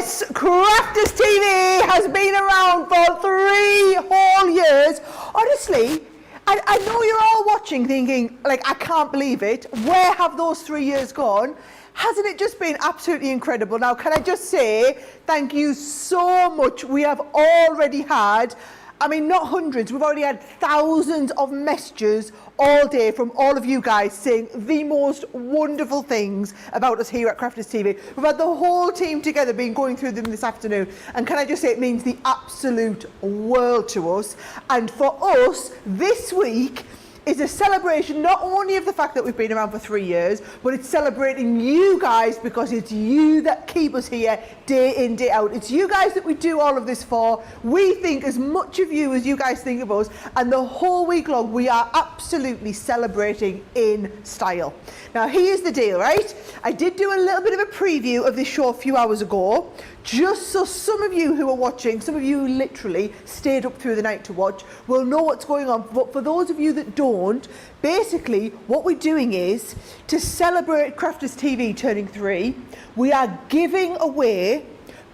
Yes, Crafters TV has been around for 3 whole years. Honestly, I know you're all watching thinking, like, I can't believe it. Where have those 3 years gone? Hasn't it just been absolutely incredible? Now, can I just say thank you so much. We have already had, I mean, not hundreds, we've already had thousands of messages all day from all of you guys saying the most wonderful things about us here at Crafters TV. We've had the whole team together been going through them this afternoon, and can I just say it means the absolute world to us. And for us, this week is a celebration not only of the fact that we've been around for 3 years, but it's celebrating you guys, because it's you that keep us here day in, day out. It's you guys that we do all of this for. We think as much of you as you guys think of us, and the whole week long we are absolutely celebrating in style. Now, here's the deal, right? I did do a little bit of a preview of this show a few hours ago, just so some of you who are watching, some of you who literally stayed up through the night to watch, will know what's going on. But for those of you that don't, basically what we're doing is, to celebrate Crafters TV turning 3, we are giving away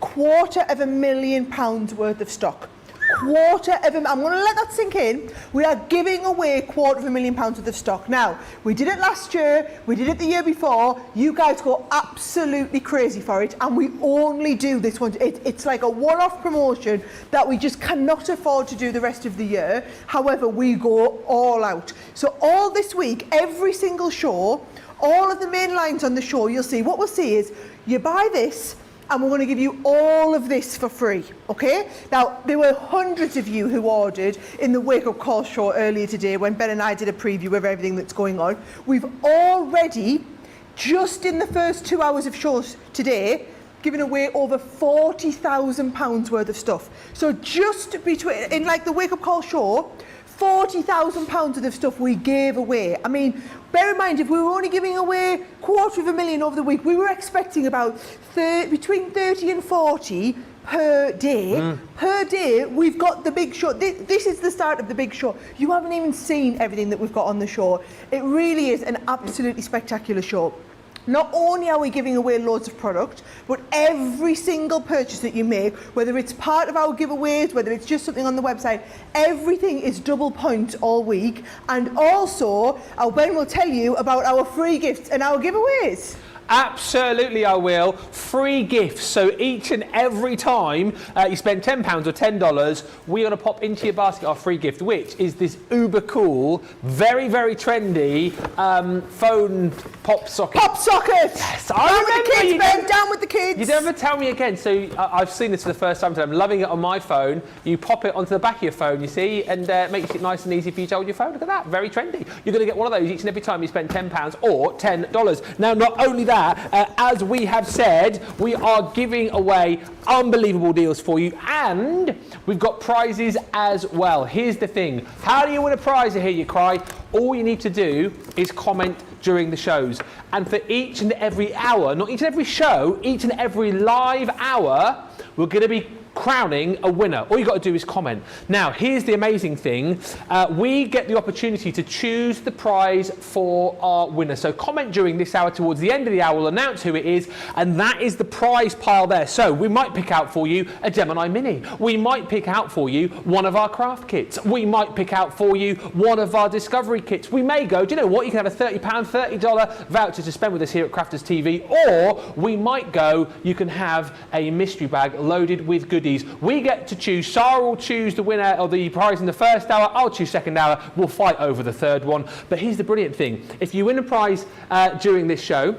£250,000 worth of stock. I'm going to let that sink in. We are giving away £250,000 worth of stock. Now, we did it last year, we did it the year before. You guys go absolutely crazy for it, and we only do this one. It's like a one-off promotion that we just cannot afford to do the rest of the year. However, we go all out. So all this week, every single show, all of the main lines on the show, you'll see, what we'll see is, you buy this, and we're going to give you all of this for free, okay? Now, there were hundreds of you who ordered in the Wake Up Call show earlier today when Ben and I did a preview of everything that's going on. We've already, just in the first 2 hours of shows today, given away over £40,000 worth of stuff. So just between, in like the Wake Up Call show, £40,000 worth of stuff we gave away. I mean, bear in mind, if we were only giving away £250,000 over the week, we were expecting about between 30 and 40 per day. Per day, we've got the big show. This is the start of the big show. You haven't even seen everything that we've got on the show. It really is an absolutely spectacular show. Not only are we giving away loads of product, but every single purchase that you make, whether it's part of our giveaways, whether it's just something on the website, everything is double points all week. And also, Ben will tell you about our free gifts and our giveaways. Absolutely, I will. Free gifts. So each and every time you spend £10 or $10, we're going to pop into your basket our free gift, which is this uber cool, very, very trendy phone pop socket. Pop socket! Yes, I down remember. With the kids, Ben, down with the kids! You never tell me again. So I've seen this for the first time today. I'm loving it on my phone. You pop it onto the back of your phone, you see, and makes it nice and easy for you to hold your phone. Look at that, very trendy. You're going to get one of those each and every time you spend £10 or $10. Now, not only that, as we have said, we are giving away unbelievable deals for you, and we've got prizes as well. Here's the thing. How do you win a prize, I hear you cry? All you need to do is comment during the shows. And for each and every hour, not each and every show, each and every live hour, we're going to be crowning a winner. All you got to do is comment. Now, here's the amazing thing. We get the opportunity to choose the prize for our winner. So comment during this hour. Towards the end of the hour, we'll announce who it is, and that is the prize pile there. So we might pick out for you a Gemini Mini. We might pick out for you one of our craft kits. We might pick out for you one of our discovery kits. We may go, do you know what? You can have a £30, $30 voucher to spend with us here at Crafters TV, or we might go, you can have a mystery bag loaded with goodies. We get to choose. Sara will choose the winner of the prize in the first hour. I'll choose second hour. We'll fight over the third one. But here's the brilliant thing. If you win a prize during this show,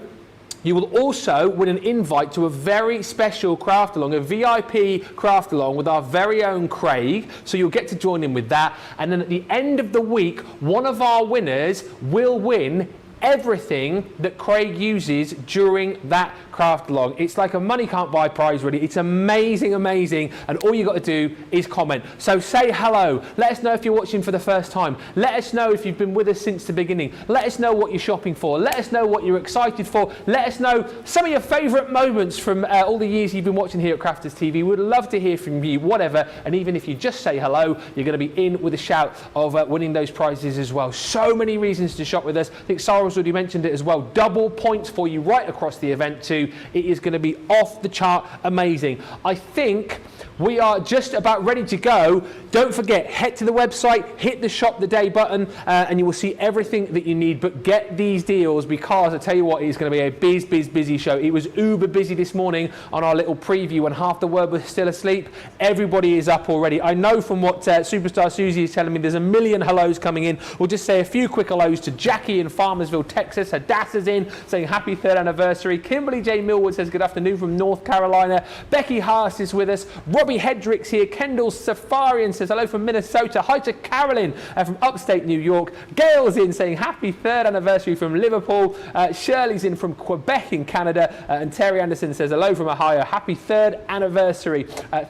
you will also win an invite to a very special craft along, a VIP craft along with our very own Craig. So you'll get to join in with that. And then at the end of the week, one of our winners will win everything that Craig uses during that craft along. It's like a money can't buy prize, really. It's amazing, amazing, and all you got to do is comment. So say hello. Let us know if you're watching for the first time. Let us know if you've been with us since the beginning. Let us know what you're shopping for. Let us know what you're excited for. Let us know some of your favourite moments from all the years you've been watching here at Crafters TV. We'd love to hear from you, whatever, and even if you just say hello, you're going to be in with a shout of winning those prizes as well. So many reasons to shop with us. I think Sara was Carol's already mentioned it as well. Double points for you right across the event too. It is going to be off the chart amazing. I think we are just about ready to go. Don't forget, head to the website, hit the shop the day button, and you will see everything that you need. But get these deals, because I tell you what, it's going to be a busy show. It was uber busy this morning on our little preview when half the world was still asleep. Everybody is up already. I know from what Superstar Susie is telling me, there's a million hellos coming in. We'll just say a few quick hellos to Jackie in Farmersville, Texas. Hadassah's in saying happy 3rd anniversary. Kimberly J. Millwood says good afternoon from North Carolina. Becky Haas is with us. Robbie Hedrick's here. Kendall Safarian says hello from Minnesota. Hi to Carolyn from upstate New York. Gail's in saying happy 3rd anniversary from Liverpool. Shirley's in from Quebec in Canada. And Terry Anderson says hello from Ohio. Happy 3rd anniversary.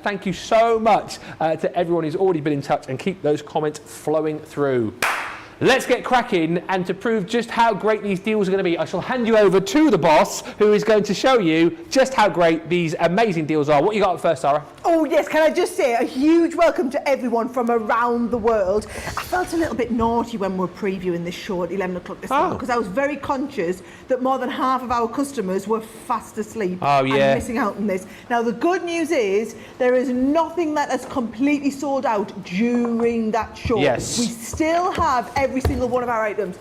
Thank you so much to everyone who's already been in touch, and keep those comments flowing through. Let's get cracking, and to prove just how great these deals are going to be, I shall hand you over to the boss, who is going to show you just how great these amazing deals are. What you got first, Sarah? Oh yes, can I just say a huge welcome to everyone from around the world. I felt a little bit naughty when we were previewing this show at 11 o'clock this morning, because I was very conscious that more than half of our customers were fast asleep and missing out on this. Now the good news is there is nothing that has completely sold out during that show. Yes. We still have every single one of our items.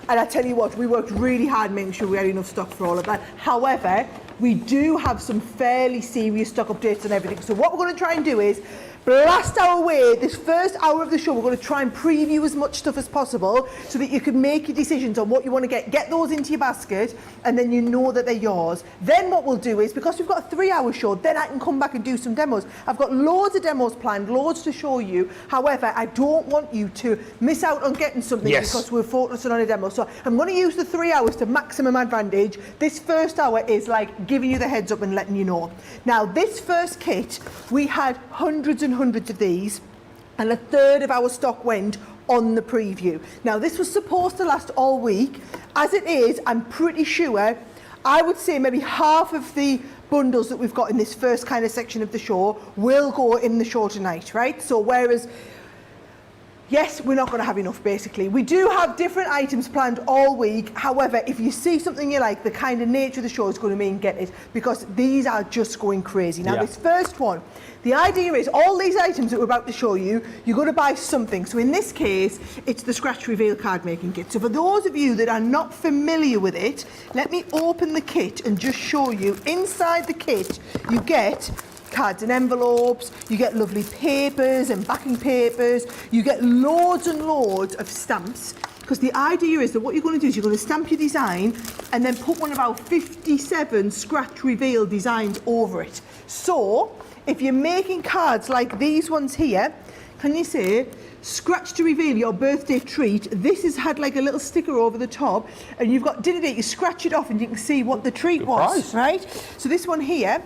And I tell you what, we worked really hard making sure we had enough stock for all of that. However, we do have some fairly serious stock updates and everything. So what we're going to try and do is blast our way this first hour of the show. We're going to try and preview as much stuff as possible so that you can make your decisions on what you want to get those into your basket, and then you know that they're yours. Then what we'll do is, because we've got a 3-hour show, then I can come back and do some demos. I've got loads of demos planned, loads to show you. However, I don't want you to miss out on getting something because we're focusing on a demo. So I'm going to use the 3 hours to maximum advantage. This first hour is like giving you the heads up and letting you know. Now, this first kit, we had hundreds and hundreds of these, and a third of our stock went on the preview. Now this was supposed to last all week. As it is, I'm pretty sure, I would say maybe half of the bundles that we've got in this first kind of section of the show will go in the show tonight, right? So whereas yes, we're not going to have enough, basically. We do have different items planned all week. However, if you see something you like, the kind of nature of the show is going to mean get it, because these are just going crazy. Now, this first one, the idea is all these items that we're about to show you, you're going to buy something. So in this case, it's the scratch reveal card making kit. So for those of you that are not familiar with it, let me open the kit and just show you. Inside the kit, you get cards and envelopes, you get lovely papers and backing papers, you get loads and loads of stamps, because the idea is that what you're going to do is you're going to stamp your design and then put one of our 57 scratch reveal designs over it. So if you're making cards like these ones here, can you say scratch to reveal your birthday treat? This has had like a little sticker over the top, and you've got dinner date, you scratch it off and you can see what the treat was, right? So this one here,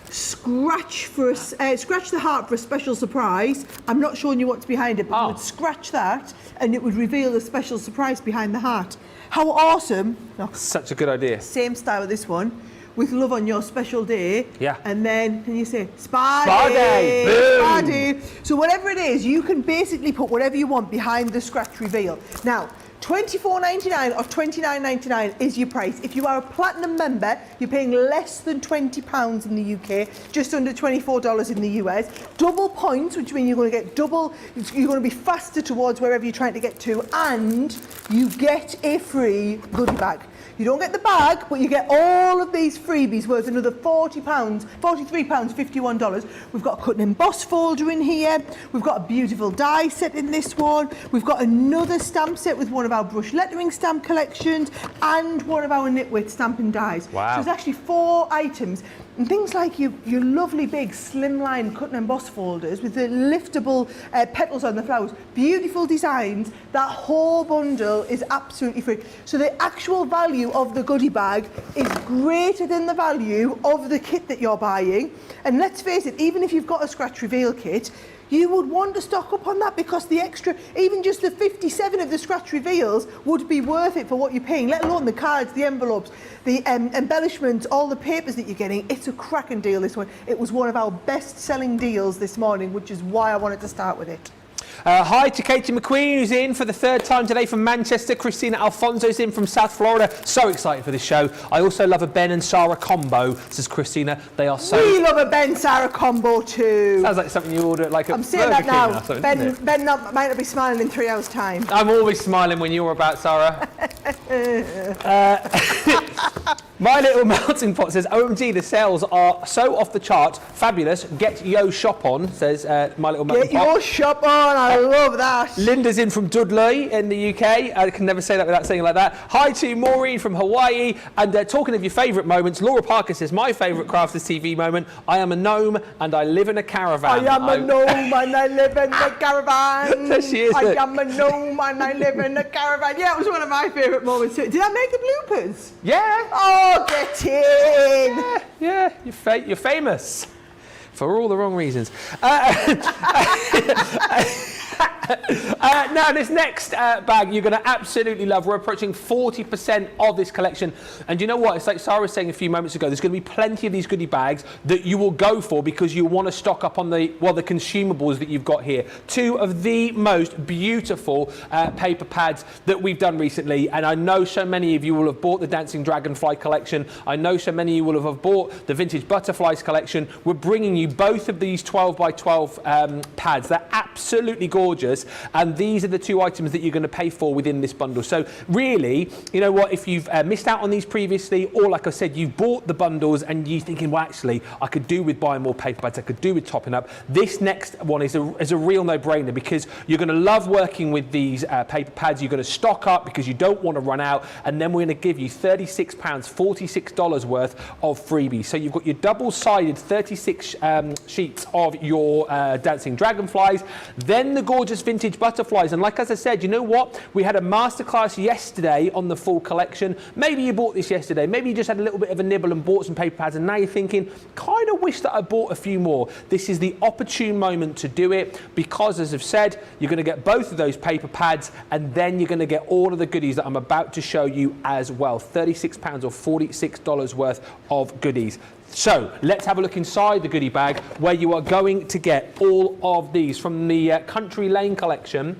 scratch the heart for a special surprise. I'm not showing you what's behind it, but you would scratch that and it would reveal the special surprise behind the heart. How awesome. Such a good idea. Same style with this one, with love on your special day. Yeah. And then, can you say, spa day? Boom. Spa day. So whatever it is, you can basically put whatever you want behind the scratch reveal. Now, $24.99 or $29.99 is your price. If you are a platinum member, you're paying less than £20 in the UK, just under $24 in the US. Double points, which means you're going to get double, you're going to be faster towards wherever you're trying to get to, and you get a free goodie bag. You don't get the bag, but you get all of these freebies worth another £40, £43, $51. We've got a cut and emboss folder in here. We've got a beautiful die set in this one. We've got another stamp set with one of our brush lettering stamp collections and one of our knitwit stamping dies. Wow. So there's actually 4 items. And things like your lovely big slimline cut and emboss folders with the liftable petals on the flowers. Beautiful designs. That whole bundle is absolutely free. So the actual value of the goodie bag is greater than the value of the kit that you're buying. And let's face it, even if you've got a scratch reveal kit, you would want to stock up on that, because the extra, even just the 57 of the scratch reveals would be worth it for what you're paying, let alone the cards, the envelopes, the embellishments, all the papers that you're getting. It's a cracking deal, this one. It was one of our best selling deals this morning, which is why I wanted to start with it. Hi to Katie McQueen, who's in for the third time today from Manchester. Christina Alfonso's in from South Florida. So excited for this show. I also love a Ben and Sara combo, says Christina. They are so... We love a Ben Sara combo too. Sounds like something you order at like a I'm saying Burger that King now. Ben might not be smiling in 3 hours' time. I'm always smiling when you're about, Sara. My Little Melting Pot says, OMG, the sales are so off the charts. Fabulous. Get yo shop on, says My Little Melting Pot. Get your shop on. I love that. Linda's in from Dudley in the UK. I can never say that without saying it like that. Hi to Maureen from Hawaii. And talking of your favourite moments, Laura Parker says, my favourite Crafters TV moment, I am a gnome and I live in a caravan. I am a gnome and I live in a caravan. There she is. I am a gnome and I live in a caravan. Yeah, it was one of my favourite moments too. Did I make the bloopers? Yeah. Oh, get in. Yeah, you're famous. For all the wrong reasons. Now, this next bag you're going to absolutely love. We're approaching 40% of this collection. And you know what? It's like Sarah was saying a few moments ago. There's going to be plenty of these goodie bags that you will go for because you want to stock up on the consumables that you've got here. Two of the most beautiful paper pads that we've done recently. And I know so many of you will have bought the Dancing Dragonfly collection. I know so many of you will have bought the Vintage Butterflies collection. We're bringing you both of these 12 by 12 pads. They're absolutely gorgeous. And these are the two items that you're going to pay for within this bundle. So really, you know what, if you've missed out on these previously, or like I said, you've bought the bundles and you're thinking, well, actually, I could do with buying more paper pads, I could do with topping up. This next one is a real no-brainer because you're going to love working with these paper pads. You're going to stock up because you don't want to run out. And then we're going to give you £36, $46 worth of freebies. So you've got your double-sided 36 sheets of your Dancing Dragonflies, then the gorgeous Vintage Butterflies. And like as I said, you know what? We had a masterclass yesterday on the full collection. Maybe you bought this yesterday. Maybe you just had a little bit of a nibble and bought some paper pads and now you're thinking, kind of wish that I bought a few more. This is the opportune moment to do it because, as I've said, you're going to get both of those paper pads and then you're going to get all of the goodies that I'm about to show you as well. £36 or $46 worth of goodies. So let's have a look inside the goodie bag where you are going to get all of these from the Country Lane collection.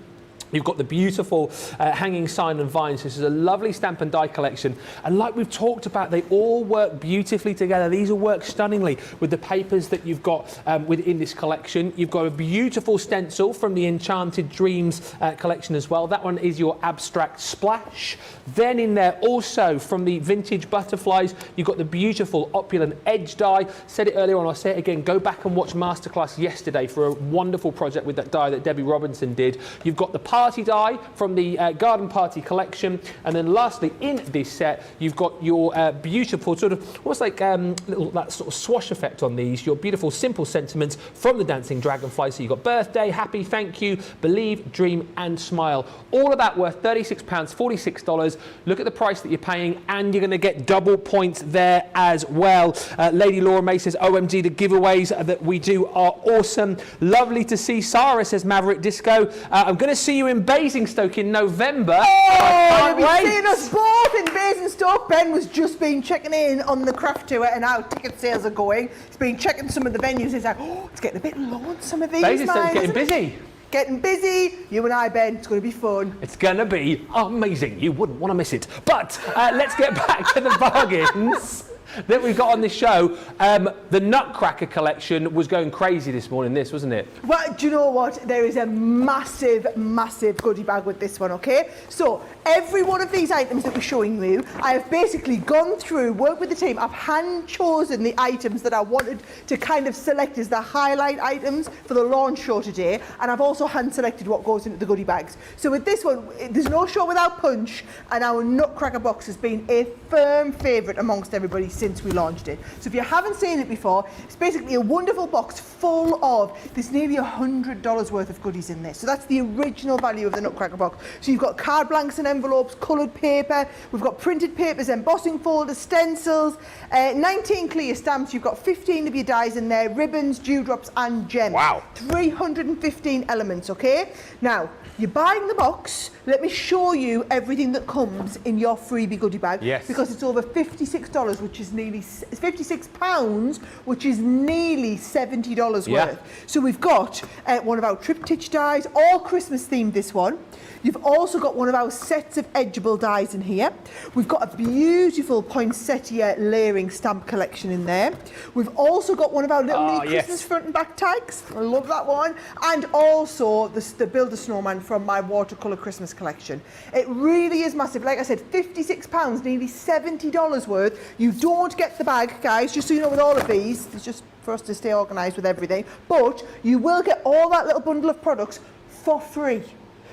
You've got the beautiful hanging sign and vines. This is a lovely stamp and die collection. And like we've talked about, they all work beautifully together. These will work stunningly with the papers that you've got within this collection. You've got a beautiful stencil from the Enchanted Dreams collection as well. That one is your abstract splash. Then in there also from the Vintage Butterflies, you've got the beautiful opulent edge die. Said it earlier on, I'll say it again. Go back and watch Masterclass yesterday for a wonderful project with that die that Debbie Robinson did. You've got the party die from the Garden Party collection. And then lastly, in this set, you've got your beautiful sort of, what's like that sort of swash effect on these, your beautiful simple sentiments from the Dancing Dragonfly. So you've got birthday, happy, thank you, believe, dream, and smile. All of that worth £36, $46. Look at the price that you're paying, and you're going to get double points there as well. Lady Laura May says, OMG, the giveaways that we do are awesome. Lovely to see. Sarah says, Maverick Disco. I'm going to see you in Basingstoke in November. Oh, you'll be seeing us both in Basingstoke. Ben was just been checking in on the craft tour and how ticket sales are going. He's been checking some of the venues. He's like, oh, it's getting a bit low on some of these. Basingstoke's getting busy. Getting busy. You and I, Ben, it's going to be fun. It's going to be amazing. You wouldn't want to miss it. But let's get back to the bargains that we've got on this show. The Nutcracker collection was going crazy this morning, wasn't it? Well, do you know what? There is a massive, massive goodie bag with this one, okay? So, every one of these items that we're showing you, I have basically gone through, worked with the team, I've hand-chosen the items that I wanted to kind of select as the highlight items for the launch show today, and I've also hand-selected what goes into the goodie bags. So with this one, there's no show without punch, and our Nutcracker box has been a firm favourite amongst everybody since we launched it. So if you haven't seen it before, it's basically a wonderful box full of, there's nearly $100 worth of goodies in this. So that's the original value of the Nutcracker box. So you've got card blanks and envelopes, coloured paper, we've got printed papers, embossing folders, stencils, 19 clear stamps, you've got 15 of your dies in there, ribbons, dewdrops and gems. Wow. 315 elements, okay? Now, you're buying the box, let me show you everything that comes in your freebie goodie bag. Yes. Because it's over $56, which is is nearly £56, which is nearly $70 worth. So we've got one of our triptych dies, all Christmas themed, this one. You've also got one of our sets of edgeable dies in here. We've got a beautiful poinsettia layering stamp collection in there. We've also got one of our little mini Christmas front and back tags. I love that one. And also the Build a Snowman from my watercolour Christmas collection. It really is massive. Like I said, £56, nearly $70 worth. You don't get the bag, guys, just so you know, with all of these. It's just for us to stay organised with everything. But you will get all that little bundle of products for free.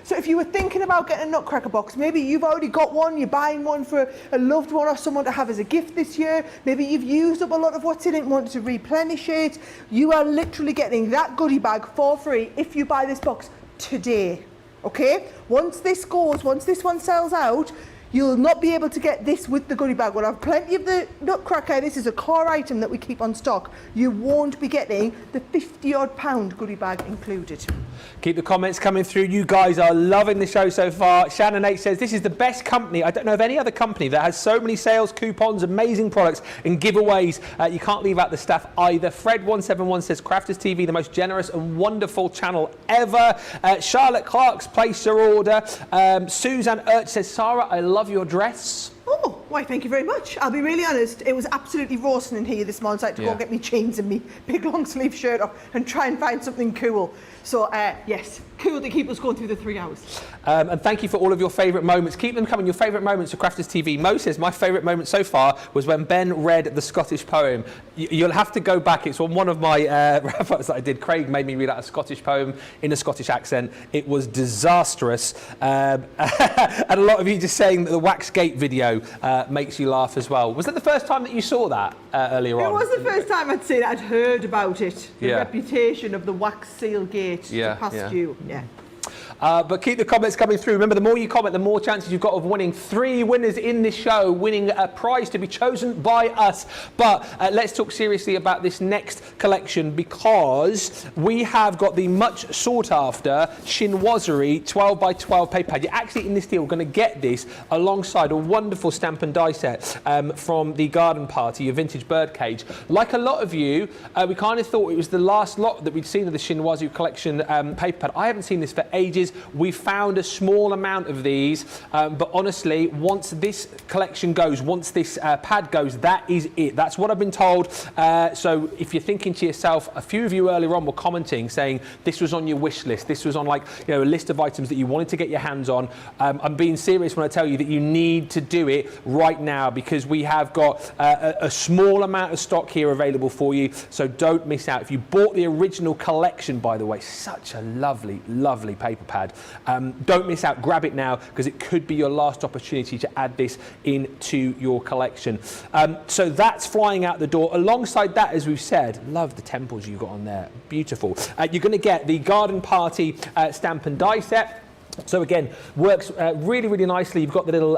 So if you were thinking about getting a Nutcracker box, maybe you've already got one, you're buying one for a loved one or someone to have as a gift this year, maybe you've used up a lot of what's in it and wanted to replenish it, you are literally getting that goodie bag for free if you buy this box today, okay? Once this one sells out, you'll not be able to get this with the goodie bag. We'll have plenty of the Nutcracker. This is a core item that we keep on stock. You won't be getting the £50-odd goodie bag included. Keep the comments coming through. You guys are loving the show so far. Shannon H says, this is the best company. I don't know of any other company that has so many sales, coupons, amazing products and giveaways. You can't leave out the staff either. Fred171 says, Crafters TV, the most generous and wonderful channel ever. Charlotte Clark's placed her order. Suzanne Urch says, Sarah, I love your dress. Oh, why, thank you very much. I'll be really honest, it was absolutely roasting in here this morning, so I had to go and get me jeans and me big long sleeve shirt off and try and find something cool. So, yes, cool to keep us going through the 3 hours. And thank you for all of your favourite moments. Keep them coming, your favourite moments of Crafters TV. Mo says, my favourite moment so far was when Ben read the Scottish poem. You'll have to go back. It's on one of my wrap-ups that I did. Craig made me read out a Scottish poem in a Scottish accent. It was disastrous. And a lot of you just saying that the Waxgate video makes you laugh as well. Was that the first time that you saw that earlier on? It was the first time I'd seen it. I'd heard about it. The reputation of the wax seal gate past you. Yeah. But keep the comments coming through. Remember, the more you comment, the more chances you've got of winning. 3 winners in this show, winning a prize to be chosen by us. But let's talk seriously about this next collection, because we have got the much sought after Chinoiserie 12 by 12 paper pad. You're actually in this deal going to get this alongside a wonderful stamp and die set from the garden party, your vintage birdcage. Like a lot of you, we kind of thought it was the last lot that we'd seen of the Chinoiserie collection paper pad. I haven't seen this for ages. We found a small amount of these, but honestly, once this collection goes, once this pad goes, that is it. That's what I've been told. So if you're thinking to yourself, a few of you earlier on were commenting saying this was on your wish list, this was on, like, you know, a list of items that you wanted to get your hands on. I'm being serious when I tell you that you need to do it right now, because we have got a small amount of stock here available for you, so don't miss out. If you bought the original collection, by the way, such a lovely, lovely paper pad. Don't miss out, grab it now, because it could be your last opportunity to add this into your collection. So that's flying out the door. Alongside that, as we've said, love the temples you've got on there, beautiful. You're going to get the garden party stamp and die set. So again, works really, really nicely. You've got the little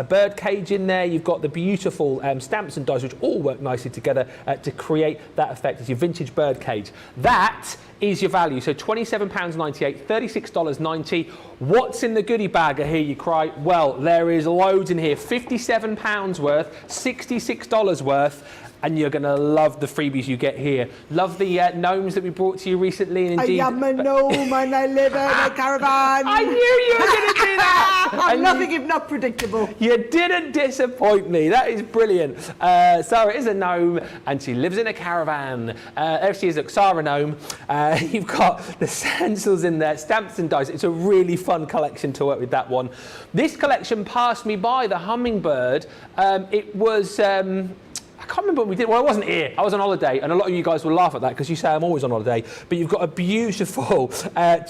bird cage in there. You've got the beautiful stamps and dies, which all work nicely together to create that effect as your vintage bird cage. That is your value. So £27.98, $36.90. What's in the goodie bag, I hear you cry? Well, there is loads in here. £57 worth, $66 worth. And you're going to love the freebies you get here. Love the gnomes that we brought to you recently. And indeed, I am a gnome and I live in a caravan. I knew you were going to do that. I'm nothing if not predictable. You didn't disappoint me. That is brilliant. Sarah is a gnome and she lives in a caravan. There she is, look, Sarah gnome. You've got the stencils in there, stamps and dies. It's a really fun collection to work with, that one. This collection passed me by, the hummingbird. It was... I can't remember what we did. Well, I wasn't here. I was on holiday, and a lot of you guys will laugh at that because you say I'm always on holiday. But you've got a beautiful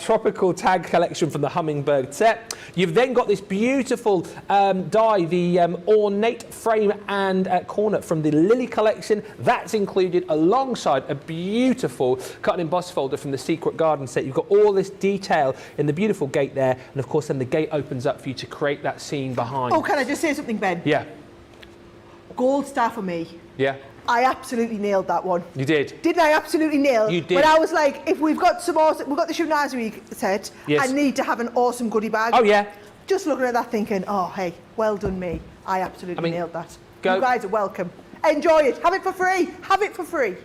tropical tag collection from the hummingbird set. You've then got this beautiful die, the ornate frame and corner from the Lily collection. That's included alongside a beautiful cut and emboss folder from the Secret Garden set. You've got all this detail in the beautiful gate there, and of course then the gate opens up for you to create that scene behind. Oh, can I just say something, Ben? Yeah. Gold star for me. Yeah. I absolutely nailed that one. You did. Didn't I absolutely nail? You did. But I was like, if we've got some awesome, we've got the Chinoiserie set, yes. I need to have an awesome goodie bag. Oh, yeah. Just looking at that thinking, oh, hey, well done me. I absolutely nailed that. Go. You guys are welcome. Enjoy it. Have it for free. Have it for free.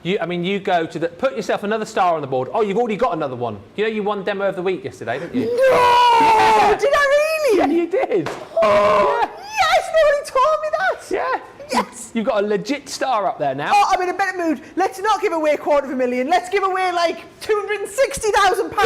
You go to put yourself another star on the board. Oh, you've already got another one. You know you won Demo of the Week yesterday, didn't you? No! Yeah. Did I really? Yeah, you did. Oh, yes, nobody told me that. Yeah. Yes. You've got a legit star up there now. Oh, I'm in a better mood. Let's not give away $250,000. Let's give away like £260,000 instead.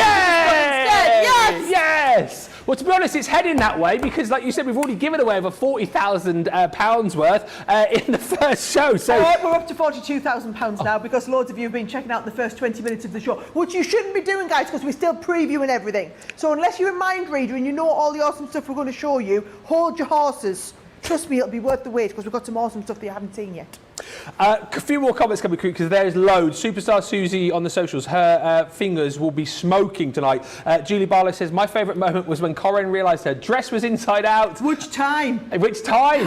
Yes. Yes. Well, to be honest, it's heading that way because, like you said, we've already given away over £40,000 worth in the first show. So we're up to £42,000 now because loads of you have been checking out the first 20 minutes of the show, which you shouldn't be doing, guys, because we're still previewing everything. So unless you're a mind reader and you know all the awesome stuff we're going to show you, hold your horses. Trust me, it'll be worth the wait because we've got some awesome stuff that you haven't seen yet. A few more comments coming through because there's loads. Superstar Susie on the socials, her fingers will be smoking tonight. Julie Barlow says, my favourite moment was when Corinne realised her dress was inside out. Which time? Which time?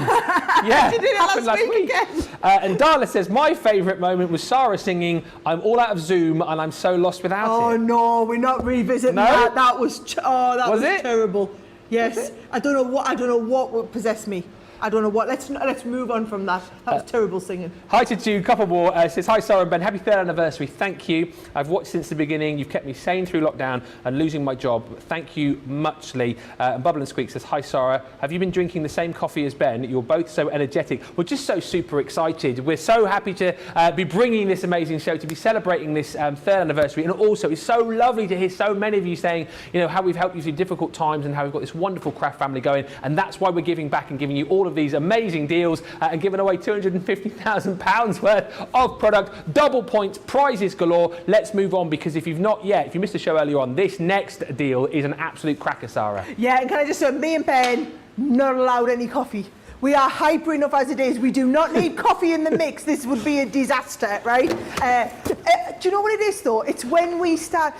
Yeah, She did it happened last week again. And Darla says, my favourite moment was Sara singing, I'm all out of Zoom and I'm so lost without it. Oh no, we're not revisiting that. That was was terrible. Yes. I don't know what possessed me. I don't know what. Let's move on from that. That was terrible singing. Hi to Jude, couple more. Says, hi Sarah and Ben, happy 3rd anniversary. Thank you. I've watched since the beginning. You've kept me sane through lockdown and losing my job. Thank you muchly. And Bubble and Squeak says, hi Sarah, have you been drinking the same coffee as Ben? You're both so energetic. We're just so super excited. We're so happy to be bringing this amazing show, to be celebrating this 3rd anniversary. And also, it's so lovely to hear so many of you saying, you know, how we've helped you through difficult times and how we've got this wonderful craft family going. And that's why we're giving back and giving you all of these amazing deals and giving away £250,000 worth of product, double points, prizes galore. Let's move on because if you've not yet, if you missed the show earlier on, this next deal is an absolute cracker, Sarah. Yeah, and can I just say, me and Ben, not allowed any coffee. We are hyper enough as it is. We do not need coffee in the mix. This would be a disaster, right? Do you know what it is though? It's when we start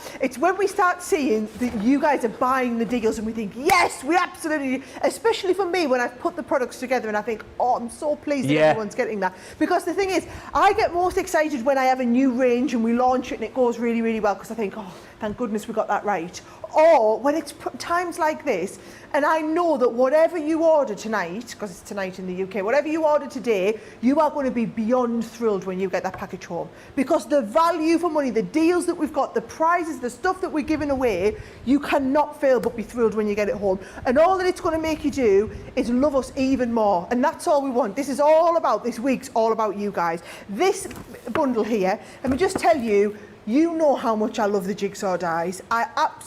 seeing that you guys are buying the deals and we think, yes, we absolutely, especially for me when I've put the products together and I think, oh, I'm so pleased that everyone's getting that. Because the thing is, I get most excited when I have a new range and we launch it and it goes really, really well because I think, oh, thank goodness we got that right. Or when it's times like this, and I know that whatever you order tonight, because it's tonight in the UK, whatever you order today, you are going to be beyond thrilled when you get that package home. Because the value for money, the deals that we've got, the prizes, the stuff that we're giving away, you cannot fail but be thrilled when you get it home. And all that it's going to make you do is love us even more. And that's all we want. This is all about, this week's all about you guys. This bundle here, let me just tell you, you know how much I love the jigsaw dies.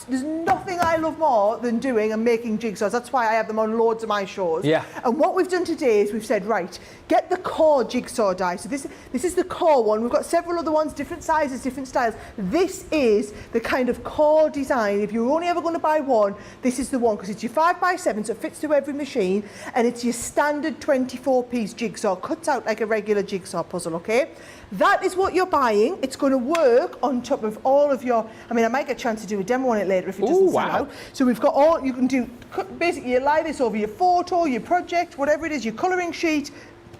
There's nothing I love more than doing and making jigsaws. That's why I have them on loads of my shows. Yeah. And what we've done today is we've said, right, get the core jigsaw die. So this is the core one. We've got several other ones, different sizes, different styles. This is the kind of core design. If you're only ever going to buy one, this is the one because it's your 5x7, so it fits to every machine, and it's your standard 24-piece jigsaw, cuts out like a regular jigsaw puzzle, okay? That is what you're buying. It's going to work on top of all of your, I mean, I might get a chance to do a demo on it later if it doesn't sell out. So we've got all, you can do, basically you lie this over your photo, your project, whatever it is, your colouring sheet,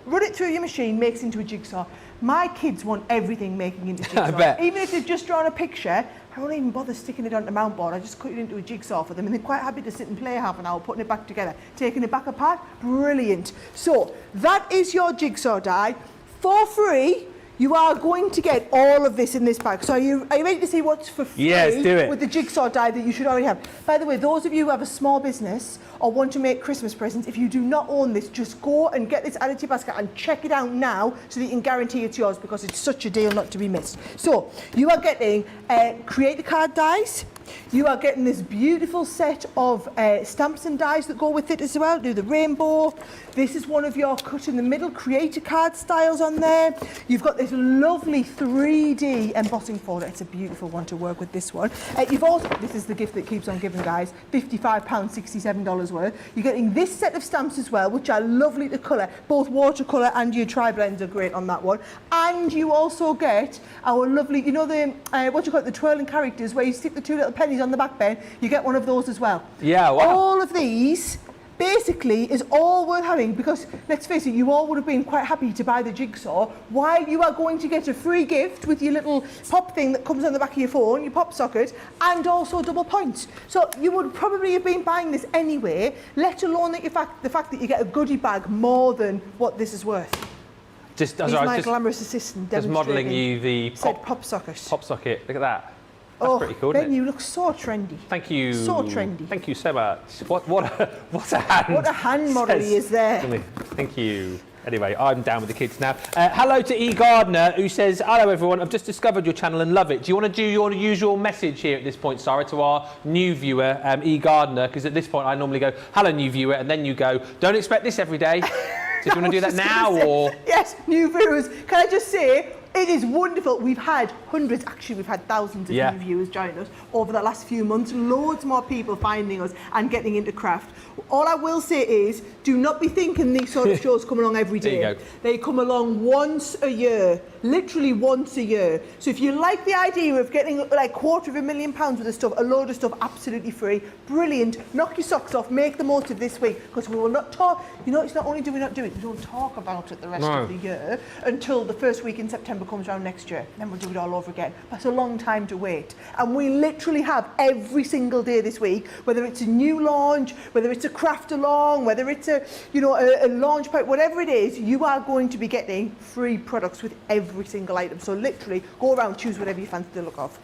run it through your machine, makes into a jigsaw. My kids want everything making into jigsaw. I bet. Even if they've just drawn a picture, I won't even bother sticking it onto mount board. I just cut it into a jigsaw for them and they're quite happy to sit and play half an hour putting it back together. Taking it back apart, brilliant. So that is your jigsaw die for free. You are going to get all of this in this bag. So are you ready to see what's for free? Yes, do it. With the jigsaw die that you should already have. By the way, those of you who have a small business or want to make Christmas presents, if you do not own this, just go and get this added to your basket and check it out now so that you can guarantee it's yours because it's such a deal not to be missed. So you are getting create a card dies. You are getting this beautiful set of stamps and dies that go with it as well. Do the rainbow. This is one of your cut in the middle creator card styles on there. You've got this lovely 3D embossing folder. It's a beautiful one to work with, this one. You've also, this is the gift that keeps on giving, guys, £55, $67 worth. You're getting this set of stamps as well, which are lovely to colour. Both watercolour and your tri-blends are great on that one. And you also get our lovely, you know the, what do you call it, the twirling characters where you stick the two little pennies on the back pen. You get one of those as well. Yeah, wow. All of these basically is all worth having, because let's face it, you all would have been quite happy to buy the Jigsaw, while you are going to get a free gift with your little pop thing that comes on the back of your phone, your pop socket, and also double points. So you would probably have been buying this anyway, let alone that the fact that you get a goodie bag more than what this is worth. Just He's my glamorous assistant just modelling you the pop socket. Pop socket. Look at that. That's pretty cool, Ben, isn't it? you look so trendy. Thank you. So trendy. Thank you so much. What a hand. What a hand model he is there. Thank you. Anyway, I'm down with the kids now. Hello to E. Gardner, who says, hello everyone, I've just discovered your channel and love it. Do you want to do your usual message here at this point, Sarah, to our new viewer, E. Gardner? Because at this point I normally go, hello new viewer, and then you go, don't expect this every day. So do you want to do that now, or? Yes, new viewers. Can I just say, it is wonderful. We've had hundreds, actually we've had thousands of new viewers join us over the last few months. Loads more people finding us and getting into craft. All I will say is, do not be thinking these sort of shows come along every day. There you go. They come along once a year, literally once a year. So if you like the idea of getting like £250,000 worth of stuff, a load of stuff absolutely free, brilliant, knock your socks off, make the most of this week, because we will not talk, you know, it's not only do we not do it, we don't talk about it the rest of the year until the first week in September comes around next year. Then we'll do it all over again. That's a long time to wait. And we literally have every single day this week, whether it's a new launch, whether it's a craft along, whether it's a, you know, a launch pipe, whatever it is, you are going to be getting free products with every single item. So literally go around, choose whatever you fancy the look of.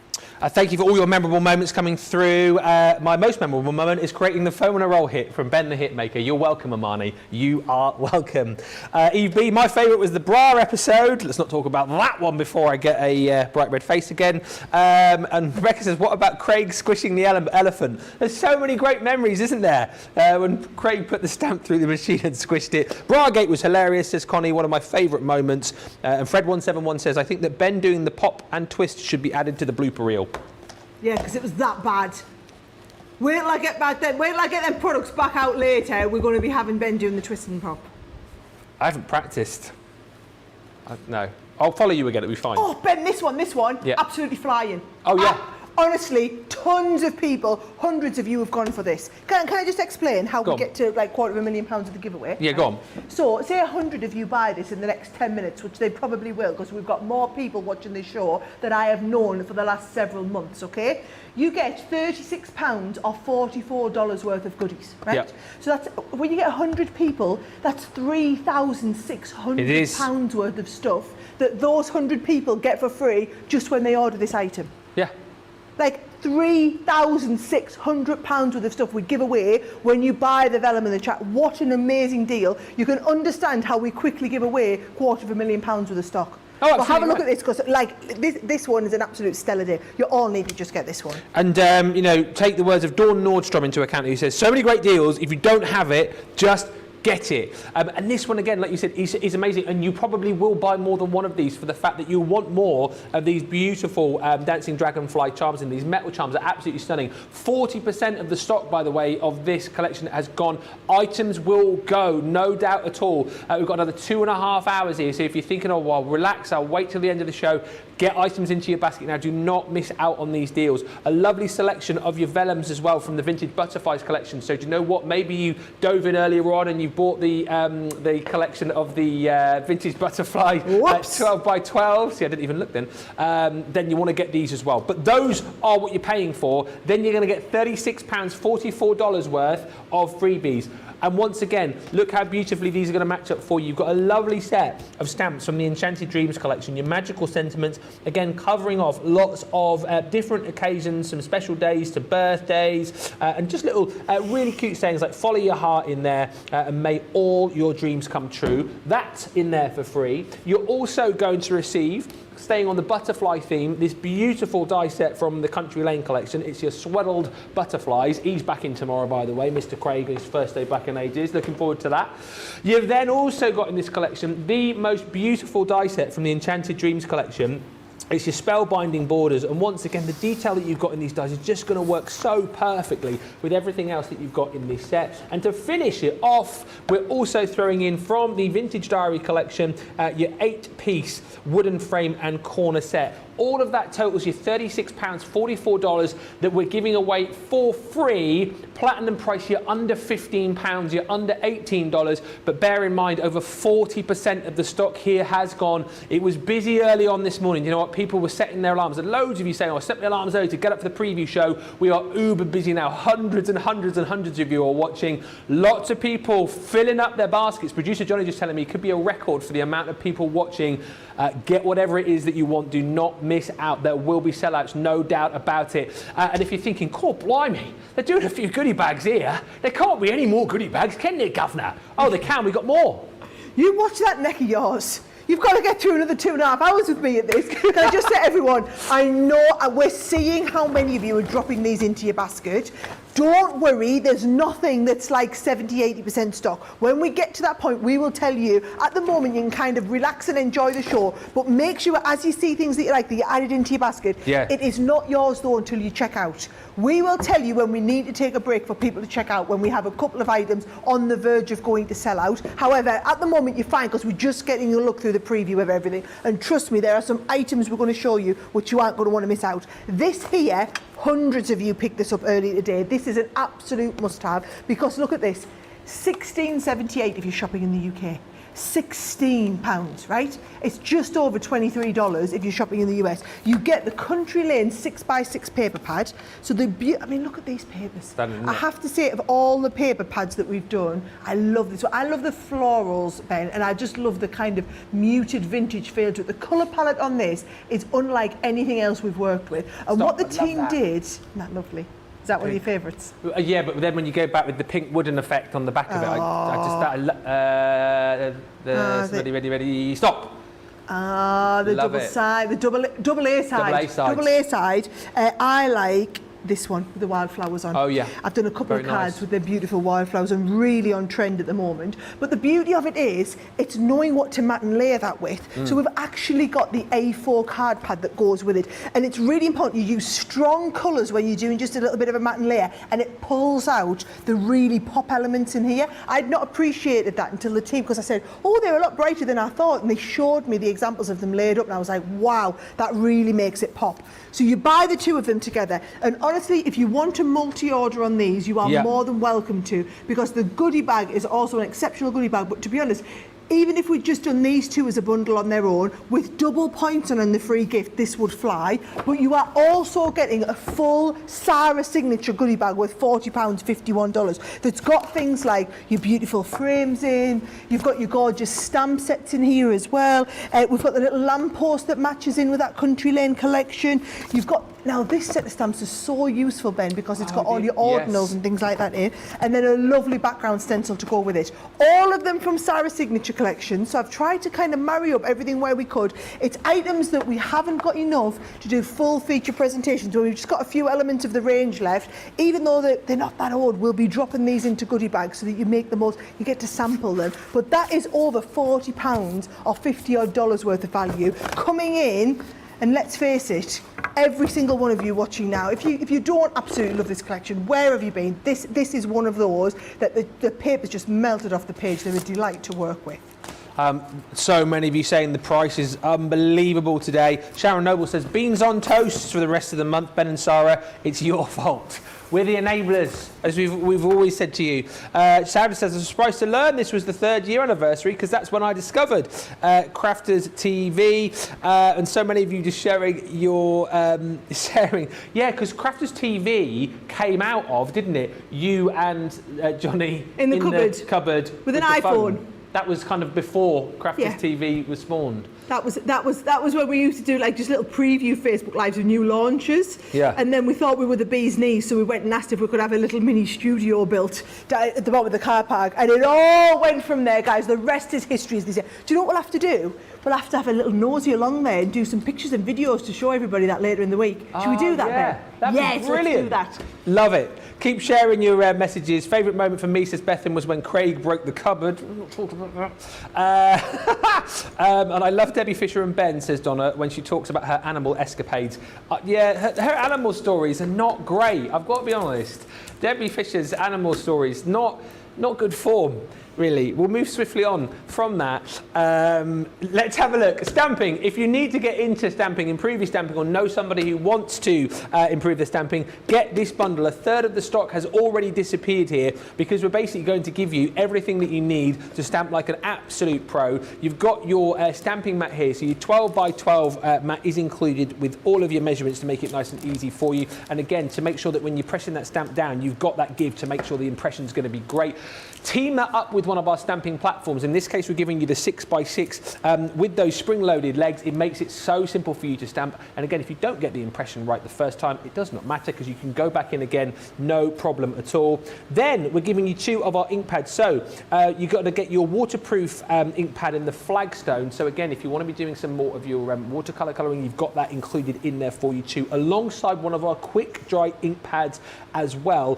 Thank you for all your memorable moments coming through. My most memorable moment is creating the foam on a roll hit from Ben the Hitmaker. You're welcome, Amani. You are welcome. Eve B, my favourite was the bra episode. Let's not talk about that one before I get a bright red face again. And Rebecca says, what about Craig squishing the elephant? There's so many great memories, isn't there? When Craig put the stamp through the machine and squished it. Bragate was hilarious, says Connie, one of my favourite moments. And Fred171 says, I think that Ben doing the pop and twist should be added to the blooper reel. Yeah, because it was that bad. Wait till I get back then. Wait till I get them products back out later. We're going to be having Ben doing the twist and pop. I haven't practiced. No. I'll follow you again. It'll be fine. Oh, Ben, this one, yeah. absolutely flying. Oh, yeah. Honestly, tons of people, hundreds of you have gone for this. Can I just explain how we get to like £250,000 of the giveaway? Yeah, go on. So, say 100 of you buy this in the next 10 minutes, which they probably will, because we've got more people watching this show than I have known for the last several months, okay? You get £36 or $44 worth of goodies, right? Yep. So that's, when you get 100 people, that's £3,600 worth of stuff that those 100 people get for free just when they order this item. Yeah. Like £3,600 worth of stuff we give away when you buy the vellum in the chat. What an amazing deal. You can understand how we quickly give away £250,000 worth of stock. Oh, well, have a look at this, because like this one is an absolute stellar day. You all need to just get this one. And you know, take the words of Dawn Nordstrom into account, who says, so many great deals. If you don't have it, just get it. And this one, again, like you said, is amazing. And you probably will buy more than one of these for the fact that you want more of these beautiful dancing dragonfly charms, and these metal charms are absolutely stunning. 40% of the stock, by the way, of this collection has gone. Items will go, no doubt at all. We've got another 2.5 hours here. So if you're thinking, oh, well, relax, I'll wait till the end of the show. Get items into your basket now. Do not miss out on these deals. A lovely selection of your vellums as well from the Vintage Butterflies collection. So do you know what? Maybe you dove in earlier on and you bought the collection of the Vintage Butterfly 12 by 12. See, I didn't even look then. Then you want to get these as well. But those are what you're paying for. Then you're going to get £36, $44 worth of freebies. And once again, look how beautifully these are going to match up for you. You've got a lovely set of stamps from the Enchanted Dreams collection, your magical sentiments, again, covering off lots of different occasions, some special days to birthdays, and just little really cute sayings like follow your heart in there, and may all your dreams come true. That's in there for free. You're also going to receive, staying on the butterfly theme, this beautiful die set from the Country Lane collection. It's your swaddled butterflies. He's back in tomorrow, by the way, Mr. Craig, his first day back in ages. Looking forward to that. You've then also got in this collection the most beautiful die set from the Enchanted Dreams collection. It's your spellbinding borders, and once again, the detail that you've got in these dies is just going to work so perfectly with everything else that you've got in this set. And to finish it off, we're also throwing in from the Vintage Diary collection your 8-piece wooden frame and corner set. All of that totals your £36, $44 that we're giving away for free. Platinum price, you're under £15, you're under $18, but bear in mind, over 40% of the stock here has gone. It was busy early on this morning. You know what? People were setting their alarms, and loads of you saying, oh, I set my alarms early to get up for the preview show. We are uber busy now. Hundreds and hundreds and hundreds of you are watching. Lots of people filling up their baskets. Producer Johnny just telling me it could be a record for the amount of people watching. Get whatever it is that you want. Do not miss out. There will be sellouts, no doubt about it. And if you're thinking, cool, blimey, they're doing a few goodie bags here. There can't be any more goodie bags, can there, Governor? Oh, they can. We've got more. You watch that neck of yours. You've got to get through another 2.5 hours with me at this. Can I just say, everyone, I know we're seeing how many of you are dropping these into your basket. Don't worry, there's nothing that's like 70-80% stock. When we get to that point, we will tell you. At the moment, you can kind of relax and enjoy the show, but make sure as you see things that you like, that you add it into your basket. Yeah. It is not yours, though, until you check out. We will tell you when we need to take a break for people to check out, when we have a couple of items on the verge of going to sell out. However, at the moment, you're fine, because we're just getting a look through the preview of everything. And trust me, there are some items we're going to show you which you aren't going to want to miss out. This here, hundreds of you picked this up early today. This is an absolute must-have, because look at this, £16.78 if you're shopping in the UK. £16, right? It's just over $23 if you're shopping in the US. You get the Country Lane 6x6 paper pad. So I mean, look at these papers. Stunning, I have to say, of all the paper pads that we've done, I love this one. I love the florals, Ben, and I just love the kind of muted vintage feel to it. The colour palette on this is unlike anything else we've worked with. And what the team did, isn't that lovely? Is that one of your favourites? Yeah, but then when you go back with the pink wooden effect on the back of it, ready, stop. The Love double it. side, the double A side. Double A side. I like this one with the wildflowers on. Oh yeah. I've done a couple Very of cards nice. with their beautiful wildflowers and really on trend at the moment. But the beauty of it is, it's knowing what to mat and layer that with. So we've actually got the A4 card pad that goes with it. And it's really important you use strong colours when you're doing just a little bit of a mat and layer, and it pulls out the really pop elements in here. I'd not appreciated that until the team, because I said, oh, they're a lot brighter than I thought. And they showed me the examples of them laid up, and I was like, wow, that really makes it pop. So you buy the two of them together, and honestly, if you want to multi-order on these, you are more than welcome to, because the goodie bag is also an exceptional goodie bag. But to be honest, even if we'd just done these two as a bundle on their own, with double points on and the free gift, this would fly. But you are also getting a full Sara signature goodie bag worth £40, $51. That's got things like your beautiful frames in, you've got your gorgeous stamp sets in here as well. We've got the little lamppost that matches in with that Country Lane collection. You've got, now this set of stamps is so useful, Ben, because it's got all your ordinals and things like that in, and then a lovely background stencil to go with it. All of them from Sara signature collection. So I've tried to kind of marry up everything where we could. It's items that we haven't got enough to do full feature presentations, where we've just got a few elements of the range left. Even though they're not that old, we'll be dropping these into goodie bags so that you make the most, you get to sample them. But that is over £40 or $50 odd worth of value coming in. And let's face it, every single one of you watching now, if you don't absolutely love this collection, where have you been? This is one of those that the paper's just melted off the page. They're a delight to work with. So many of you saying the price is unbelievable today. Sharon Noble says, beans on toast for the rest of the month, Ben and Sara. It's your fault. We're the enablers, as we've always said to you. Sarah says, I'm surprised to learn this was the 3rd year anniversary, because that's when I discovered Crafters TV. And so many of you just sharing your sharing. Yeah, because Crafters TV came out of, didn't it? You and Johnny in the cupboard with an iPhone. Phone. That was kind of before Crafters TV was spawned. That was where we used to do like just little preview Facebook Lives of new launches. Yeah. And then we thought we were the bee's knees, so we went and asked if we could have a little mini studio built at the bottom of the car park. And it all went from there, guys. The rest is history, as they say. Do you know what we'll have to do? We'll have to have a little nosy along there and do some pictures and videos to show everybody that later in the week. Should we do that then? That'd be brilliant. Let's do that. Love it. Keep sharing your messages. Favourite moment for me, says Bethan, was when Craig broke the cupboard. I'm not talking about that. And I loved Debbie Fisher and Ben, says Donna, when she talks about her animal escapades. Yeah, her animal stories are not great, I've got to be honest. Debbie Fisher's animal stories, not good form, really. We'll move swiftly on from that. Let's have a look. Stamping. If you need to get into stamping, improve your stamping, or know somebody who wants to improve their stamping, get this bundle. A third of the stock has already disappeared here because we're basically going to give you everything that you need to stamp like an absolute pro. You've got your stamping mat here, so your 12 by 12 mat is included with all of your measurements to make it nice and easy for you. And again, to make sure that when you're pressing that stamp down, you've got that give to make sure the impression's going to be great. Team that up with one of our stamping platforms. In this case, we're giving you the 6x6 with those spring-loaded legs. It makes it so simple for you to stamp. And again, if you don't get the impression right the first time, it does not matter because you can go back in again, no problem at all. Then we're giving you 2 of our ink pads. So you've got to get your waterproof ink pad in the flagstone. So again, if you want to be doing some more of your watercolor coloring, you've got that included in there for you too, alongside one of our quick dry ink pads as well,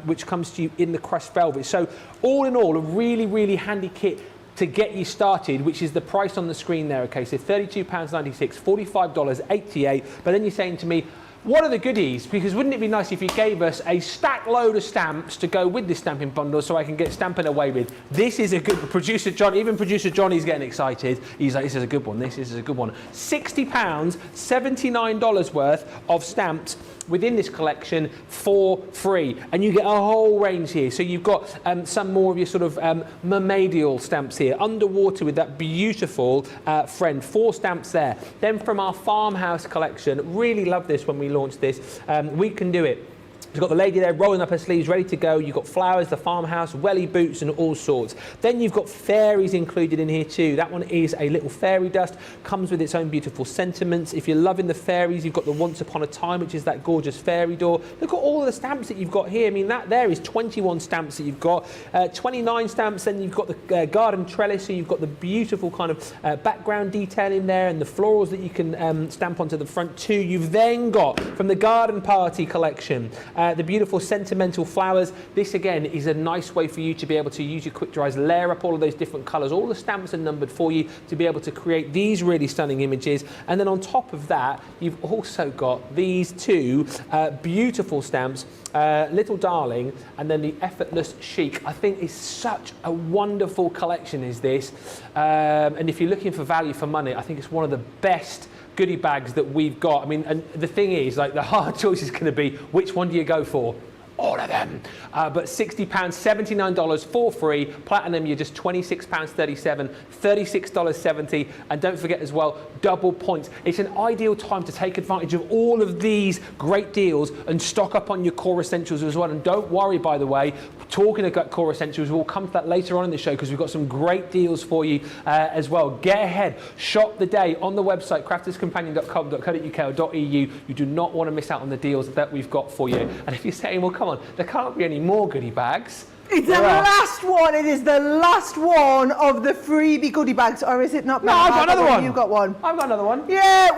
which comes to you in the crushed velvet. So all in all, a really handy kit to get you started, which is the price on the screen there. Okay, so £32.96, $45.88. But then you're saying to me, what are the goodies? Because wouldn't it be nice if you gave us a stack load of stamps to go with this stamping bundle so I can get stamping away with? This is a good, producer John, even producer Johnny's getting excited. He's like, this is a good one, this is a good one. £60, $79 worth of stamps within this collection for free, and you get a whole range here. So you've got some more of your sort of mermaidial stamps here, underwater with that beautiful friend, 4 stamps there. Then from our farmhouse collection, really love this when we launched this, We Can Do It. You've got the lady there rolling up her sleeves, ready to go. You've got flowers, the farmhouse, welly boots and all sorts. Then you've got fairies included in here too. That one is a little fairy dust, comes with its own beautiful sentiments. If you're loving the fairies, you've got the Once Upon a Time, which is that gorgeous fairy door. Look at all of the stamps that you've got here. I mean, that there is 21 stamps that you've got, 29 stamps. Then you've got the garden trellis, so you've got the beautiful kind of background detail in there and the florals that you can stamp onto the front too. You've then got, from the garden party collection, the beautiful sentimental flowers. This again is a nice way for you to be able to use your quick dries, layer up all of those different colours. All the stamps are numbered for you to be able to create these really stunning images. And then on top of that, you've also got these 2 beautiful stamps, Little Darling and then the Effortless Chic. I think it's such a wonderful collection is this. And if you're looking for value for money, I think it's one of the best goodie bags that we've got. I mean, and the thing is, like, the hard choice is going to be, which one do you go for? All of them. But £60, $79 for free. Platinum, you're just £26.37, $36.70. And don't forget as well, double points. It's an ideal time to take advantage of all of these great deals and stock up on your core essentials as well. And don't worry, by the way, talking about core essentials, we'll come to that later on in the show because we've got some great deals for you as well. Get ahead, shop the day on the website, crafterscompanion.com.co.uk or .eu. You do not want to miss out on the deals that we've got for you. And if you're saying, well, come on, there can't be any more goodie bags. It's the last one. It is the last one of the freebie goodie bags, or is it not? No, I've got another one. You've got one. I've got another one. Yeah,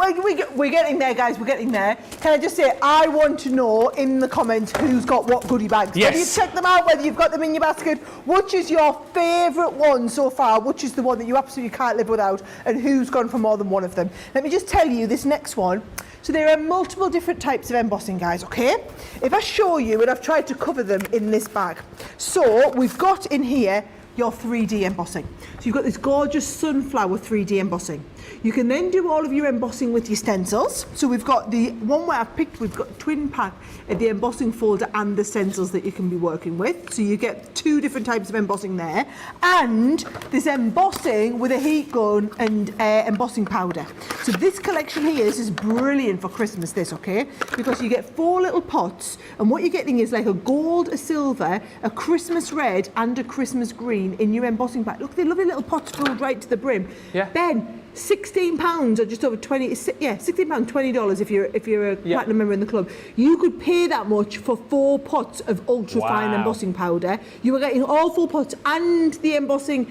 we're getting there, guys. We're getting there. Can I just say, I want to know in the comments who's got what goodie bags. Yes. Whether you've checked them out, whether you've got them in your basket, which is your favourite one so far, which is the one that you absolutely can't live without, and who's gone for more than one of them. Let me just tell you this next one. So there are multiple different types of embossing, guys, okay? If I show you, and I've tried to cover them in this bag. So we've got in here your 3D embossing. So you've got this gorgeous sunflower 3D embossing. You can then do all of your embossing with your stencils. So we've got the one where I've picked, we've got twin pack, the embossing folder and the stencils that you can be working with. So you get 2 different types of embossing there. And this embossing with a heat gun and embossing powder. So this collection here, this is brilliant for Christmas, this, okay? Because you get 4 little pots, and what you're getting is like a gold, a silver, a Christmas red and a Christmas green in your embossing pack. Look, they're lovely little pots filled right to the brim. Yeah. Ben, £16 or just over 20, yeah, £16, $20 if you're a platinum member in the club. You could pay that much for 4 pots of ultra fine embossing powder. You were getting all 4 pots and the embossing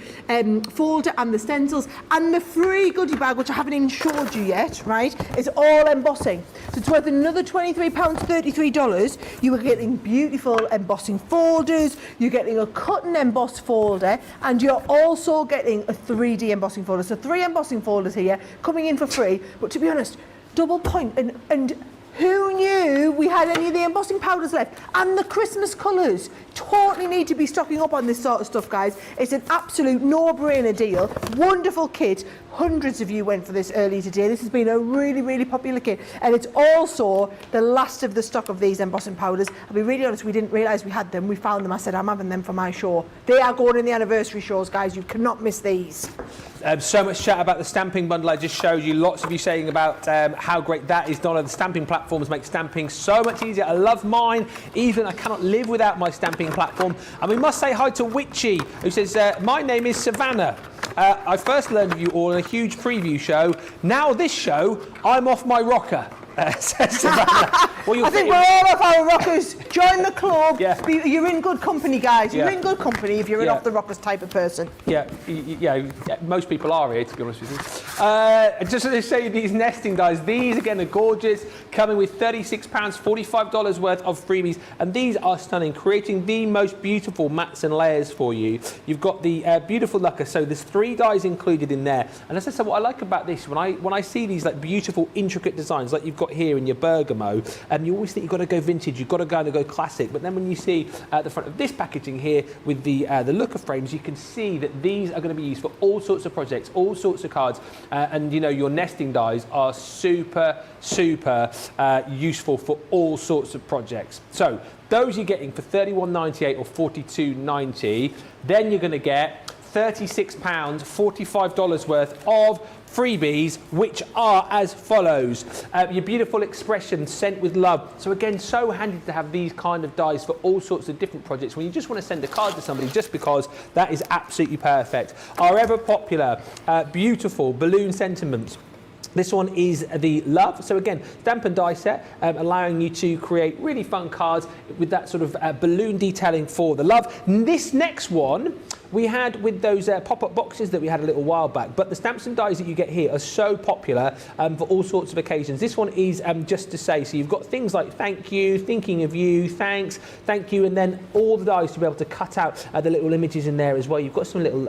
folder and the stencils and the free goodie bag, which I haven't even showed you yet, right? It's all embossing. So it's worth another £23, $33. You were getting beautiful embossing folders, you're getting a cut and emboss folder, and you're also getting a 3D embossing folder. So 3 embossing folders holders here, coming in for free. But to be honest, double point, and who knew we had any of the embossing powders left? And the Christmas colours. Totally need to be stocking up on this sort of stuff, guys. It's an absolute no-brainer deal. Wonderful kit. Hundreds of you went for this early today. This has been a really, really popular kit. And it's also the last of the stock of these embossing powders. I'll be really honest, we didn't realise we had them. We found them. I said, I'm having them for my show. They are going in the anniversary shows, guys. You cannot miss these. So much chat about the stamping bundle I just showed you. Lots of you saying about how great that is. Donna, the stamping platforms make stamping so much easier. I love mine. Even I cannot live without my stamping platform. And we must say hi to Witchy, who says, my name is Savannah. I first learned of you all in a huge preview show. Now this show, I'm off my rocker. Says Savannah. Well, I think we're all off our rockers. Join the club. Yeah. You're in good company, guys. You're Yeah. in good company if you're an off the rockers type of person. Yeah, most people are here, to be honest with you. Just to show you these nesting dies, these again are gorgeous, coming with £36, $45 worth of freebies, and these are stunning, creating the most beautiful mats and layers for you. You've got the beautiful lacquer, so there's 3 dies included in there. And as I said, what I like about this, when I see these like beautiful, intricate designs, like you've got here in your Bergamo, you always think you've got to go vintage, you've got to go classic, but then when you see at the front of this packaging here with the looker frames, you can see that these are going to be used for all sorts of projects, all sorts of cards, and you know your nesting dies are super useful for all sorts of projects. So those you're getting for £31.98 or £42.90. Then you're going to get £36, $45 worth of freebies, which are as follows. Your beautiful expression sent with love. So again, so handy to have these kind of dies for all sorts of different projects when you just want to send a card to somebody, just because that is absolutely perfect. Our ever popular beautiful balloon sentiments. This one is the love. So again, stamp and die set, allowing you to create really fun cards with that sort of balloon detailing for the love. This next one we had with those pop-up boxes that we had a little while back, but the stamps and dies that you get here are so popular for all sorts of occasions. This one is just to say, so you've got things like thank you, thinking of you, thanks, thank you, and then all the dies to be able to cut out the little images in there as well. You've got some little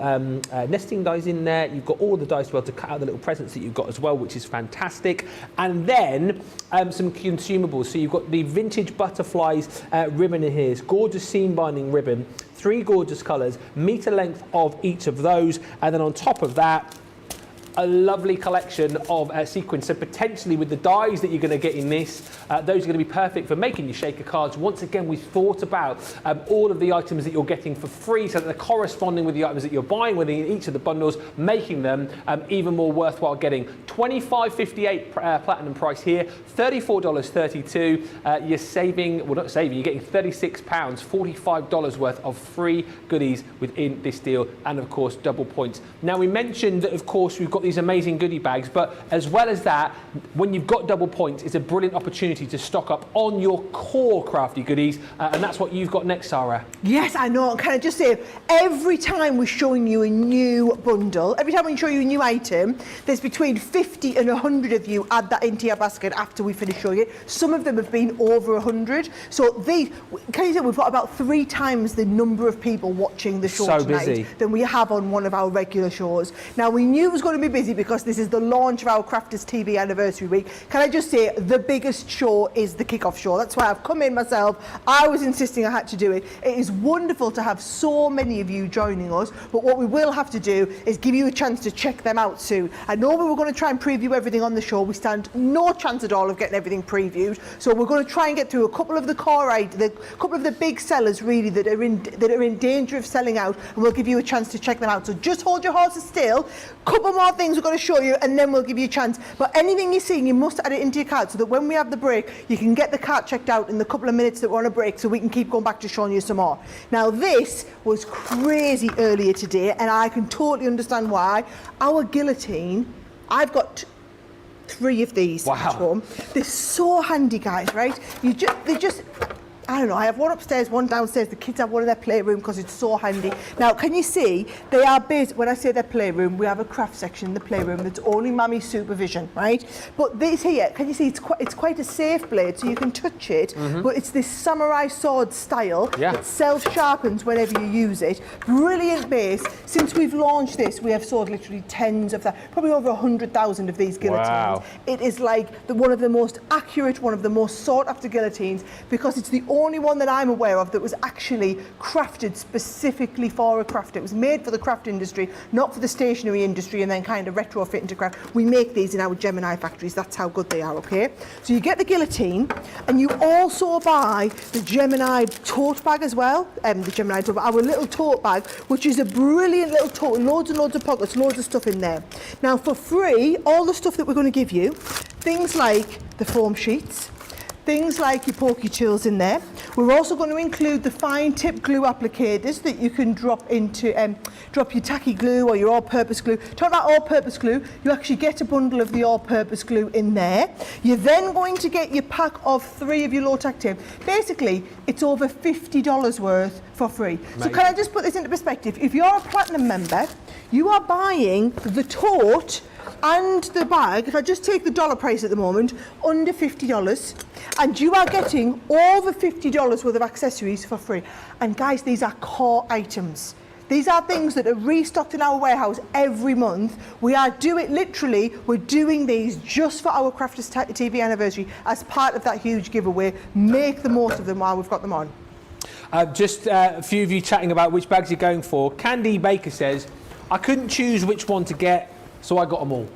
nesting dies in there. You've got all the dies to be able to cut out the little presents that you've got as well, which is fantastic. And then some consumables. So you've got the vintage butterflies ribbon in here. It's gorgeous seam binding ribbon. 3 gorgeous colours, metre length of each of those, and then on top of that, a lovely collection of sequins. So potentially with the dies that you're going to get in this, those are going to be perfect for making your shaker cards. Once again, we've thought about all of the items that you're getting for free, so that they're corresponding with the items that you're buying within each of the bundles, making them even more worthwhile getting. $25.58 platinum price here, $34.32. You're saving, well not saving, you're getting £36, $45 worth of free goodies within this deal, and of course double points. Now we mentioned that of course we've got these amazing goodie bags, but as well as that, when you've got double points, it's a brilliant opportunity to stock up on your core crafty goodies, and that's what you've got next, Sarah. Yes, I know. Can I just say, every time we're showing you a new bundle, every time we show you a new item, there's between 50 and 100 of you add that into your basket after we finish showing it. Some of them have been over 100. So these, can you say we've got about 3 times the number of people watching the show tonight than we have on one of our regular shows. Now, we knew it was going to be busy because this is the launch of our Crafters TV anniversary week. Can I just say, the biggest show is the kickoff show. That's why I've come in myself. I was insisting I had to do it. It is wonderful to have so many of you joining us, but what we will have to do is give you a chance to check them out soon. I know we were going to try and preview everything on the show. We stand no chance at all of getting everything previewed, so we're going to try and get through a couple of the couple of the big sellers really that are in danger of selling out, and we'll give you a chance to check them out. So just hold your horses still. Couple more things we're going to show you, and then we'll give you a chance. But anything you're seeing, you must add it into your cart so that when we have the break, you can get the cart checked out in the couple of minutes that we're on a break, so we can keep going back to showing you some more. Now, this was crazy earlier today, and I can totally understand why. Our guillotine, I've got 3 of these at home. They're so handy, guys, right? I don't know, I have one upstairs, one downstairs. The kids have one in their playroom because it's so handy. Now, can you see, they are based, when I say their playroom, we have a craft section in the playroom that's only mummy's supervision, right? But this here, can you see, it's quite a safe blade, so you can touch it, but it's this samurai sword style that self-sharpens whenever you use it. Brilliant base. Since we've launched this, we have sold literally tens of that, probably over 100,000 of these guillotines. Wow. It is like one of the most accurate, one of the most sought-after guillotines, because it's the only one that I'm aware of that was actually crafted specifically for a craft. It was made for the craft industry, not for the stationery industry, and then kind of retrofit into craft. We make these in our Gemini factories. That's how good they are, okay? So you get the guillotine, and you also buy the Gemini tote bag as well. The Gemini tote bag, our little tote bag, which is a brilliant little tote, loads and loads of pockets, loads of stuff in there. Now, for free, all the stuff that we're going to give you, things like the foam sheets, things like your pokey chills in there. We're also going to include the fine tip glue applicators that you can drop into, drop your tacky glue or your all-purpose glue. Talk about all-purpose glue, you actually get a bundle of the all-purpose glue in there. You're then going to get your pack of 3 of your low-tack tape. Basically, it's over $50 worth for free. Amazing. So can I just put this into perspective? If you're a platinum member, you are buying the tote and the bag, if I just take the dollar price at the moment, under $50, and you are getting over $50 worth of accessories for free. And guys, these are core items. These are things that are restocked in our warehouse every month. We are doing, literally, we're doing these just for our Crafters TV anniversary as part of that huge giveaway. Make the most of them while we've got them on. Just a few of you chatting about which bags you're going for. Candy Baker says, I couldn't choose which one to get, so I got them all.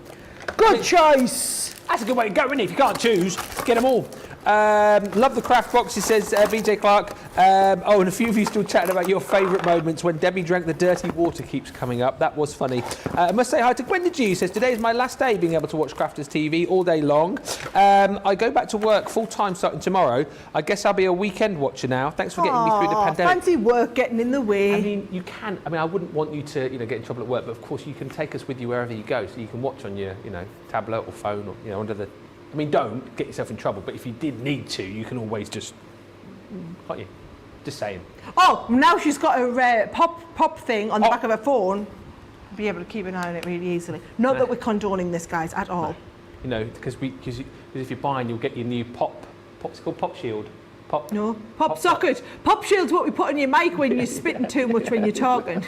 Good choice. That's a good way to go, isn't it? If you can't choose, get them all. Love the craft boxes, says BJ Clark. Oh, and a few of you still chatting about your favourite moments when Debbie drank the dirty water keeps coming up. That was funny. I must say hi to Gwenda G, says today is my last day being able to watch Crafters TV all day long. I go back to work full time starting tomorrow. I guess I'll be a weekend watcher now. Thanks for getting me through the pandemic. Fancy work getting in the way. I mean, you can. I mean, I wouldn't want you to, get in trouble at work, but of course you can take us with you wherever you go, so you can watch on your, tablet or phone or, under the. I mean, don't get yourself in trouble, but if you did need to, you can always just, can't you? Just saying. Oh, now she's got a pop thing on the back of her phone. Be able to keep an eye on it really easily. Not that we're condoning this, guys, at all. No. Because if you're buying, you'll get your new pop's called Pop Shield. Pop socket. Pop Shield's what we put on your mic when you're spitting too much when you're talking.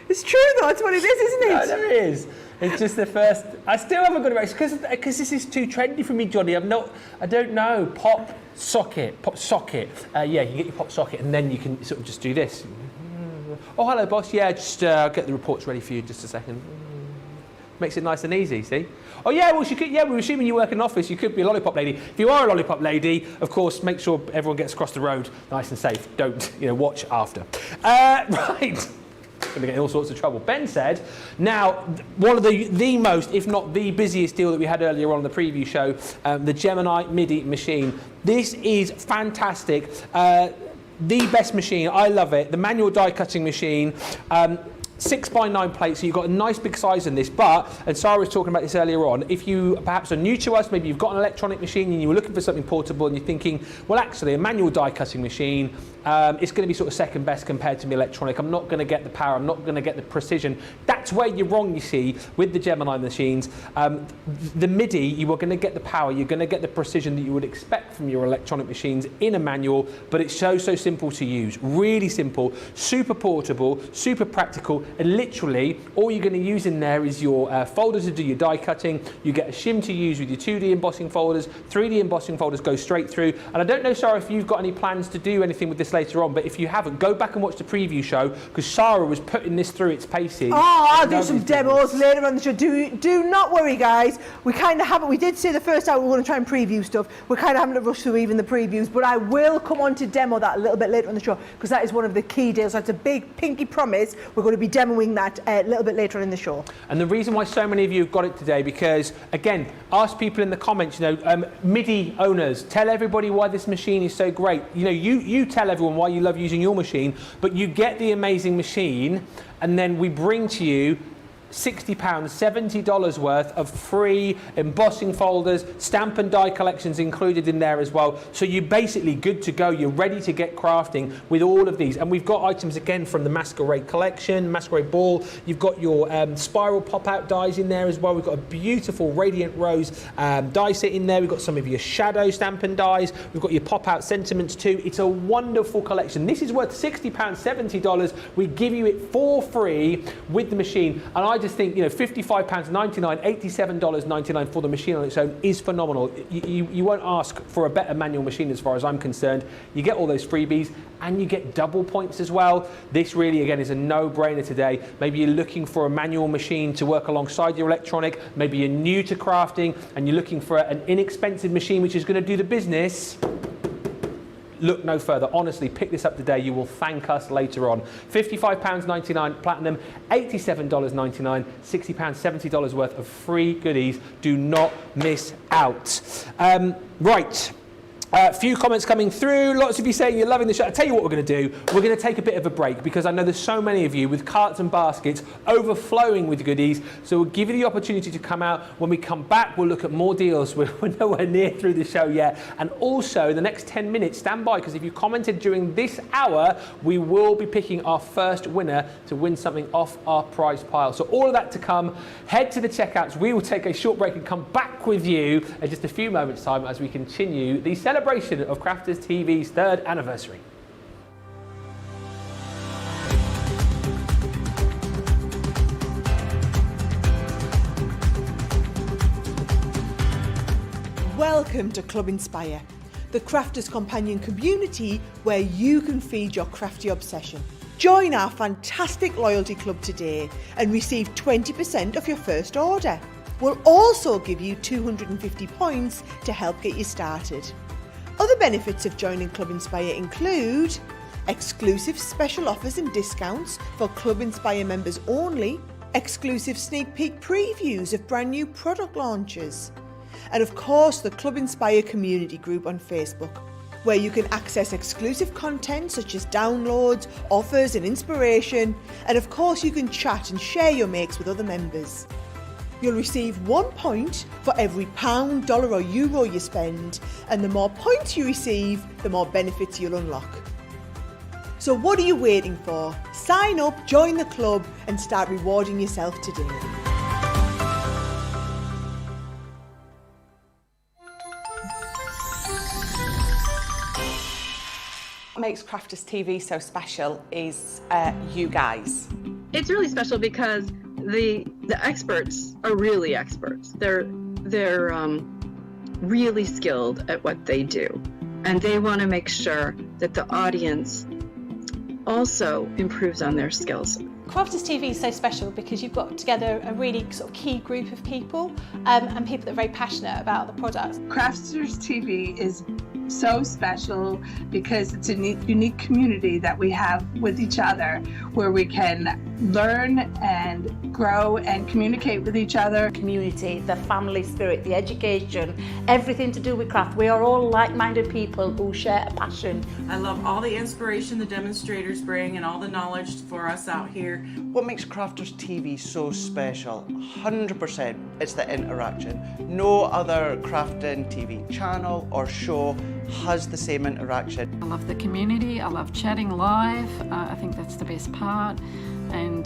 It's true though, that's what it is, isn't it? No, it is. It's just the first. I still haven't got it right because this is too trendy for me, Johnny. I don't know. Pop socket. Yeah, you can get your pop socket, and then you can sort of just do this. Oh, hello, boss. Yeah, just get the reports ready for you in just a second. Makes it nice and easy. See? Oh yeah, well, she could. Yeah, we're assuming you work in an office. You could be a lollipop lady. If you are a lollipop lady, of course, make sure everyone gets across the road nice and safe. Don't watch after. Right. Going to get in all sorts of trouble. Ben said, now, one of the most, if not the busiest deal that we had earlier on the preview show, the Gemini Midi machine. This is fantastic. The best machine. I love it. The manual die cutting machine. 6x9 plates, so you've got a nice big size in this, and Sara was talking about this earlier on, if you perhaps are new to us, maybe you've got an electronic machine and you were looking for something portable and you're thinking, well actually a manual die cutting machine, it's going to be sort of second best compared to the electronic, I'm not going to get the power, I'm not going to get the precision. That's where you're wrong, you see, with the Gemini machines. The Midi, you are going to get the power, you're going to get the precision that you would expect from your electronic machines in a manual, but it's so simple to use, really simple, super portable, super practical. And literally, all you're going to use in there is your folders to do your die cutting. You get a shim to use with your 2D embossing folders. 3D embossing folders go straight through. And I don't know, Sara, if you've got any plans to do anything with this later on, but if you haven't, go back and watch the preview show, because Sara was putting this through its paces. Oh, I'll do some demos later on the show. Do not worry, guys. We kind of haven't. We did say the first hour we want to try and preview stuff. We're kind of having to rush through even the previews, but I will come on to demo that a little bit later on the show, because that is one of the key deals. That's a big pinky promise. We're going to be demoing that a little bit later on in the show. And the reason why so many of you have got it today, because again, ask people in the comments, MIDI owners, tell everybody why this machine is so great. You tell everyone why you love using your machine, but you get the amazing machine, and then we bring to you £60, $70 worth of free embossing folders, stamp and die collections included in there as well. So you're basically good to go. You're ready to get crafting with all of these. And we've got items again from the Masquerade collection, Masquerade Ball. You've got your spiral pop-out dies in there as well. We've got a beautiful Radiant Rose die set in there. We've got some of your shadow stamp and dies. We've got your pop-out sentiments too. It's a wonderful collection. This is worth £60, $70. We give you it for free with the machine. And I just think, you know, £55.99, $87.99 for the machine on its own is phenomenal. You won't ask for a better manual machine as far as I'm concerned. You get all those freebies and you get double points as well. This really, again, is a no-brainer today. Maybe you're looking for a manual machine to work alongside your electronic. Maybe you're new to crafting and you're looking for an inexpensive machine which is going to do the business. Look no further. Honestly, pick this up today. You will thank us later on. £55.99 platinum, $87.99, £60, $70 worth of free goodies. Do not miss out. Right. Few comments coming through. Lots of you saying you're loving the show. I'll tell you what we're going to do. We're going to take a bit of a break because I know there's so many of you with carts and baskets overflowing with goodies. So we'll give you the opportunity to come out. When we come back, we'll look at more deals. We're nowhere near through the show yet. And also, in the next 10 minutes, stand by, because if you commented during this hour, we will be picking our first winner to win something off our prize pile. So all of that to come. Head to the checkouts. We will take a short break and come back with you in just a few moments' time as we continue the celebration of Crafters TV's 3rd anniversary. Welcome to Club Inspire, the Crafters Companion community where you can feed your crafty obsession. Join our fantastic loyalty club today and receive 20% off your first order. We'll also give you 250 points to help get you started. Other benefits of joining Club Inspire include exclusive special offers and discounts for Club Inspire members only, exclusive sneak peek previews of brand new product launches, and of course the Club Inspire community group on Facebook, where you can access exclusive content such as downloads, offers and inspiration, and of course you can chat and share your makes with other members. You'll receive 1 point for every £1, $1 or euro you spend, and the more points you receive, the more benefits you'll unlock. So what are you waiting for? Sign up, join the club and start rewarding yourself today. What makes Crafters TV so special is you guys. It's really special because the experts are really experts. They're really skilled at what they do, and they want to make sure that the audience also improves on their skills. Crafters TV is so special because you've got together a really sort of key group of people and people that are very passionate about the products. Crafters TV is so special because it's a unique community that we have with each other, where we can learn and grow and communicate with each other. Community, the family spirit, the education, everything to do with craft. We are all like-minded people who share a passion. I love all the inspiration the demonstrators bring and all the knowledge for us out here. What makes Crafters TV so special? 100% it's the interaction. No other crafting TV channel or show has the same interaction. I love the community, I love chatting live, I think that's the best part, and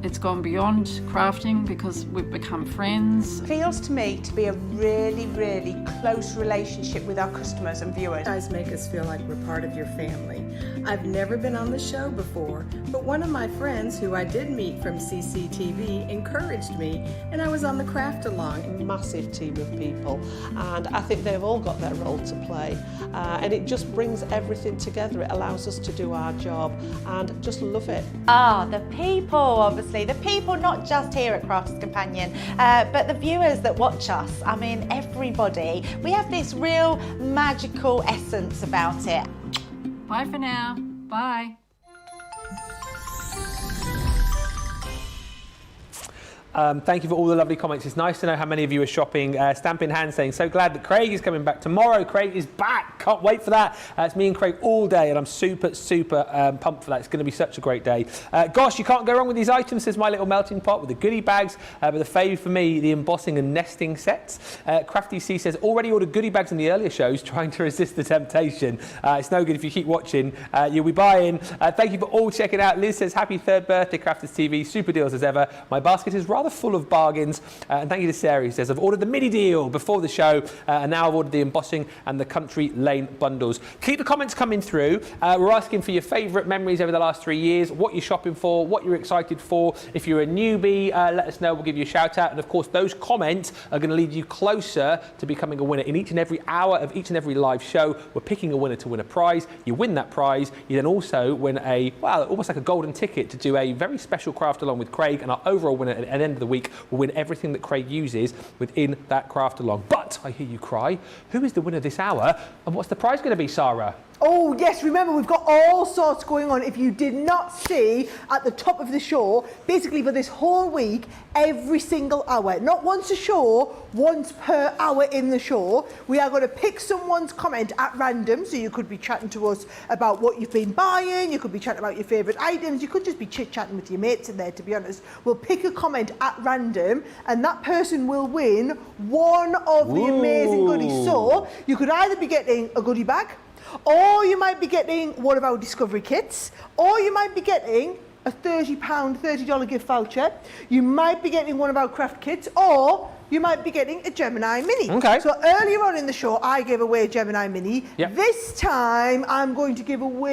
it's gone beyond crafting because we've become friends. It feels to me to be a really, really close relationship with our customers and viewers. You guys make us feel like we're part of your family. I've never been on the show before, but one of my friends who I did meet from CCTV encouraged me, and I was on the craft along. Massive team of people, and I think they've all got their role to play, and it just brings everything together. It allows us to do our job and just love it. The people, obviously, the people not just here at Crafters Companion, but the viewers that watch us. I mean, everybody. We have this real magical essence about it. Bye for now. Bye. Thank you for all the lovely comments. It's nice to know how many of you are shopping. Stamp in hand saying, so glad that Craig is coming back tomorrow. Craig is back. Can't wait for that. It's me and Craig all day, and I'm super pumped for that. It's going to be such a great day. Gosh, you can't go wrong with these items, says My Little Melting Pot, with the goodie bags. But the favourite for me, the embossing and nesting sets. Crafty C says, already ordered goodie bags in the earlier shows, trying to resist the temptation. It's no good if you keep watching. You'll be buying. Thank you for all checking out. Liz says, happy 3rd birthday, Crafters TV. Super deals as ever. My basket is rather full of bargains. And thank you to Sarah, who says, I've ordered the midi deal before the show, and now I've ordered the embossing and the country lane bundles. Keep the comments coming through. We're asking for your favourite memories over the last 3 years, what you're shopping for, what you're excited for. If you're a newbie, let us know. We'll give you a shout out. And of course, those comments are going to lead you closer to becoming a winner. In each and every hour of each and every live show, we're picking a winner to win a prize. You win that prize. You then also win a, well, almost like a golden ticket to do a very special craft along with Craig. And our overall winner at the end of the week will win everything that Craig uses within that craft along. But I hear you cry. Who is the winner this hour? And what's the prize going to be, Sarah? Oh, yes, remember, we've got all sorts going on. If you did not see at the top of the show, basically for this whole week, every single hour, not once a show, once per hour in the show, we are going to pick someone's comment at random. So you could be chatting to us about what you've been buying, you could be chatting about your favourite items, you could just be chit-chatting with your mates in there, to be honest. We'll pick a comment at random, and that person will win one of the amazing goodies. So you could either be getting a goodie bag, or you might be getting one of our discovery kits, or you might be getting a $30 gift voucher. You might be getting one of our craft kits, or you might be getting a Gemini Mini. Okay. So earlier on in the show, I gave away a Gemini Mini. Yep. This time, I'm going to give away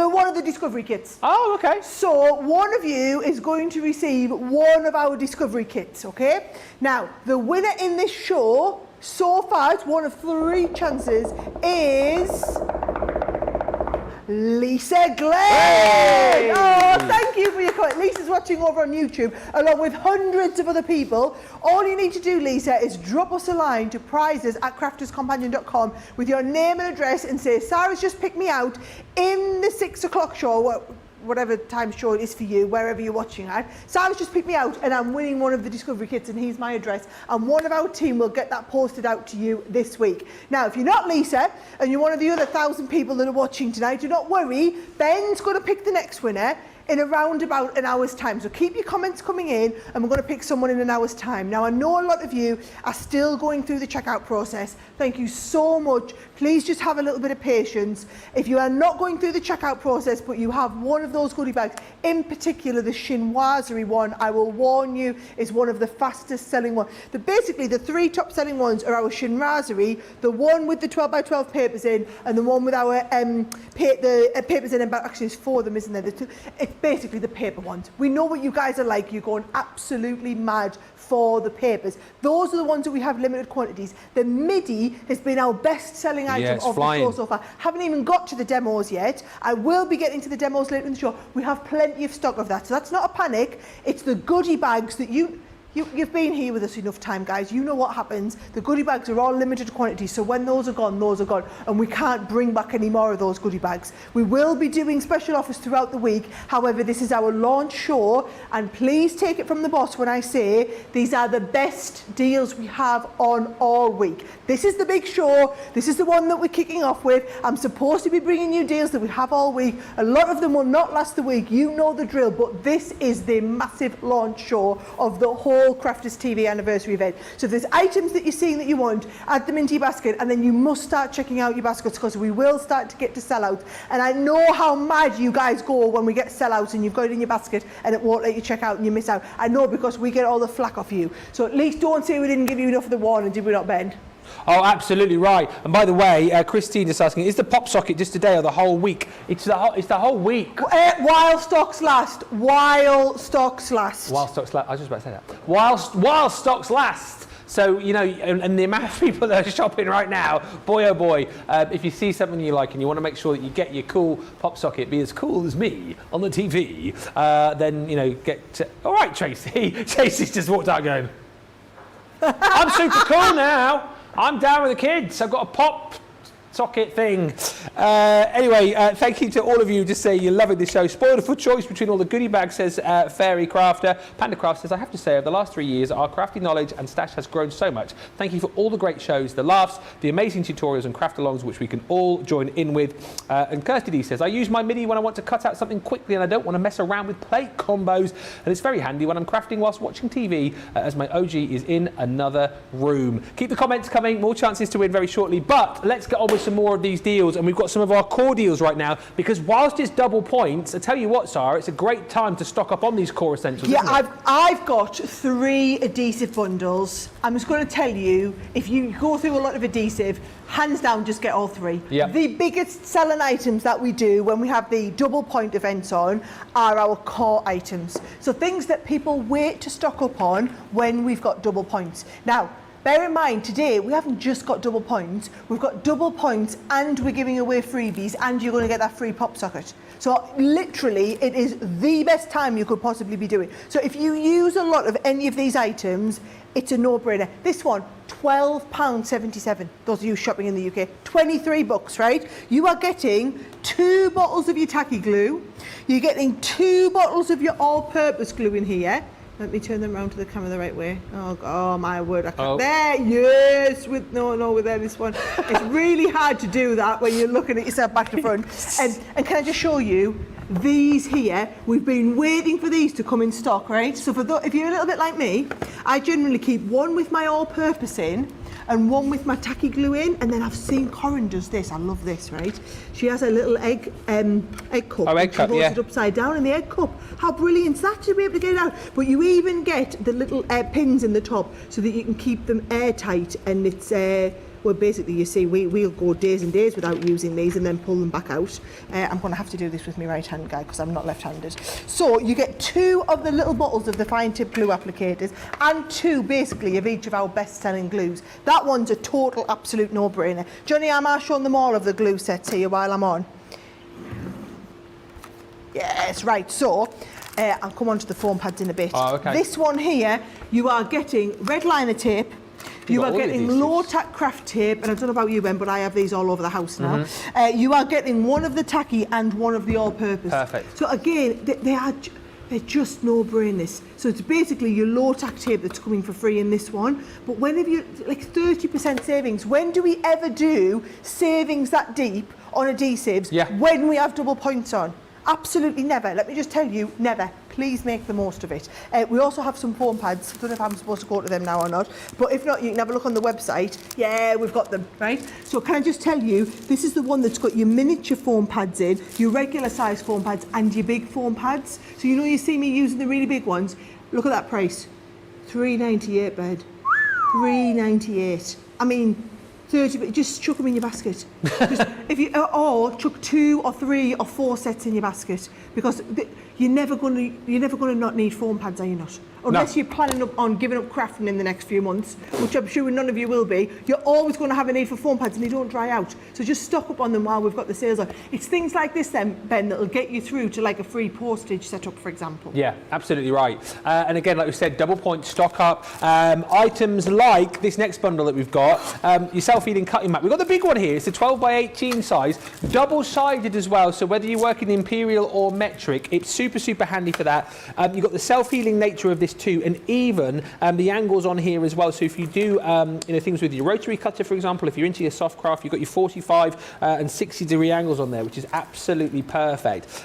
one of the discovery kits. Oh, okay. So one of you is going to receive one of our discovery kits, okay? Now, the winner in this show, so far, it's one of 3 chances, is Lisa Glenn. Hey! Oh, thank you for your comment. Lisa's watching over on YouTube, along with hundreds of other people. All you need to do, Lisa, is drop us a line to prizes@crafterscompanion.com with your name and address and say, Sarah's just picked me out in the 6 o'clock show, whatever time show it is for you, wherever you're watching at. Sarah's just picked me out and I'm winning one of the discovery kits, and here's my address, and one of our team will get that posted out to you this week. Now, if you're not Lisa and you're one of the other 1,000 people that are watching tonight, do not worry, Ben's going to pick the next winner in around about an hour's time. So keep your comments coming in, and we're going to pick someone in an hour's time. Now, I know a lot of you are still going through the checkout process. Thank you so much. Please just have a little bit of patience. If you are not going through the checkout process, but you have one of those goodie bags, in particular the Chinoiserie one, I will warn you, is one of the fastest selling ones. Basically, the 3 top selling ones are our Chinoiserie, the one with the 12x12 papers in, and the one with our papers in, and actually there's 4 of them, isn't there? It's basically the paper ones. We know what you guys are like. You're going absolutely mad for the papers. Those are the ones that we have limited quantities. The Midi has been our best-selling item of the show so far. Haven't even got to the demos yet. I will be getting to the demos later in the show. We have plenty of stock of that, so that's not a panic. It's the goodie bags that you've been here with us enough time, guys. You know what happens. The goodie bags are all limited quantities, so when those are gone, and we can't bring back any more of those goodie bags. We will be doing special offers throughout the week. However, this is our launch show, and please take it from the boss when I say these are the best deals we have on all week. This is the big show. This is the one that we're kicking off with. I'm supposed to be bringing you deals that we have all week. A lot of them will not last the week. You know the drill, but this is the massive launch show of the whole Crafters TV anniversary event. So if there's items that you're seeing that you want, add them into your basket, and then you must start checking out your baskets, because we will start to get to sellouts. And I know how mad you guys go when we get sellouts and you've got it in your basket and it won't let you check out and you miss out. I know, because we get all the flack off you. So at least don't say we didn't give you enough of the warning, did we not, Ben? Oh, absolutely right. And by the way, Christine is asking, is the pop socket just today or the whole week? It's the whole week. While stocks last. While stocks last. While stocks last. I was just about to say that. While stocks last. So, you know, and the amount of people that are shopping right now, boy oh boy, if you see something you like and you want to make sure that you get your cool pop socket, be as cool as me on the TV, then, you know, all right, Tracy. Tracy's just walked out going, I'm super cool now. I'm down with the kids. I've got a pop socket thing. Anyway, thank you to all of you. Just say you're loving the show. Spoiled for choice between all the goodie bags, says Fairy Crafter. Panda Craft says, I have to say, over the last 3 years, our crafting knowledge and stash has grown so much. Thank you for all the great shows, the laughs, the amazing tutorials and craft-alongs, which we can all join in with. And Kirsty D says, I use my MIDI when I want to cut out something quickly and I don't want to mess around with plate combos. And it's very handy when I'm crafting whilst watching TV, as my OG is in another room. Keep the comments coming. More chances to win very shortly. But let's get on with some more of these deals. And we've got some of our core deals right now, because whilst it's double points, I tell you what, Sarah, it's a great time to stock up on these core essentials. Yeah, I've got 3 adhesive bundles. I'm just going to tell you, if you go through a lot of adhesive, hands down, just get all 3. Yep. The biggest selling items that we do when we have the double point events on are our core items. So things that people wait to stock up on when we've got double points. Now, bear in mind, today we haven't just got double points, we've got double points and we're giving away freebies, and you're going to get that free pop socket. So literally, it is the best time you could possibly be doing. So if you use a lot of any of these items, it's a no-brainer. This one, £12.77. Those of you shopping in the UK, 23 bucks, right? You are getting 2 bottles of your tacky glue. You're getting 2 bottles of your all-purpose glue in here. Let me turn them around to the camera the right way. Oh my word! I can't. There, yes. With this one. It's really hard to do that when you're looking at yourself back to front. And can I just show you? These here, we've been waiting for these to come in stock, right? So if you're a little bit like me, I generally keep one with my all-purpose in and one with my tacky glue in, and then I've seen Corinne does this. I love this, right? She has a little egg cup. Oh, egg cup, she rolls yeah. it upside down in the egg cup. How brilliant is that to be able to get it out? But you even get the little pins in the top so that you can keep them airtight, and it's well, basically, you see, we'll go days and days without using these and then pull them back out. I'm going to have to do this with my right hand, guy, because I'm not left-handed. So you get 2 of the little bottles of the fine tip glue applicators and 2, basically, of each of our best-selling glues. That one's a total, absolute no-brainer. Johnny, am I showing them all of the glue sets here while I'm on? Yes, right. So I'll come on to the foam pads in a bit. Oh, okay. This one here, you are getting red liner tape. You are getting low-tack craft tape, and I don't know about you, Ben, but I have these all over the house now. You are getting one of the tacky and one of the all-purpose. Perfect. So again, they're just no-brainers. So it's basically your low-tack tape that's coming for free in this one. But whenever you like 30% savings, when do we ever do savings that deep on adhesives? Yeah. When we have double points on? Absolutely never. Let me just tell you, never. Please make the most of it. We also have some foam pads. I don't know if I'm supposed to go to them now or not, but if not, you can have a look on the website. Yeah, we've got them, right? So can I just tell you, this is the one that's got your miniature foam pads in, your regular size foam pads and your big foam pads. So you know you see me using the really big ones. Look at that price. £3.98, bed. £3.98. I mean, 30, just chuck them in your basket. Just, if you, or chuck 2 or 3 or 4 sets in your basket, because you're never going to not need foam pads, are you not? Unless you're planning on giving up crafting in the next few months, which I'm sure none of you will be. You're always going to have a need for foam pads, and they don't dry out. So just stock up on them while we've got the sales on. It's things like this then, Ben, that'll get you through to like a free postage setup, for example. Yeah, absolutely right. And again, like we said, double point stock up. Items like this next bundle that we've got, your self-healing cutting mat. We've got the big one here. It's a 12 by 18 size, double-sided as well. So whether you work in imperial or metric, it's super, super handy for that. You've got the self-healing nature of this too, and even the angles on here as well. So if you do things with your rotary cutter, for example, if you're into your soft craft, you've got your 45 and 60-degree angles on there, which is absolutely perfect.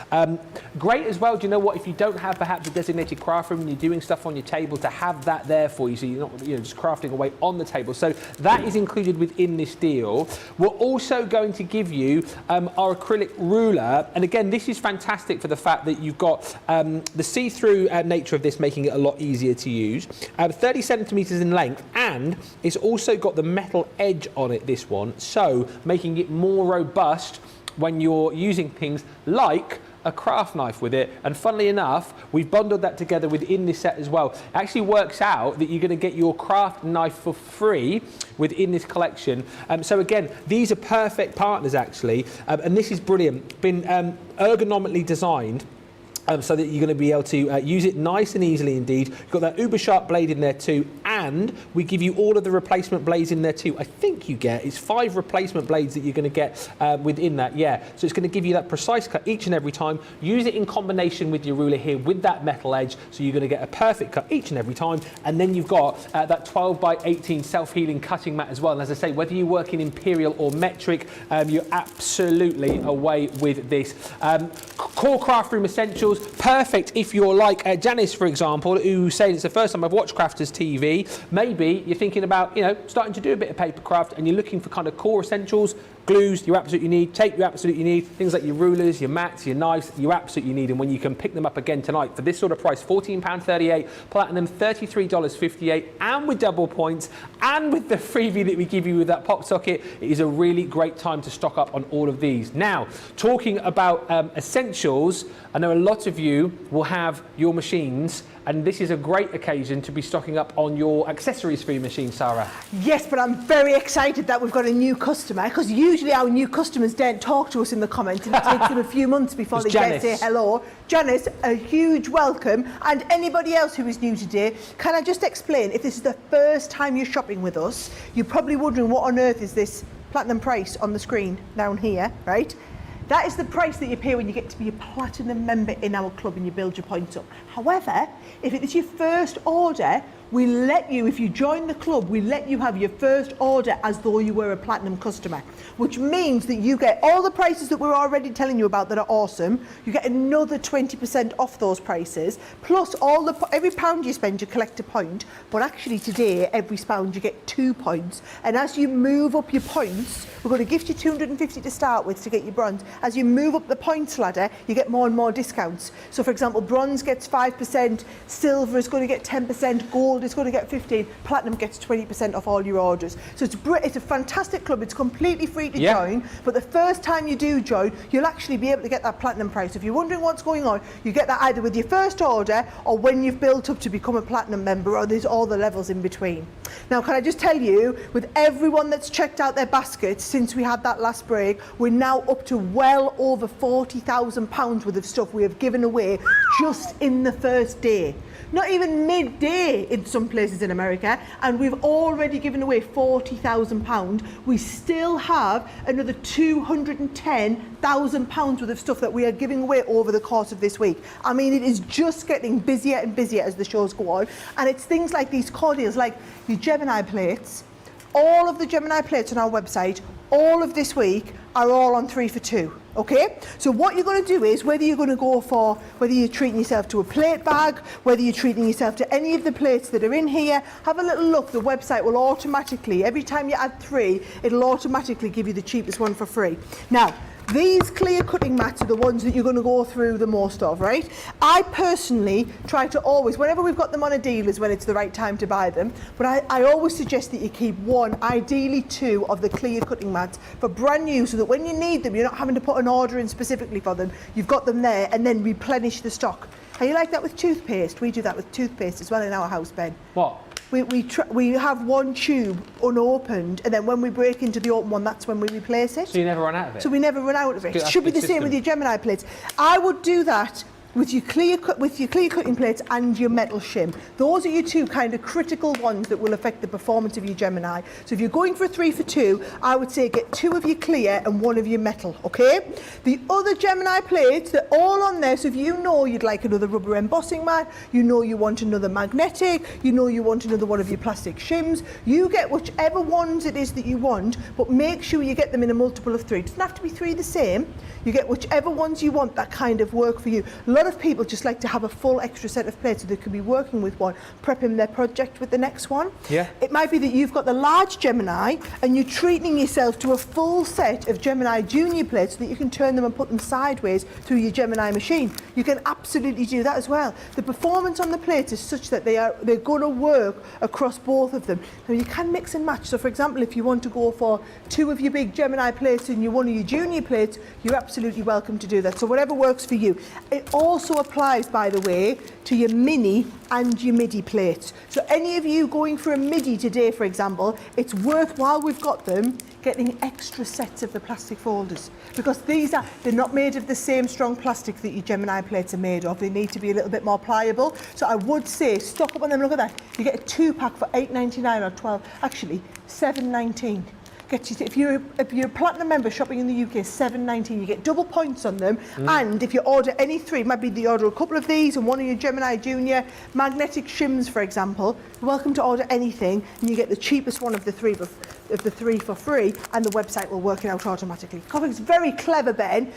Great as well. Do you know what? If you don't have perhaps a designated craft room and you're doing stuff on your table, to have that there for you, so you're not just crafting away on the table. So that is included within this deal. We're also going to give you our acrylic ruler, and again, this is fantastic for the fact that you've got the see-through nature of this, making it a lot easier to use. 30 centimeters in length, and it's also got the metal edge on it, this one, so making it more robust when you're using things like a craft knife with it. And funnily enough, we've bundled that together within this set as well. It actually works out that you're going to get your craft knife for free within this collection. So again, these are perfect partners actually, and this is brilliant. Been ergonomically designed so that you're going to be able to use it nice and easily indeed. You've got that uber sharp blade in there too, and we give you all of the replacement blades in there too. I think you get, it's 5 replacement blades that you're going to get within that, yeah. So it's going to give you that precise cut each and every time. Use it in combination with your ruler here with that metal edge, so you're going to get a perfect cut each and every time. And then you've got that 12 by 18 self-healing cutting mat as well. And as I say, whether you work in imperial or metric, you're absolutely away with this. Core craft room essentials, perfect if you're like Janice, for example, who's saying it's the first time I've watched Crafters TV. Maybe you're thinking about, you know, starting to do a bit of paper craft and you're looking for kind of core essentials. Glues, you absolutely need. Tape, you absolutely need. Things like your rulers, your mats, your knives, you absolutely need. And when you can pick them up again tonight for this sort of price, £14.38, platinum $33.58, and with double points, and with the freebie that we give you with that pop socket, it is a really great time to stock up on all of these. Now, talking about essentials, I know a lot of you will have your machines, and this is a great occasion to be stocking up on your accessories for your machine, Sarah. Yes, but I'm very excited that we've got a new customer, because usually our new customers don't talk to us in the comments, and it takes them a few months before they get to say hello. Janice, a huge welcome, and anybody else who is new today, can I just explain, if this is the first time you're shopping with us, you're probably wondering what on earth is this platinum price on the screen down here, right? That is the price that you pay when you get to be a platinum member in our club and you build your points up. However, if it is your first order, we let you, if you join the club, we let you have your first order as though you were a platinum customer, which means that you get all the prices that we're already telling you about that are awesome. You get another 20% off those prices, plus every pound you spend, you collect a point. But actually today, every pound you get 2 points. And as you move up your points, we're going to gift you 250 to start with to get your bronze. As you move up the points ladder, you get more and more discounts. So for example, bronze gets 5%, silver is going to get 10%, gold is going to get 15%, platinum gets 20% off all your orders. So it's a fantastic club. It's completely free to join, but the first time you do join, you'll actually be able to get that platinum price. If you're wondering what's going on, you get that either with your first order or when you've built up to become a platinum member, or there's all the levels in between. Now, can I just tell you, with everyone that's checked out their baskets since we had that last break, we're now up to well over £40,000 worth of stuff we have given away just in the first day. Not even midday in some places in America, and we've already given away £40,000. We still have another £210,000 worth of stuff that we are giving away over the course of this week. I mean, it is just getting busier and busier as the shows go on, and it's things like these cordials, like your Gemini plates. All of the Gemini plates on our website, all of this week, are all on 3 for 2. Okay, so what you're going to do is, whether you're treating yourself to a plate bag, whether you're treating yourself to any of the plates that are in here, have a little look. The website will automatically, every time you add 3, it'll automatically give you the cheapest one for free. Now, these clear cutting mats are the ones that you're going to go through the most of, right? I personally try to always, whenever we've got them on a deal is when it's the right time to buy them, but I always suggest that you keep 1, ideally 2 of the clear cutting mats for brand new, so that when you need them, you're not having to put an order in specifically for them. You've got them there, and then replenish the stock. Are you like that with toothpaste? We do that with toothpaste as well in our house, Ben. What? We have 1 tube unopened, and then when we break into the open one, that's when we replace it. So you never run out of it? So we never run out of it. It should be the same with your Gemini plates. I would do that with your clear cutting plates and your metal shim. Those are your 2 kind of critical ones that will affect the performance of your Gemini. So if you're going for a 3 for 2, I would say get 2 of your clear and 1 of your metal, okay? The other Gemini plates, they're all on there, so if you know you'd like another rubber embossing mat, you know you want another magnetic, you know you want another one of your plastic shims, you get whichever ones it is that you want, but make sure you get them in a multiple of 3. It doesn't have to be 3 the same. You get whichever ones you want that kind of work for you. A lot of people just like to have a full extra set of plates so they can be working with one, prepping their project with the next one. Yeah. It might be that you've got the large Gemini and you're treating yourself to a full set of Gemini Junior plates so that you can turn them and put them sideways through your Gemini machine. You can absolutely do that as well. The performance on the plates is such that they're going to work across both of them. Now you can mix and match. So for example, if you want to go for 2 of your big Gemini plates and 1 of your Junior plates, you're absolutely welcome to do that. So whatever works for you. It also applies, by the way, to your Mini and your Midi plates. So any of you going for a Midi today, for example, it's worthwhile we've got them. getting extra sets of the plastic folders, because they're not made of the same strong plastic that your Gemini plates are made of. They need to be a little bit more pliable. So I would say stock up on them. Look at that. You get a 2-pack for $8.99 or $7.19. If you're a platinum member shopping in the UK, $7.19. You get double points on them, and if you order any 3, it might be you order a couple of these and one of your Gemini Junior magnetic shims, for example. You're welcome to order anything, and you get the cheapest one of the 3 for free, and the website will work it out automatically. It's very clever, Ben.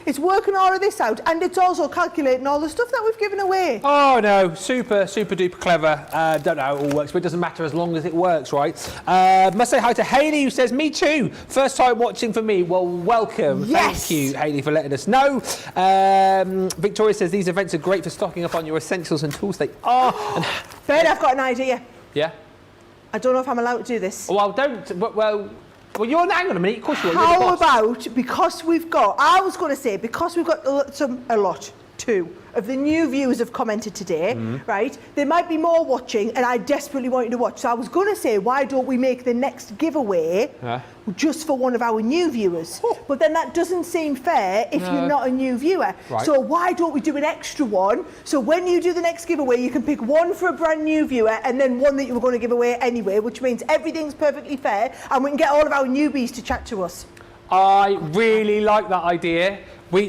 It's working all of this out, and it's also calculating all the stuff that we've given away. Oh no, super duper clever. Don't know how it all works, but it doesn't matter as long as it works, right? Must say hi to Hayley, who says, me too. First time watching for me. Well, welcome. Yes. Thank you, Hayley, for letting us know. Victoria says, these events are great for stocking up on your essentials and tools. They are. Ben, I've got an idea. Yeah? I don't know if I'm allowed to do this. Well, don't. Well, you're. Hang on a minute. Of course you are. How about, because we've got, I was going to say, because we've got two of the new viewers have commented today, right? There might be more watching, and I desperately want you to watch. So I was going to say, why don't we make the next giveaway just for one of our new viewers? But then that doesn't seem fair if you're not a new viewer. Right. So why don't we do an extra one? So when you do the next giveaway, you can pick one for a brand new viewer and then one that you were going to give away anyway, which means everything's perfectly fair, and we can get all of our newbies to chat to us. I really like that idea.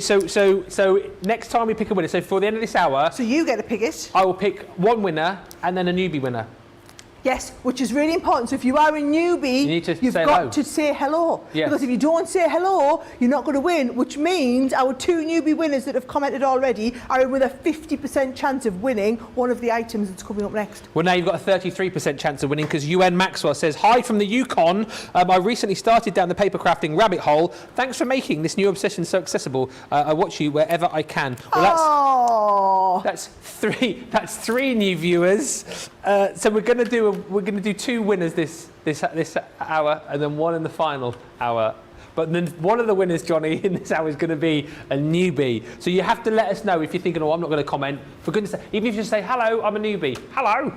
So next time we pick a winner, so for the end of this hour... So you get to pick it. I will pick one winner and then a newbie winner. Yes, which is really important. So if you are a newbie, you've got to say hello. Yes. Because if you don't say hello, you're not going to win, which means our 2 newbie winners that have commented already are with a 50% chance of winning one of the items that's coming up next. Well, now you've got a 33% chance of winning, because UN Maxwell says, hi from the Yukon. I recently started down the paper crafting rabbit hole. Thanks for making this new obsession so accessible. I watch you wherever I can. Well, that's 3 new viewers. So we're going to do 2 winners this hour, and then one in the final hour. But then one of the winners, Johnny, in this hour is going to be a newbie. So you have to let us know if you're thinking, oh, I'm not going to comment. For goodness sake, even if you just say, hello, I'm a newbie. Hello.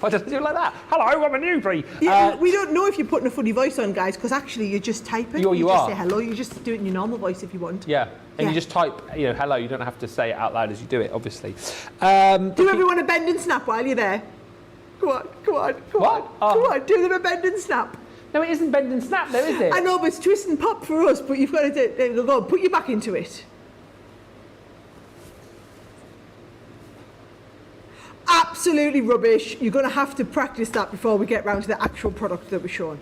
Why don't I do it like that? Hello, I'm a newbie. Yeah, we don't know if you're putting a funny voice on, guys, because actually you're just typing. You just say hello. You just do it in your normal voice if you want. Yeah. And you just type, hello. You don't have to say it out loud as you do it, obviously. Do everyone a bend and snap while you're there. Come on. Come on, do them a bend and snap. No, it isn't bend and snap, though, is it? I know, but it's twist and pop for us, but you've got to do, go on, put your back into it. Absolutely rubbish. You're going to have to practice that before we get round to the actual product that we're showing.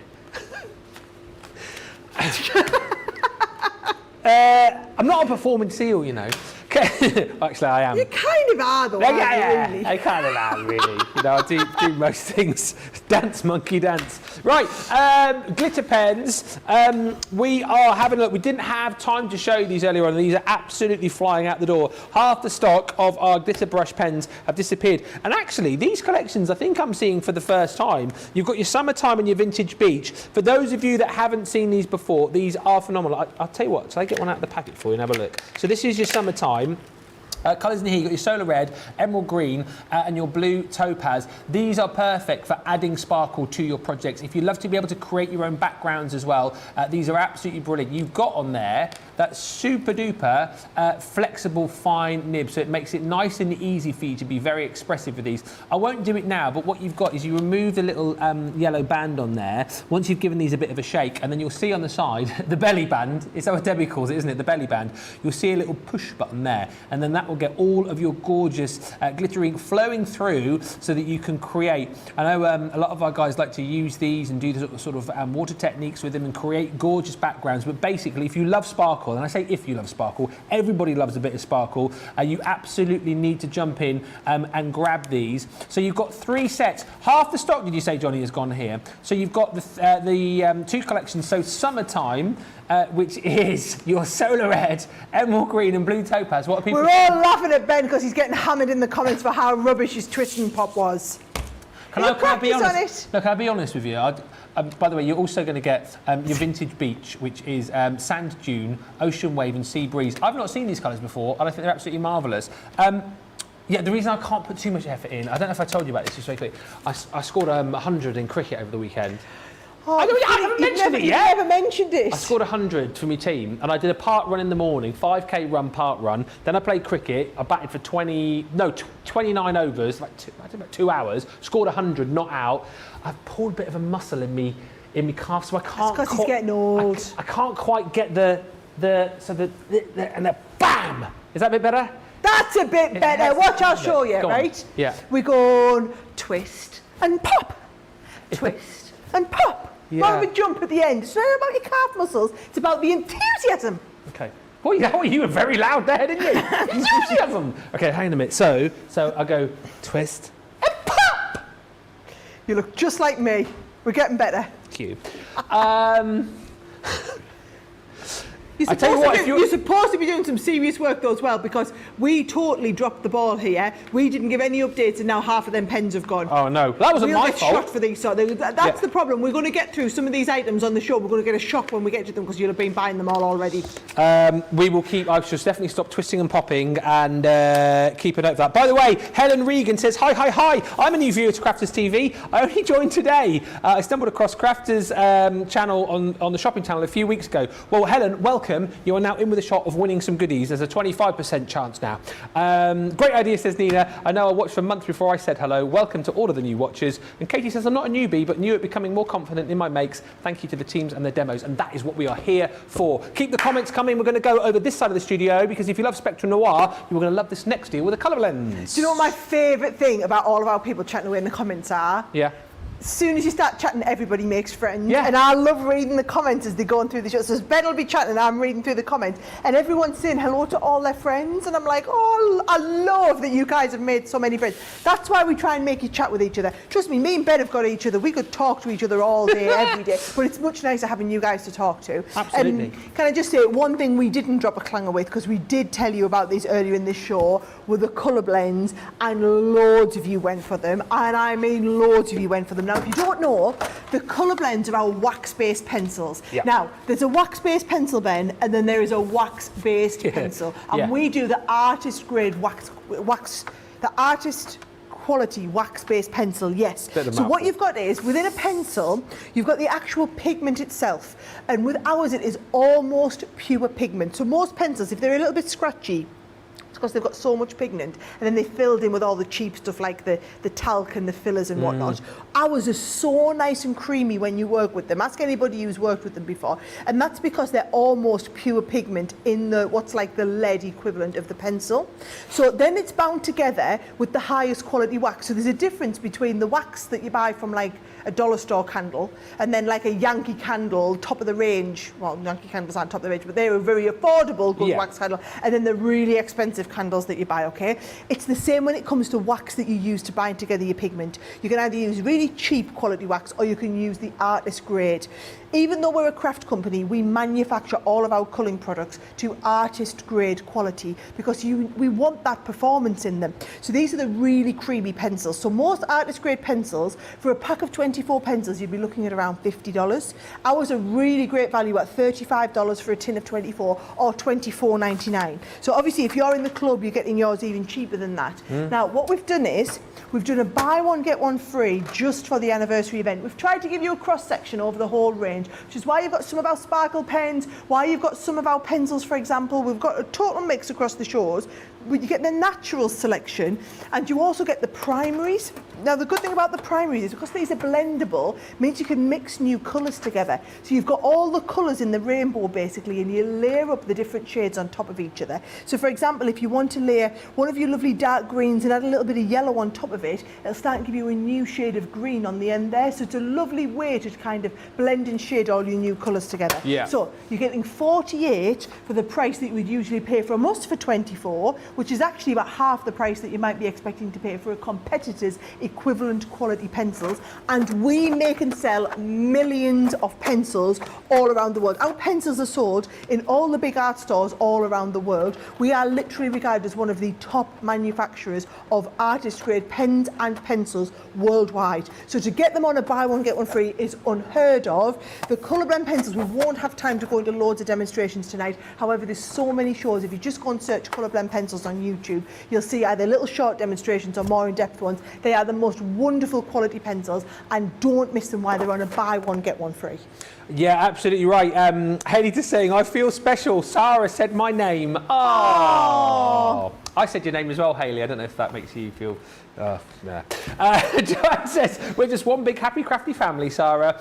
I'm not a performance seal, you know. Actually, I am. You kind of are, though. Really. I kind of am, really. I do most things. Dance, monkey dance. Right, glitter pens. We are having a look. We didn't have time to show you these earlier on. These are absolutely flying out the door. Half the stock of our glitter brush pens have disappeared. And actually, these collections, I think I'm seeing for the first time. You've got your summertime and your vintage beach. For those of you that haven't seen these before, these are phenomenal. I'll tell you what, shall I get one out of the packet for you and have a look? So this is your summertime. Colours in here, you've got your solar red, emerald green and your blue topaz. These are perfect for adding sparkle to your projects. If you love to be able to create your own backgrounds as well, these are absolutely brilliant. You've got on there that super duper flexible fine nib, so it makes it nice and easy for you to be very expressive with these. I won't do it now, but what you've got is you remove the little yellow band on there once you've given these a bit of a shake, and then you'll see on the side the belly band. It's what Debbie calls it, isn't it? The belly band. You'll see a little push button there, and then that will get all of your gorgeous glitter ink flowing through so that you can create. I know a lot of our guys like to use these and do the sort of water techniques with them and create gorgeous backgrounds, but basically if you love sparkle, and I say if you love sparkle, everybody loves a bit of sparkle, you absolutely need to jump in and grab these. So you've got 3 sets. Half the stock, did you say, Johnny, has gone here. So you've got the 2 collections, so summertime, which is your solar red, emerald green and blue topaz. What are people? We're all laughing at Ben because he's getting hammered in the comments for how rubbish his twist and pop was. Can I be honest? Look, I'll be honest with you. By the way, you're also going to get your vintage beach, which is sand dune, ocean wave and sea breeze. I've not seen these colours before, and I think they're absolutely marvellous. Yeah, the reason I can't put too much effort in, I don't know if I told you about this just very quickly. I scored 100 in cricket over the weekend. Oh, I haven't mentioned it yet. You never mentioned it. I scored 100 for my team, and I did a park run in the morning, 5k run, park run. Then I played cricket. I batted for 29 overs, like 2 hours. Scored 100, not out. I've pulled a bit of a muscle in me calf, so I can't. That's because he's getting old. I can't quite get the and the bam. Is that a bit better? That's a bit better. Watch, I'll show you, right? Yeah. We go on twist and pop, twist and pop. Yeah. Rather than jump at the end. It's not about your calf muscles. It's about the enthusiasm. Okay. Well, you were very loud there, didn't you? Enthusiasm. Okay, hang on a minute. So I go twist and pop. You look just like me. We're getting better. Cute. You're supposed to be doing some serious work though as well, because we totally dropped the ball here. We didn't give any updates, and now half of them pens have gone. Oh no, that wasn't my fault. Shot for these. So that's the problem. We're going to get through some of these items on the show. We're going to get a shock when we get to them because you'll have been buying them all already. We will keep. I should definitely stop twisting and popping and keep a note of that. By the way, Helen Regan says hi. I'm a new viewer to Crafters TV. I only joined today. I stumbled across Crafters channel on the shopping channel a few weeks ago. Well, Helen, welcome. You are now in with a shot of winning some goodies. There's a 25% chance now. Great idea, says Nina. I know I watched for a month before I said hello. Welcome to all of the new watchers. And Katie says, I'm not a newbie, but new at becoming more confident in my makes. Thank you to the teams and their demos. And that is what we are here for. Keep the comments coming. We're going to go over this side of the studio, because if you love Spectrum Noir, you're going to love this next deal with a colour lens. Do you know what my favourite thing about all of our people chatting away in the comments are? Yeah. As soon as you start chatting, everybody makes friends. Yeah. And I love reading the comments as they're going through the show. So Ben will be chatting and I'm reading through the comments, and everyone's saying hello to all their friends. And I'm like, oh, I love that you guys have made so many friends. That's why we try and make you chat with each other. Trust me, me and Ben have got each other. We could talk to each other all day, every day. But it's much nicer having you guys to talk to. Absolutely. And can I just say, one thing we didn't drop a clanger with, because we did tell you about these earlier in this show, were the colour blends, and loads of you went for them. And I mean loads of you went for them. Now, if you don't know, the colour blends are our wax-based pencils. Yep. Now, there's a wax-based pencil, Ben, and then there is a wax-based pencil. And we do the artist-grade the artist quality wax-based pencil, yes. So what you've got is, within a pencil, you've got the actual pigment itself. And with ours, it is almost pure pigment. So most pencils, if they're a little bit scratchy, because they've got so much pigment, and then they filled in with all the cheap stuff like the talc and the fillers and whatnot. Ours are so nice and creamy when you work with them. Ask anybody who's worked with them before. And that's because they're almost pure pigment in the what's like the lead equivalent of the pencil. So then it's bound together with the highest quality wax. So there's a difference between the wax that you buy from like a dollar store candle, and then like a Yankee candle, top of the range. Well, Yankee candles aren't top of the range, but they're a very affordable good wax candle. And then the really expensive candles that you buy, okay? It's the same when it comes to wax that you use to bind together your pigment. You can either use really cheap quality wax, or you can use the artist grade. Even though we're a craft company, we manufacture all of our colouring products to artist grade quality, because we want that performance in them. So these are the really creamy pencils. So most artist grade pencils, for a pack of 24 pencils, you'd be looking at around $50. Ours are really great value at $35 for a tin of 24, or $24.99. So obviously if you're in the club, you're getting yours even cheaper than that. Now what we've done is, we've done a buy one get one free just for the anniversary event. We've tried to give you a cross section over the whole range, which is why you've got some of our sparkle pens, why you've got some of our pencils, for example. We've got a total mix across the shows. You get the natural selection, and you also get the primaries. Now the good thing about the primaries is, because these are blendable, means you can mix new colours together. So you've got all the colours in the rainbow basically, and you layer up the different shades on top of each other. So for example, if you want to layer one of your lovely dark greens and add a little bit of yellow on top of it, it'll start and give you a new shade of green on the end there. So it's a lovely way to kind of blend and shade all your new colours together. Yeah. So you're getting 48 for the price that you would usually pay from us for 24, which is actually about half the price that you might be expecting to pay for a competitor's equivalent quality pencils. And we make and sell millions of pencils all around the world. Our pencils are sold in all the big art stores all around the world. We are literally regarded as one of the top manufacturers of artist grade pens and pencils worldwide. So to get them on a buy one get one free is unheard of. The colour blend pencils, we won't have time to go into loads of demonstrations tonight. However, there's so many shows. If you just go and search colour blend pencils on YouTube, you'll see either little short demonstrations or more in-depth ones. They are the most wonderful quality pencils, and don't miss them while they're on a buy one, get one free. Yeah, absolutely right. Haley just saying, I feel special. Sarah said my name. Oh. I said your name as well, Haley. I don't know if that makes you feel... yeah. Joanne says, we're just one big happy crafty family, Sarah.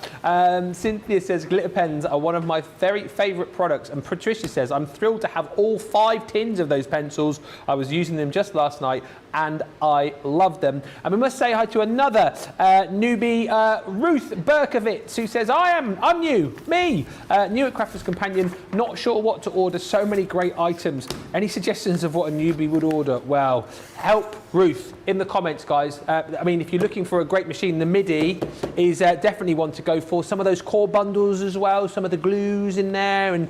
Cynthia says, glitter pens are one of my very favourite products. And Patricia says, I'm thrilled to have all 5 tins of those pencils. I was using them just last night and I love them. And we must say hi to another newbie, Ruth Berkovitz, who says, I'm new, me, new at Crafters Companion, not sure what to order, so many great items. Any suggestions of what a newbie would order? Well, help Ruth in the comments, guys. I mean, if you're looking for a great machine, the Midi is definitely one to go for. Some of those core bundles as well, some of the glues in there, and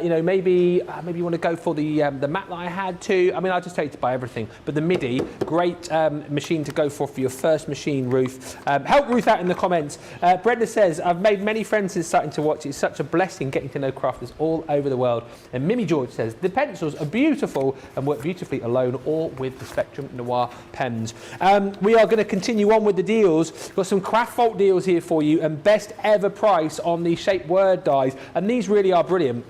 you know, maybe you want to go for the mat that I had too. I mean, I'll just tell you to buy everything, but the Midi, great machine to go for your first machine, Ruth. Help Ruth out in the comments. Brenda says, I've made many friends since starting to watch. It's such a blessing getting to know crafters all over the world. And Mimi George says, the pencils are beautiful and work beautifully alone or with the Spectrum Noir pens. We are going to continue on with the deals. We've got some Craft Vault deals here for you and best ever price on the Shape Word dies. And these really are brilliant.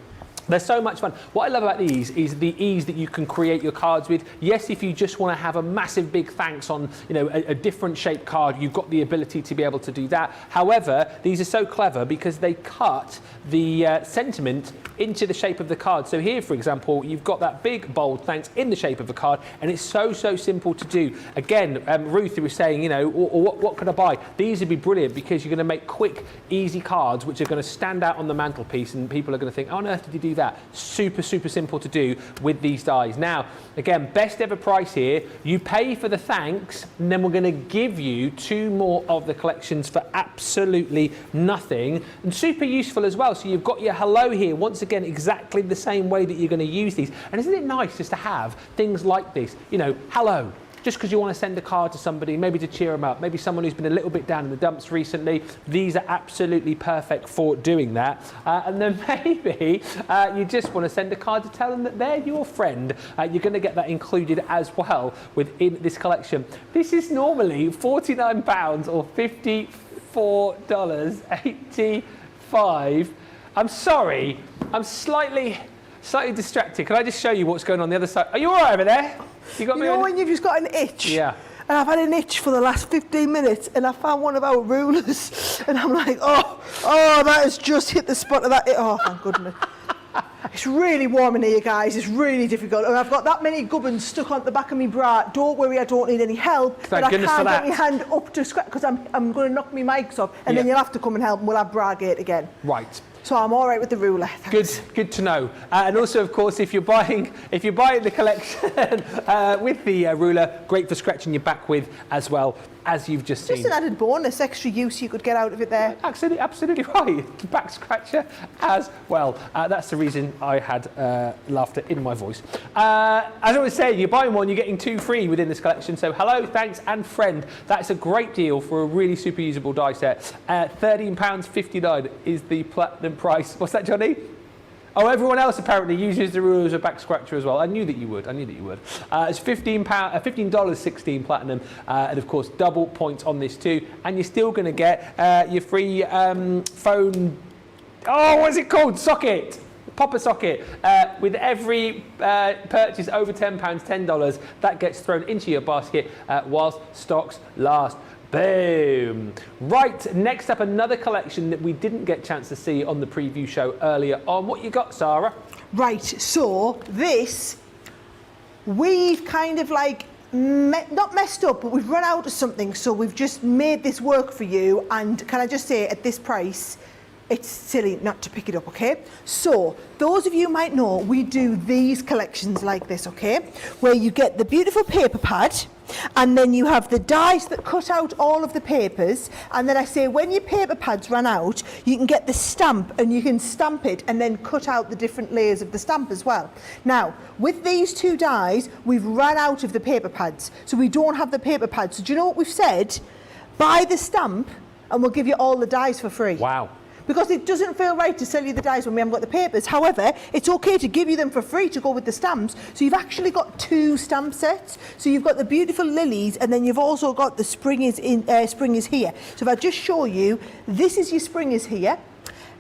They're so much fun. What I love about these is the ease that you can create your cards with. Yes, if you just want to have a massive big thanks on, you know, a different shaped card, you've got the ability to be able to do that. However, these are so clever because they cut the sentiment into the shape of the card. So here, for example, you've got that big, bold thanks in the shape of a card, and it's so simple to do. Again, Ruth was saying, you know, what could I buy? These would be brilliant because you're going to make quick, easy cards which are going to stand out on the mantelpiece, and people are going to think, how on earth did you do that? Super simple to do with these dies. Now, again, best ever price here. You pay for the thanks, and then we're going to give you 2 more of the collections for absolutely nothing, and super useful as well. So you've got your hello here, once again, exactly the same way that you're going to use these. And isn't it nice just to have things like this? You know, hello. Just because you want to send a card to somebody, maybe to cheer them up, maybe someone who's been a little bit down in the dumps recently, these are absolutely perfect for doing that. And then maybe you just want to send a card to tell them that they're your friend. You're going to get that included as well within this collection. This is normally £49 or $54.85. I'm sorry, I'm slightly distracted. Can I just show you what's going on the other side? Are you all right over there? You know when you've just got an itch? Yeah. And I've had an itch for the last 15 minutes and I found one of our rulers and I'm like, oh, that has just hit the spot of that. Oh, thank goodness. It's really warm in here, guys. It's really difficult. And I've got that many gubbins stuck on the back of my bra. Don't worry, I don't need any help. Thank but goodness I for can't that. get my hand up to scratch because I'm going to knock my mics off and then you'll have to come and help and we'll have Bragate again. Right. So I'm all right with the ruler. Thanks. Good to know. And also, of course, if you're buying the collection with the ruler, great for scratching your back with as well, as you've just seen. Just an added bonus, extra use you could get out of it there. Absolutely right. Back scratcher as well. That's the reason I had laughter in my voice. As I was saying, you're buying one, you're getting 2 free within this collection. So hello, thanks, and friend. That's a great deal for a really super usable die set. £13.59 is the platinum price. What's that, Johnny? Oh, everyone else apparently uses the ruler as a back scratcher as well. I knew that you would. It's $15.16 platinum, and of course double points on this too. And you're still going to get your free phone. Oh, what is it called? Socket. Popper socket. With every purchase over £10, $10, that gets thrown into your basket whilst stocks last. Boom. Right, next up, another collection that we didn't get a chance to see on the preview show earlier on. What you got, Sarah? Right, so this, we've kind of like, not messed up, but we've run out of something, so we've just made this work for you, and can I just say, at this price, it's silly not to pick it up, okay? So, those of you might know, we do these collections like this, okay? Where you get the beautiful paper pad, and then you have the dies that cut out all of the papers, and then I say when your paper pads run out, you can get the stamp, and you can stamp it, and then cut out the different layers of the stamp as well. Now, with these 2 dies, we've run out of the paper pads, so we don't have the paper pads. So do you know what we've said? Buy the stamp, and we'll give you all the dies for free. Wow. because it doesn't feel right to sell you the dies when we haven't got the papers. However, it's okay to give you them for free to go with the stamps. So you've actually got 2 stamp sets. So you've got the beautiful lilies, and then you've also got the spring is here. So if I just show you, this is your spring is here.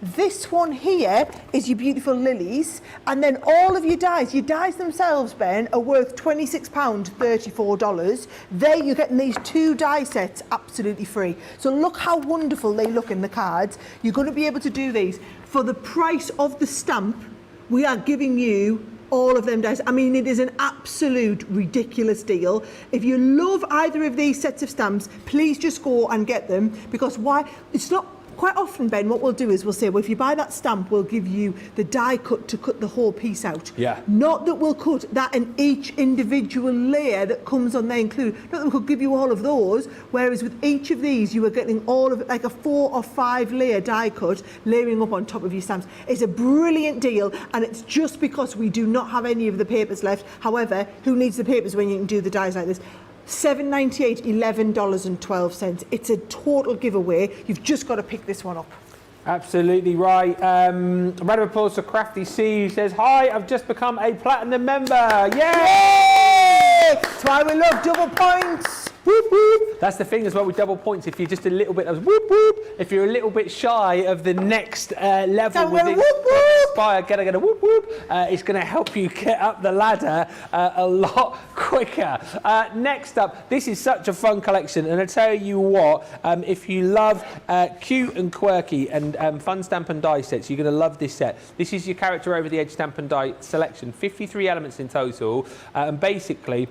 This one here is your beautiful lilies, and then all of your dies themselves, Ben, are worth £26, $34. There you're getting these 2 die sets absolutely free. So look how wonderful they look in the cards. You're going to be able to do these. For the price of the stamp, we are giving you all of them dies. I mean, it is an absolute ridiculous deal. If you love either of these sets of stamps, please just go and get them, because why? It's not... Quite often, Ben, what we'll do is we'll say, well, if you buy that stamp, we'll give you the die cut to cut the whole piece out. Yeah. Not that we'll cut that in each individual layer that comes on there included. Not that we could give you all of those, whereas with each of these, you are getting all of it, like a 4 or 5 layer die cut layering up on top of your stamps. It's a brilliant deal, and it's just because we do not have any of the papers left. However, who needs the papers when you can do the dies like this? $7.98, $11.12. It's a total giveaway. You've just got to pick this one up. Absolutely right. A round of applause for Crafty C, who says, hi, I've just become a platinum member. Yay! That's why we love double points. Whoop, whoop. That's the thing as well with double points. If you're just a little bit of whoop whoop, if you're a little bit shy of the next level with Inspire, get a whoop whoop, it's going to help you get up the ladder a lot quicker. Next up, this is such a fun collection, and I tell you what, if you love cute and quirky and fun stamp and die sets, you're going to love this set. This is your character over the edge stamp and die selection, 53 elements in total, and basically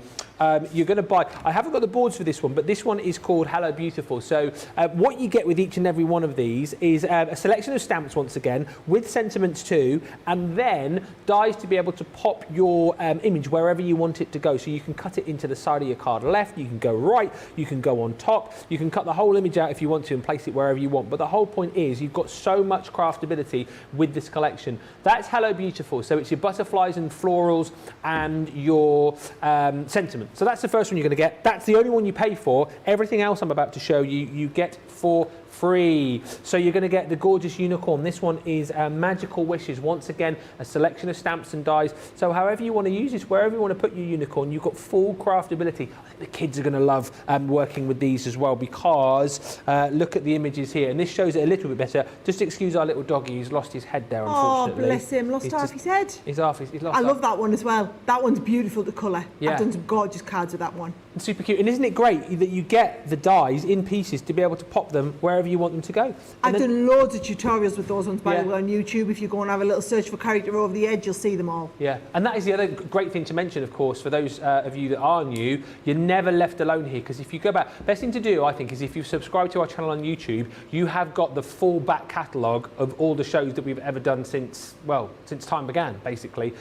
you're going to buy, I haven't got the boards for this one, but this one is called Hello Beautiful. So what you get with each and every one of these is a selection of stamps once again, with sentiments too, and then dies to be able to pop your image wherever you want it to go. So you can cut it into the side of your card left, you can go right, you can go on top, you can cut the whole image out if you want to and place it wherever you want. But the whole point is you've got so much craftability with this collection. That's Hello Beautiful. So it's your butterflies and florals and your sentiments. So that's the first one you're going to get. That's the only one you pay for. Everything else I'm about to show you, you get for free. So you're going to get the gorgeous unicorn. This one is Magical Wishes. Once again, a selection of stamps and dies. So however you want to use this, wherever you want to put your unicorn, you've got full craftability. I think the kids are going to love working with these as well, because look at the images here. And this shows it a little bit better. Just excuse our little doggy. He's lost his head there, unfortunately. Oh, bless him. Lost half his head. He's lost I love that one as well. That one's beautiful to colour. Yeah. I've done some gorgeous cards with that one. And super cute. And isn't it great that you get the dies in pieces to be able to pop them wherever you want them to go? I've done loads of tutorials with those ones, by the way, on YouTube. If you go and have a little search for character over the edge, you'll see them all. Yeah, and that is the other great thing to mention, of course, for those of you that are new, you're never left alone here, because if you go back, best thing to do, I think, is if you've subscribed to our channel on YouTube, you have got the full back catalogue of all the shows that we've ever done since, well, since time began, basically.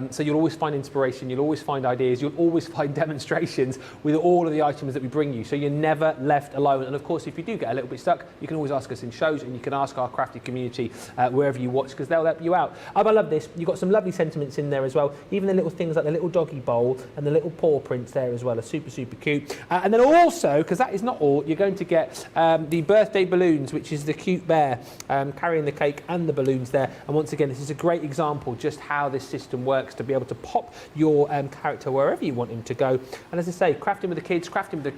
So you'll always find inspiration, you'll always find ideas, you'll always find demonstrations with all of the items that we bring you, so you're never left alone. And of course, if you do get a little bit stuck, you can always ask us in shows, and you can ask our crafty community wherever you watch, because they'll help you out. I love this. You've got some lovely sentiments in there as well. Even the little things like the little doggy bowl and the little paw prints there as well are super, super cute. And then also, because that is not all, you're going to get the birthday balloons, which is the cute bear carrying the cake and the balloons there. And once again, this is a great example just how this system works to be able to pop your character wherever you want him to go. And as I say, crafting with the kids, crafting with the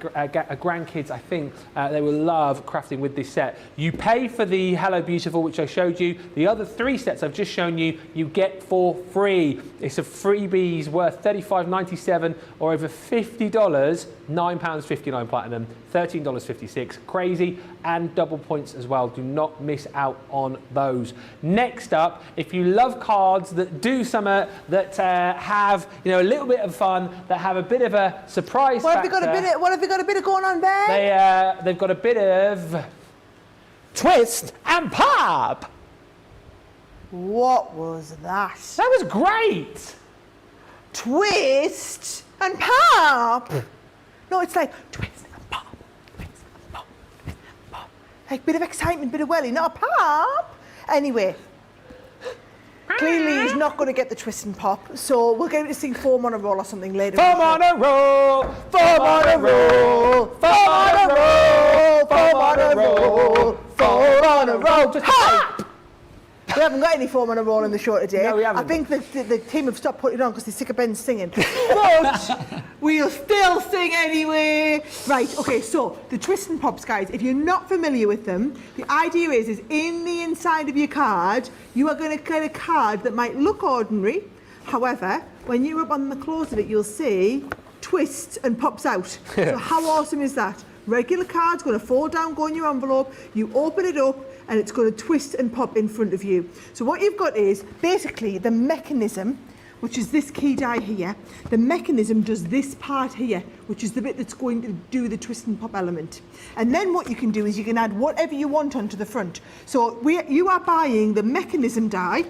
grandkids, I think they will love crafting with this set. You pay for the Hello Beautiful, which I showed you. The other 3 sets I've just shown you, you get for free. It's a freebies worth $35.97 or over $50, £9.59 platinum, $13.56. Crazy, and double points as well. Do not miss out on those. Next up, if you love cards that do summer, that have, you know, a little bit of fun, that have a bit of a surprise factor. What have they got a bit of going on there? They've got a bit of twist and pop. What was that? That was great. Twist and pop. No, it's like twist and pop, twist and pop, twist and pop. Like bit of excitement, bit of welly, not a pop. Anyway, clearly he's not going to get the twist and pop, so we'll get him to sing Foam on a Roll or something later. Foam on a roll, foam on a roll, foam on a roll, foam on a roll, foam on a roll. Just pop. haven't got any foam on a roll in the show today. No, we haven't. I think the team have stopped putting it on because they're sick of Ben singing. But we'll still sing anyway. Right, okay, so the twist and pops, guys, if you're not familiar with them, the idea is in the inside of your card, you are going to get a card that might look ordinary. However, when you're up on the close of it, you'll see twists and pops out. So how awesome is that? Regular card's going to fall down, go in your envelope, you open it up, and it's going to twist and pop in front of you. So what you've got is basically the mechanism, which is this key die here. The mechanism does this part here, which is the bit that's going to do the twist and pop element. And then what you can do is you can add whatever you want onto the front. So you are buying the mechanism die,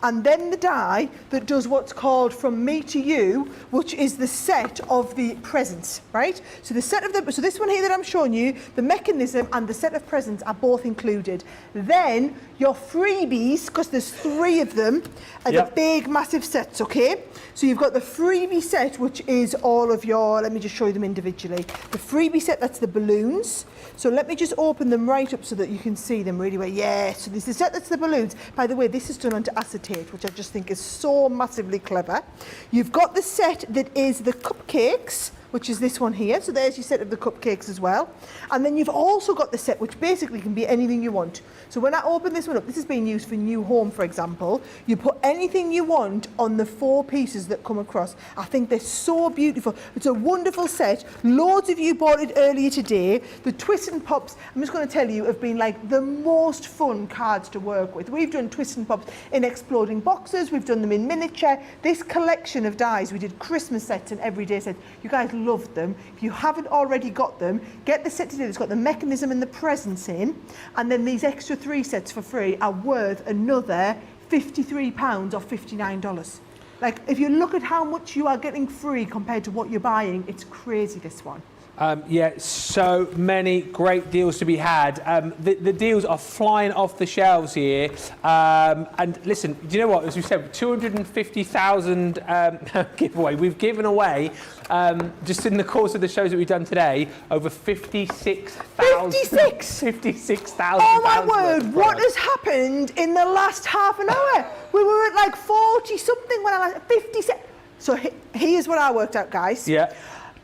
and then the die that does what's called From Me to You, which is the set of the presents, right? So the set of so this one here that I'm showing you, the mechanism and the set of presents are both included. Then your freebies, because there's 3 of them, are the big massive sets, okay? So you've got the freebie set, which is all of your, let me just show you them individually. The freebie set, that's the balloons. So let me just open them right up so that you can see them really well. Yeah, so this is the set that's the balloons. By the way, this is done onto acetate, which I just think is so massively clever. You've got the set that is the cupcakes, which is this one here. So there's your set of the cupcakes as well. And then you've also got the set, which basically can be anything you want. So when I open this one up, this is being used for new home, for example. You put anything you want on the 4 pieces that come across. I think they're so beautiful. It's a wonderful set. Loads of you bought it earlier today. The Twist and Pops, I'm just going to tell you, have been like the most fun cards to work with. We've done Twist and Pops in exploding boxes. We've done them in miniature. This collection of dies, we did Christmas sets and everyday sets. You guys loved them. If you haven't already got them, get the set today. It's got the mechanism and the presents in, and then these extra 3 sets for free are worth another £53 or $59. Like, if you look at how much you are getting free compared to what you're buying, it's crazy, this one. Yeah, so many great deals to be had. The deals are flying off the shelves here. And listen, do you know what? As we said, 250,000 giveaway. We've given away, just in the course of the shows that we've done today, over 56,000. 56,000. Oh my word, what has happened in the last half an hour? We were at like 40 something when I was 56. So here's what I worked out, guys. Yeah.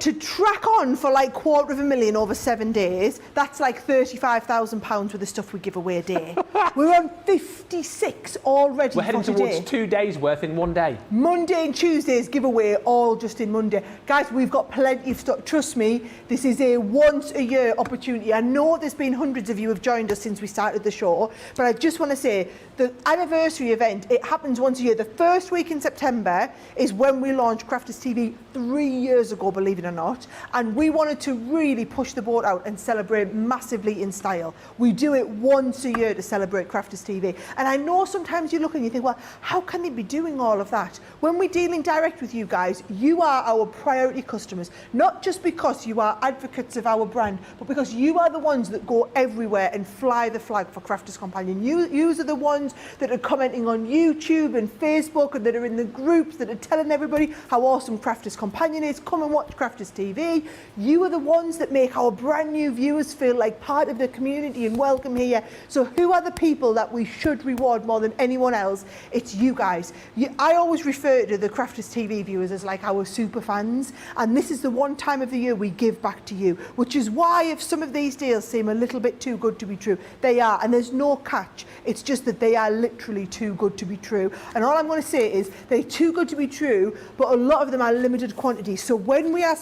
To track on for like $250,000 over 7 days, that's like £35,000 worth of stuff we give away a day. We're on 56 already. We're heading towards 2 days worth in 1 day. Monday and Tuesday's giveaway, all just in Monday. Guys, we've got plenty of stuff. Trust me, this is a once a year opportunity. I know there's been hundreds of you have joined us since we started the show, but I just want to say the anniversary event, it happens once a year. The first week in September is when we launched Crafters TV 3 years ago, believe it or not, and we wanted to really push the boat out and celebrate massively in style. We do it once a year to celebrate Crafters TV, and I know sometimes you look and you think, well, how can they be doing all of that? When we're dealing direct with you guys, you are our priority customers, not just because you are advocates of our brand, but because you are the ones that go everywhere and fly the flag for Crafters Companion. You are the ones that are commenting on YouTube and Facebook and that are in the groups that are telling everybody how awesome Crafters Companion is. Come and watch Crafters TV. You are the ones that make our brand new viewers feel like part of the community and welcome here. So who are the people that we should reward more than anyone else? It's you guys. I always refer to the Crafters TV viewers as like our super fans, and this is the one time of the year we give back to you, which is why if some of these deals seem a little bit too good to be true, they are, and there's no catch. It's just that they are literally too good to be true. And all I'm going to say is they're too good to be true, but a lot of them are limited quantities. So when we are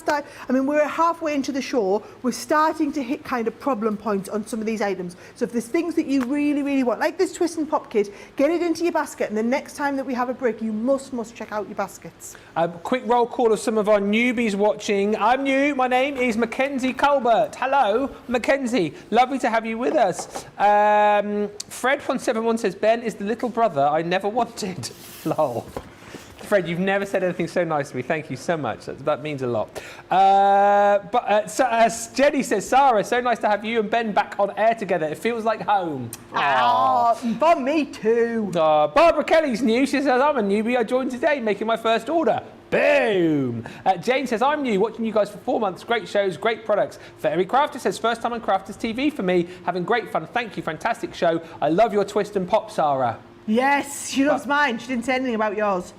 we're halfway into the show, we're starting to hit kind of problem points on some of these items. So if there's things that you really, really want, like this Twist and Pop kit, get it into your basket, and the next time that we have a break, you must check out your baskets. Quick roll call of some of our newbies watching. I'm new. My name is Mackenzie Colbert. Hello, Mackenzie. Lovely to have you with us. Fred171 says, Ben is the little brother I never wanted. Lol. Fred, you've never said anything so nice to me. Thank you so much. That means a lot. Jenny says, Sarah, so nice to have you and Ben back on air together. It feels like home. Oh, for me too. Barbara Kelly's new. She says, I'm a newbie. I joined today, making my first order. Boom! Jane says, I'm new, watching you guys for 4 months. Great shows, great products. Fairy Crafter says, first time on Crafters TV for me. Having great fun. Thank you. Fantastic show. I love your Twist and Pop, Sarah. Yes, she loves mine. She didn't say anything about yours.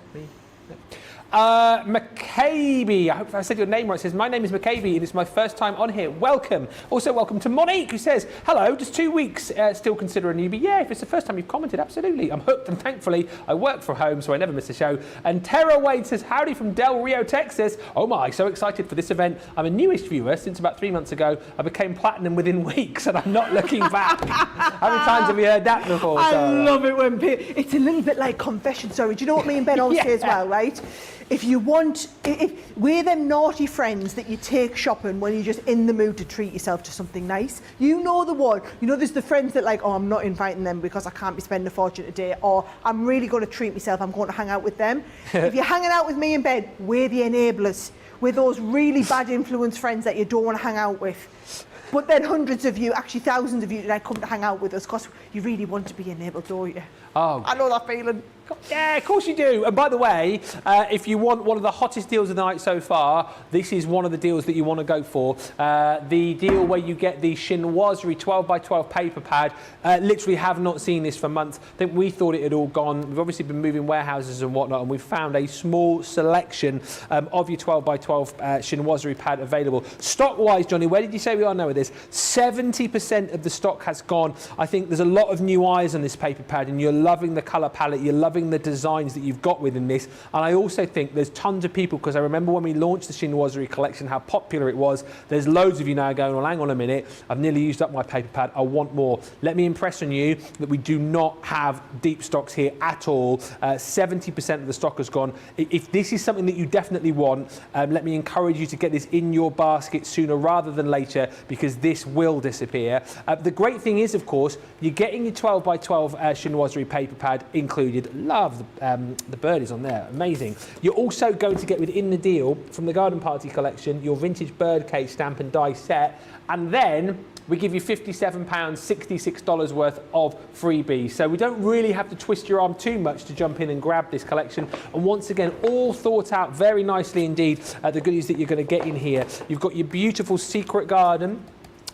Moseby, I hope I said your name right, says, my name is Moseby and it's my first time on here. Welcome. Also welcome to Monique, who says, hello, just 2 weeks, still consider a newbie. Yeah, if it's the first time you've commented, absolutely. I'm hooked and thankfully I work from home so I never miss a show. And Tara Wade says, howdy from Del Rio, Texas. Oh my, so excited for this event. I'm a newish viewer since about 3 months ago. I became platinum within weeks and I'm not looking back. How many times have you heard that before, Sarah? I love it when people, it's a little bit like confession story. Do you know what me and Ben always say as well, right? If you want, if we're them naughty friends that you take shopping when you're just in the mood to treat yourself to something nice. You know the one. You know there's the friends that like, oh, I'm not inviting them because I can't be spending a fortune today, or I'm really going to treat myself, I'm going to hang out with them. If you're hanging out with me in bed, we're the enablers. We're those really bad influence friends that you don't want to hang out with. But then hundreds of you, actually thousands of you, that come to hang out with us because you really want to be enabled, don't you? Oh, I know that feeling. Yeah, of course you do. And by the way, if you want one of the hottest deals of the night so far, this is one of the deals that you want to go for. The deal where you get the Chinoiserie 12x12 paper pad. Literally have not seen this for months. I think we thought it had all gone. We've obviously been moving warehouses and whatnot, and we've found a small selection of your 12x12 Chinoiserie pad available. Stock-wise, Johnny, where did you say we are now with this? 70% of the stock has gone. I think there's a lot of new eyes on this paper pad, and you're loving the colour palette, you're loving the designs that you've got within this. And I also think there's tons of people, because I remember when we launched the Chinoiserie collection, how popular it was. There's loads of you now going, well, hang on a minute, I've nearly used up my paper pad, I want more. Let me impress on you that we do not have deep stocks here at all. 70% of the stock has gone. If this is something that you definitely want, let me encourage you to get this in your basket sooner rather than later, because this will disappear. The great thing is, of course, you're getting your 12x12 Chinoiserie paper pad included. Love the birdies on there, amazing. You're also going to get within the deal from the Garden Party collection your vintage birdcage stamp and die set, and then we give you £57, $66 worth of freebies. So we don't really have to twist your arm too much to jump in and grab this collection. And once again, all thought out very nicely indeed, the goodies that you're going to get in here. You've got your beautiful Secret Garden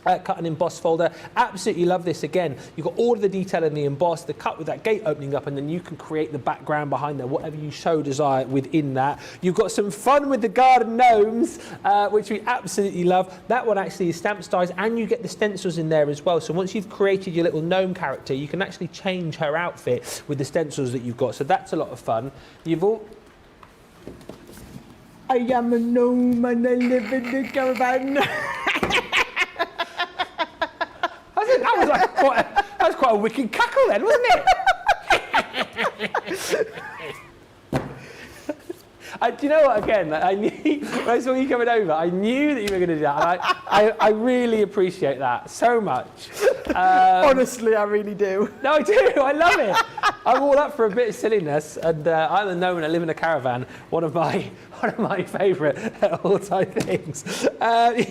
cut and emboss folder. Absolutely love this. Again, you've got all of the detail in the emboss, the cut with that gate opening up, and then you can create the background behind there, whatever you so desire within that. You've got some fun with the garden gnomes, which we absolutely love. That one actually is stamp styles, and you get the stencils in there as well. So once you've created your little gnome character, you can actually change her outfit with the stencils that you've got. So that's a lot of fun. You've all... I am a gnome and I live in the caravan. That was quite a wicked cackle then, wasn't it? Do you know what, again, I knew, when I saw you coming over, I knew that you were going to do that. And I really appreciate that so much. Honestly, I really do. No, I do. I love it. I'm all up for a bit of silliness, and I'm a gnome and I live in a caravan. One of my favourite all-time things.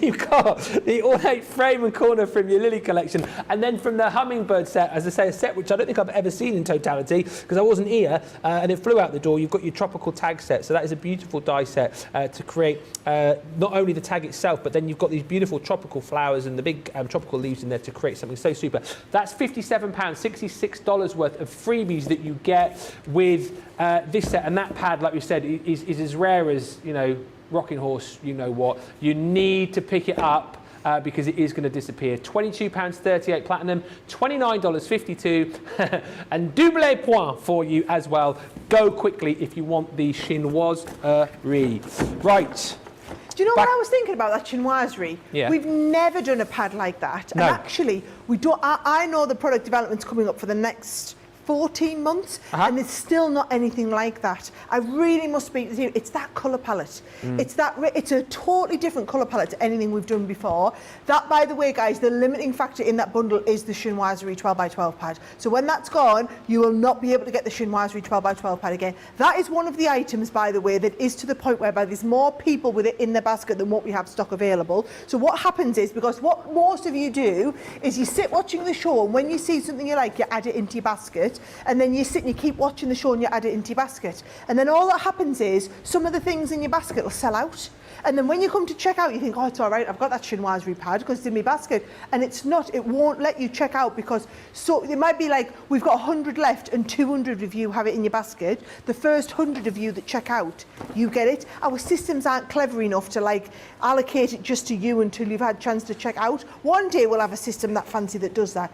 You've got the ornate frame and corner from your Lily collection, and then from the hummingbird set, as I say, a set which I don't think I've ever seen in totality because I wasn't here, and it flew out the door. You've got your tropical tag set, so that is a beautiful die set to create not only the tag itself, but then you've got these beautiful tropical flowers and the big tropical leaves in there to create something so super. That's £57, $66 worth of freebies that you get with this set, and that pad, like we said, is as rare as, you know, rocking horse, you know what. You need to pick it up because it is going to disappear. £22.38 platinum, $29.52, and double point for you as well. Go quickly if you want the Chinoiserie. Right. Do you know what I was thinking about that Chinoiserie? Yeah. We've never done a pad like that. No. And actually, we don't. I know the product development's coming up for the next 14 months, and it's still not anything like that. I really must speak to you. It's that colour palette. It's a totally different colour palette to anything we've done before. That, by the way, guys, the limiting factor in that bundle is the Chinoiserie 12x12 pad. So when that's gone, you will not be able to get the Chinoiserie 12x12 pad again. That is one of the items, by the way, that is to the point whereby there's more people with it in their basket than what we have stock available. So what happens is, because what most of you do is you sit watching the show, and when you see something you like, you add it into your basket. basket, and then you sit and you keep watching the show and you add it into your basket. And then all that happens is some of the things in your basket will sell out. And then when you come to check out, you think, oh, it's all right, I've got that chinoiserie pad because it's in my basket. And it's not, it won't let you check out because so it might be like we've got 100 left and 200 of you have it in your basket. The first 100 of you that check out, you get it. Our systems aren't clever enough to like allocate it just to you until you've had a chance to check out. One day we'll have a system that fancy that does that.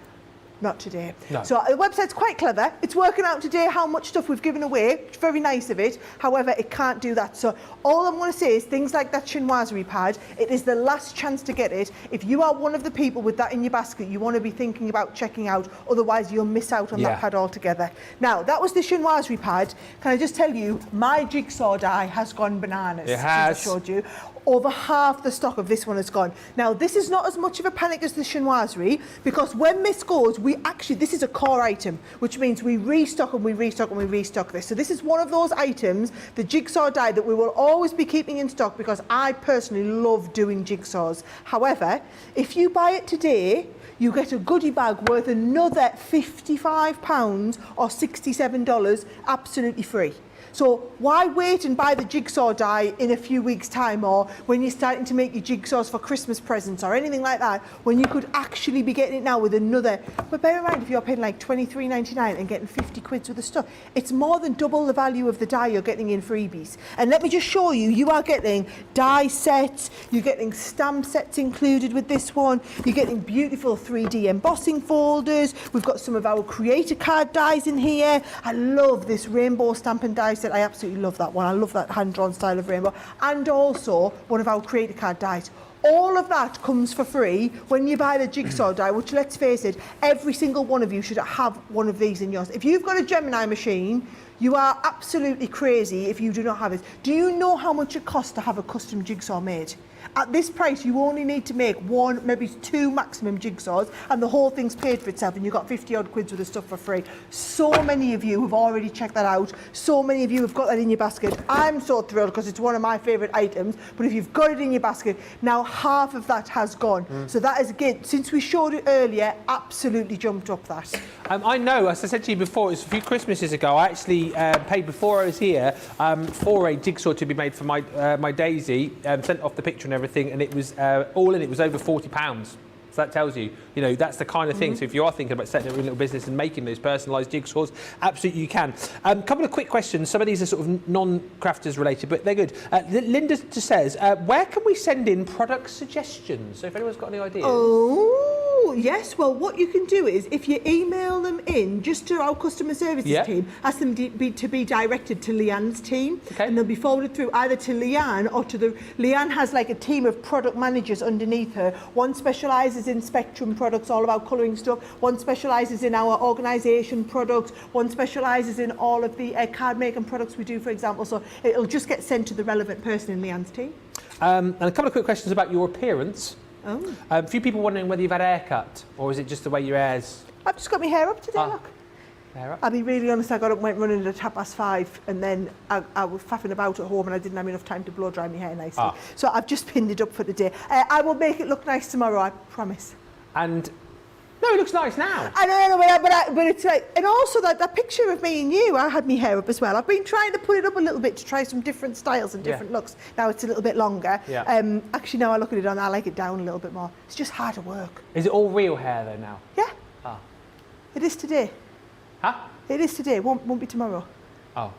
Not today. No. So the website's quite clever. It's working out today how much stuff we've given away. It's very nice of it. However, it can't do that. So all I'm going to say is things like that chinoiserie pad, it is the last chance to get it. If you are one of the people with that in your basket, you want to be thinking about checking out. Otherwise, you'll miss out on that pad altogether. Now, that was the chinoiserie pad. Can I just tell you, my jigsaw die has gone bananas. It has. As I showed you. Over half the stock of this one has gone. Now, this is not as much of a panic as the chinoiserie because when this goes, this is a core item, which means we restock and we restock and we restock this. So this is one of those items, the jigsaw die, that we will always be keeping in stock because I personally love doing jigsaws. However, if you buy it today, you get a goodie bag worth another £55 or $67 absolutely free. So why wait and buy the jigsaw die in a few weeks' time or when you're starting to make your jigsaws for Christmas presents or anything like that when you could actually be getting it now with another. But bear in mind, if you're paying like £23.99 and getting 50 quid worth of stuff, it's more than double the value of the die you're getting in freebies. And let me just show you, you are getting die sets, you're getting stamp sets included with this one, you're getting beautiful 3D embossing folders, we've got some of our creator card dies in here. I love this rainbow stamping die set. I absolutely love that one. I love that hand-drawn style of rainbow. And also one of our creator card dies. All of that comes for free when you buy the jigsaw die, which, let's face it, every single one of you should have one of these in yours. If you've got a Gemini machine, you are absolutely crazy if you do not have it. Do you know how much it costs to have a custom jigsaw made? At this price, you only need to make one, maybe two maximum jigsaws, and the whole thing's paid for itself, and you've got 50 odd quid worth of stuff for free. So many of you have already checked that out. So many of you have got that in your basket. I'm so thrilled because it's one of my favourite items. But if you've got it in your basket, now half of that has gone. So that is, again, since we showed it earlier, absolutely jumped up that. I know, as I said to you before, it was a few Christmases ago, I actually paid before I was here for a jigsaw to be made for my Daisy, sent off the picture and everything, and it was all in, it was over £40. So that tells you, you know, that's the kind of thing. So if you are thinking about setting up your little business and making those personalised jigsaws, absolutely you can. A couple of quick questions. Some of these are sort of non-crafters related, but they're good. Linda just says, where can we send in product suggestions? So if anyone's got any ideas. Oh, yes. Well, what you can do is if you email them in just to our customer services team, ask them to be directed to Leanne's team, and they'll be forwarded through either to Leanne or to the... Leanne has like a team of product managers underneath her. One specialises in Spectrum products, all about colouring stuff. One specialises in our organisation products. One specialises in all of the card making products we do, for example. So it'll just get sent to the relevant person in Leanne's team. And a couple of quick questions about your appearance. Oh. A few people wondering whether you've had a haircut, or is it just the way your hair's... I've just got my hair up today, look. Hair up. I'll be really honest, I got up and went running at 5:30, and then I was faffing about at home and I didn't have enough time to blow dry my hair nicely. So I've just pinned it up for the day. I will make it look nice tomorrow, I promise. And... No, it looks nice now. I know, but it's like... And also that picture of me and you, I had my hair up as well. I've been trying to put it up a little bit to try some different styles and different looks. Now it's a little bit longer. Actually, now I look at it on, I like it down a little bit more. It's just harder work. Is it all real hair though now? Yeah. Oh. It is today. Huh? It is today, won't be tomorrow. Oh.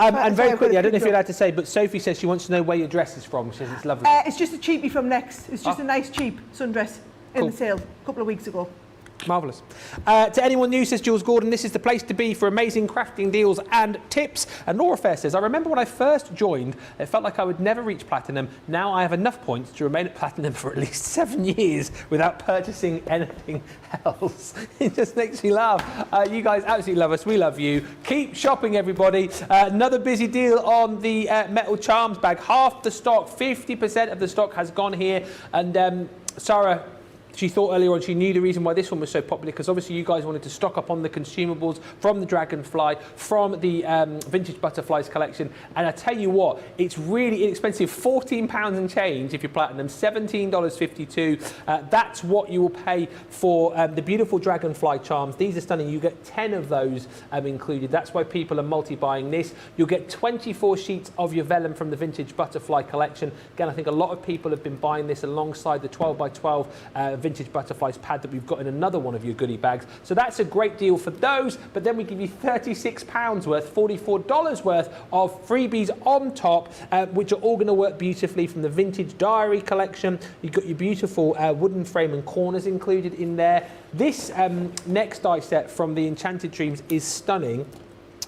And very quickly, I don't know if you're allowed to say, but Sophie says she wants to know where your dress is from. She says it's lovely. It's just a cheapie from Next. It's just a nice cheap sundress in the sale a couple of weeks ago. Marvellous. To anyone new, says Jules Gordon, this is the place to be for amazing crafting deals and tips. And Laura Fair says, I remember when I first joined, it felt like I would never reach platinum. Now I have enough points to remain at platinum for at least 7 years without purchasing anything else. It just makes me laugh. You guys absolutely love us. We love you. Keep shopping, everybody. Another busy deal on the metal charms bag. Half the stock, 50% of the stock has gone here. And Sarah, she thought earlier on she knew the reason why this one was so popular, because obviously you guys wanted to stock up on the consumables from the Dragonfly, from the Vintage Butterflies collection. And I tell you what, it's really inexpensive, £14 and change if you're platinum, $17.52. That's what you will pay for the beautiful Dragonfly charms. These are stunning. You get 10 of those included. That's why people are multi-buying this. You'll get 24 sheets of your vellum from the Vintage Butterfly collection. Again, I think a lot of people have been buying this alongside the 12x12 Vintage Butterflies pad that we've got in another one of your goodie bags. So that's a great deal for those, but then we give you £36 worth, $44 worth of freebies on top, which are all going to work beautifully, from the Vintage Diary collection. You've got your beautiful wooden frame and corners included in there. This next die set from the Enchanted Dreams is stunning.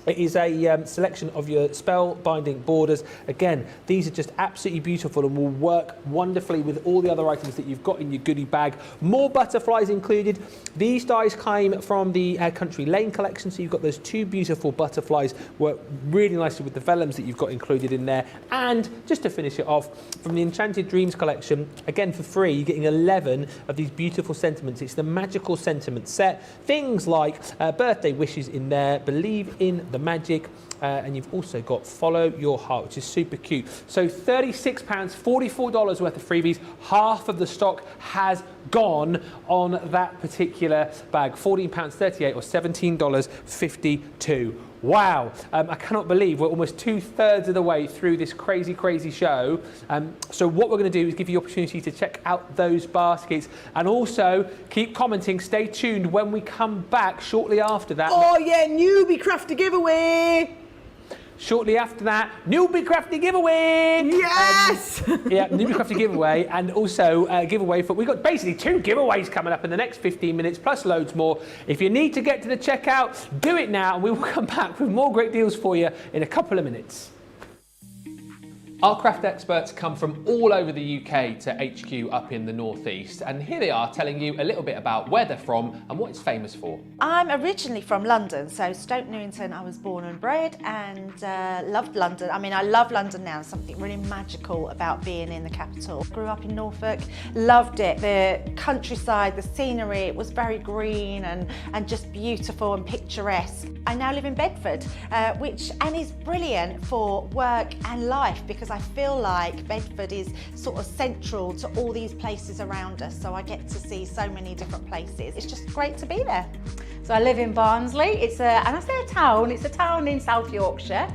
It is a selection of your spell binding borders. Again, these are just absolutely beautiful and will work wonderfully with all the other items that you've got in your goodie bag. More butterflies included. These dies came from the Country Lane collection, so you've got those two beautiful butterflies, work really nicely with the vellums that you've got included in there. And just to finish it off, from the Enchanted Dreams collection, again for free, you're getting 11 of these beautiful sentiments. It's the magical sentiment set. Things like birthday wishes in there, believe in the magic, and you've also got follow your heart, which is super cute. So £36, $44 worth of freebies. Half of the stock has gone on that particular bag. £14.38 or $17.52. Wow, I cannot believe we're almost 2/3 of the way through this crazy, crazy show. So what we're going to do is give you the opportunity to check out those baskets, and also keep commenting. Stay tuned when we come back shortly after that. Oh yeah, newbie crafter giveaway. Shortly after that, newbie crafty giveaway. Yes. Yeah, newbie crafty giveaway, and also giveaway for. We've got basically 2 giveaways coming up in the next 15 minutes, plus loads more. If you need to get to the checkout, do it now, and we will come back with more great deals for you in a couple of minutes. Our craft experts come from all over the UK to HQ up in the northeast, and here they are telling you a little bit about where they're from and what it's famous for. I'm originally from London, so Stoke Newington I was born and bred, and loved London. I mean, I love London now. Something really magical about being in the capital. Grew up in Norfolk, loved it. The countryside, the scenery, it was very green and just beautiful and picturesque. I now live in Bedford, which is brilliant for work and life, because I feel like Bedford is sort of central to all these places around us, so I get to see so many different places. It's just great to be there. So I live in Barnsley. It's and I say a town, it's a town in South Yorkshire.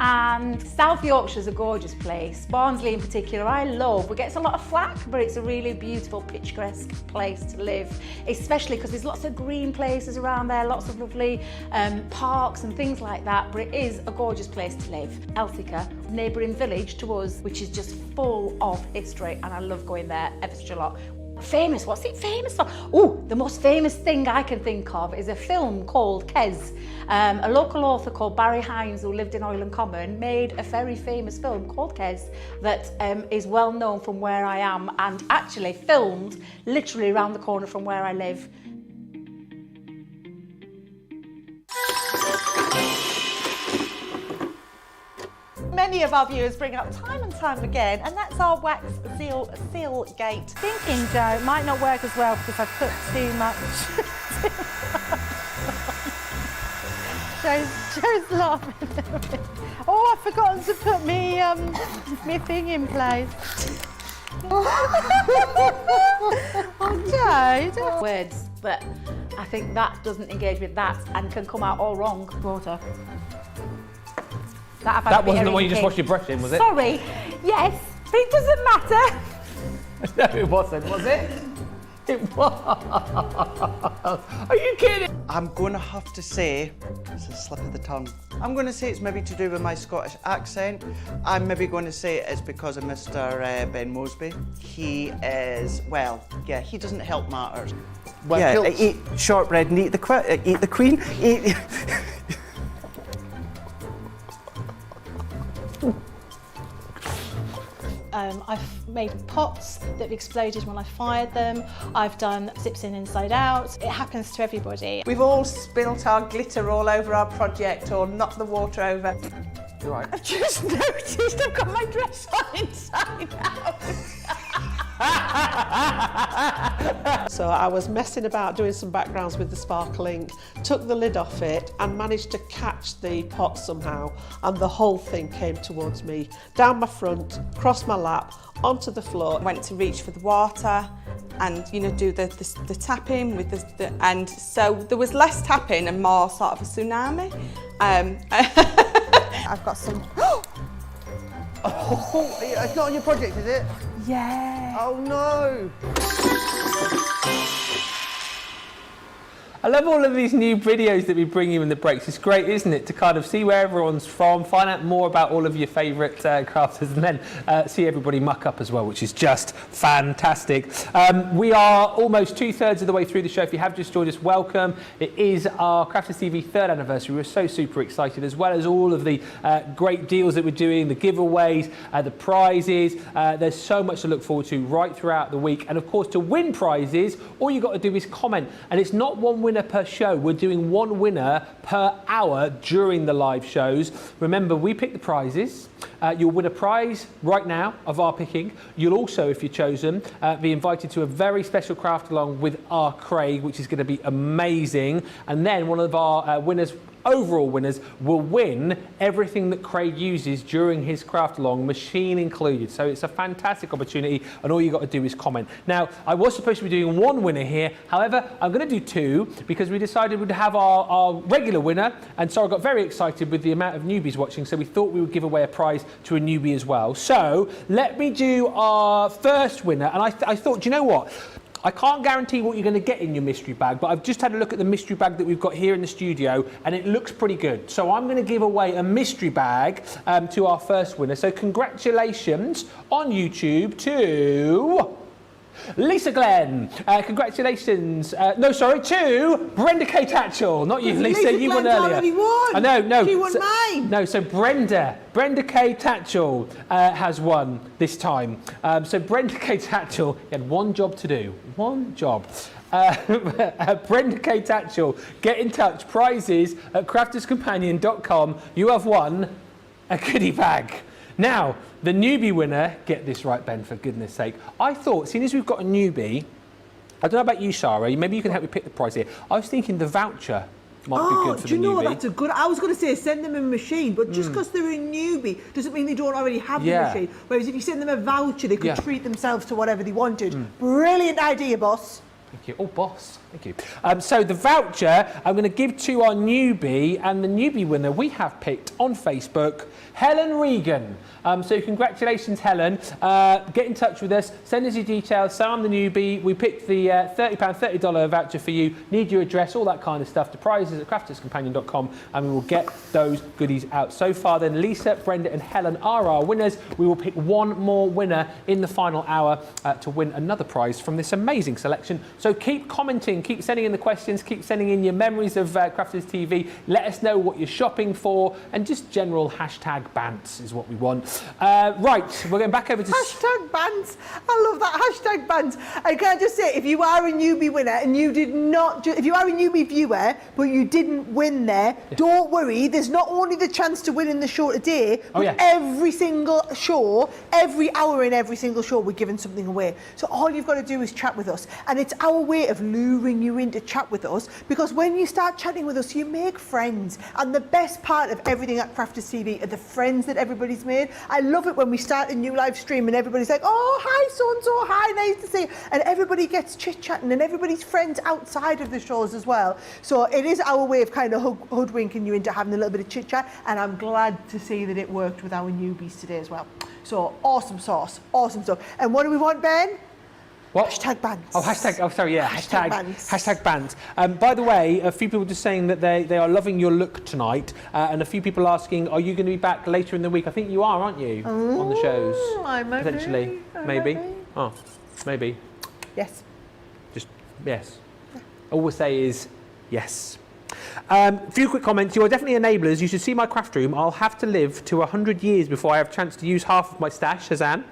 And South Yorkshire's a gorgeous place. Barnsley in particular, I love. It gets a lot of flack, but it's a really beautiful, picturesque place to live, especially because there's lots of green places around there, lots of lovely parks and things like that, but it is a gorgeous place to live. Elthicka, neighbouring village to us, which is just full of history, and I love going there ever such a lot. Famous, what's it famous for? Oh, the most famous thing I can think of is a film called Kes. A local author called Barry Hines, who lived in Oiland Common, made a very famous film called Kes that is well known from where I am, and actually filmed literally around the corner from where I live. Many of our viewers bring up time and time again, and that's our wax seal gate. Thinking, Joe, it might not work as well because I've put too much. Joe's laughing. Oh, I've forgotten to put me thing in place. Oh, Joe. Words, but I think that doesn't engage with that and can come out all wrong. Water. That wasn't the one you just washed your brush in, was it? Sorry, yes, but it doesn't matter. No, it wasn't, was it? It was. Are you kidding? I'm going to have to say, it's a slip of the tongue. I'm going to say it's maybe to do with my Scottish accent. I'm maybe going to say it's because of Mr. Ben Moseby. He is, well, yeah, he doesn't help matters. Well, yeah, eat shortbread and eat the queen. Eat... I've made pots that have exploded when I fired them. I've done zips in inside out. It happens to everybody. We've all spilt our glitter all over our project or knocked the water over. You're right. I've just noticed I've got my dress on inside out. So I was messing about doing some backgrounds with the sparkle ink, took the lid off it and managed to catch the pot somehow, and the whole thing came towards me, down my front, across my lap, onto the floor. I went to reach for the water and, you know, do the tapping with and so there was less tapping and more sort of a tsunami. I've got some... Oh, it's not on your project, is it? Yeah. Oh no. I love all of these new videos that we bring you in the breaks. It's great, isn't it, to kind of see where everyone's from, find out more about all of your favourite crafters, and then see everybody muck up as well, which is just fantastic. We are almost 2/3 of the way through the show. If you have just joined us, welcome. It is our Crafters TV 3rd anniversary. We're so super excited, as well as all of the great deals that we're doing, the giveaways, the prizes. There's so much to look forward to right throughout the week. And of course, to win prizes, all you've got to do is comment. And it's not one winner per show. We're doing one winner per hour during the live shows. Remember, we pick the prizes. You'll win a prize right now of our picking. You'll also, if you're chosen, be invited to a very special craft along with our Craig, which is going to be amazing. And then one of our winners, overall winners, will win everything that Craig uses during his craft along, machine included. So it's a fantastic opportunity, and all you got to do is comment. Now, I was supposed to be doing one winner here. However, I'm going to do two because we decided we'd have our regular winner, and Sarah got very excited with the amount of newbies watching, so we thought we would give away a prize to a newbie as well. So let me do our first winner, and I thought, do you know what? I can't guarantee what you're going to get in your mystery bag, but I've just had a look at the mystery bag that we've got here in the studio, and it looks pretty good. So I'm going to give away a mystery bag to our first winner. So congratulations on YouTube to Lisa Glenn. Congratulations. No, sorry, to Brenda K. Tatchell. Not you, Lisa. You won earlier. Already won. I know, no. She won mine. No, so Brenda K. Tatchell has won this time. So Brenda K. Tatchell had one job to do. One job. Brenda K. Tatchell, get in touch. Prizes at crafterscompanion.com. You have won a goodie bag. Now, the newbie winner, get this right, Ben, for goodness sake. I thought, seeing as we've got a newbie, I don't know about you, Sarah, maybe you can help me pick the prize here. I was thinking the voucher might be good for the newbie. Do you know what? That's a good... I was going to say send them a machine, but just because they're a newbie doesn't mean they don't already have the machine. Whereas if you send them a voucher, they could treat themselves to whatever they wanted. Brilliant idea, boss. Thank you. Oh, boss. Thank you. So the voucher I'm going to give to our newbie, and the newbie winner we have picked on Facebook, Helen Regan. So congratulations, Helen. Get in touch with us. Send us your details. So I'm the newbie. We picked the $30 voucher for you. Need your address, all that kind of stuff. The prizes at crafterscompanion.com, and we will get those goodies out. So far, then, Lisa, Brenda, and Helen are our winners. We will pick one more winner in the final hour to win another prize from this amazing selection. So keep commenting, keep sending in the questions, keep sending in your memories of Crafters TV. Let us know what you're shopping for, and just general hashtag bants is what we want. Right, we're going back over to... Hashtag bans. I love that. Hashtag bans. And can I just say, if you are a newbie winner and you did not... if you are a newbie viewer, but you didn't win there, don't worry. There's not only the chance to win in the show today, but every single show, every hour in every single show, we're giving something away. So all you've got to do is chat with us. And it's our way of luring you in to chat with us, because when you start chatting with us, you make friends. And the best part of everything at Crafters TV are the friends that everybody's made. I love it when we start a new live stream and everybody's like, oh, hi, so-and-so, hi, nice to see you. And everybody gets chit-chatting, and everybody's friends outside of the shows as well. So it is our way of kind of hoodwinking you into having a little bit of chit-chat, and I'm glad to see that it worked with our newbies today as well. So awesome sauce, awesome stuff. And what do we want, Ben? What? Hashtag bans. Oh, hashtag, oh, sorry, yeah, Hashtag bans. Hashtag bans. By the way, a few people just saying that they are loving your look tonight, and a few people asking, are you going to be back later in the week? I think you are, aren't you, on the shows? I might potentially. be. Maybe? Oh, maybe. Yes. Just, yes. All we'll say is, yes. A few quick comments. You are definitely enablers. You should see my craft room. I'll have to live to 100 years before I have a chance to use half of my stash, Shazam.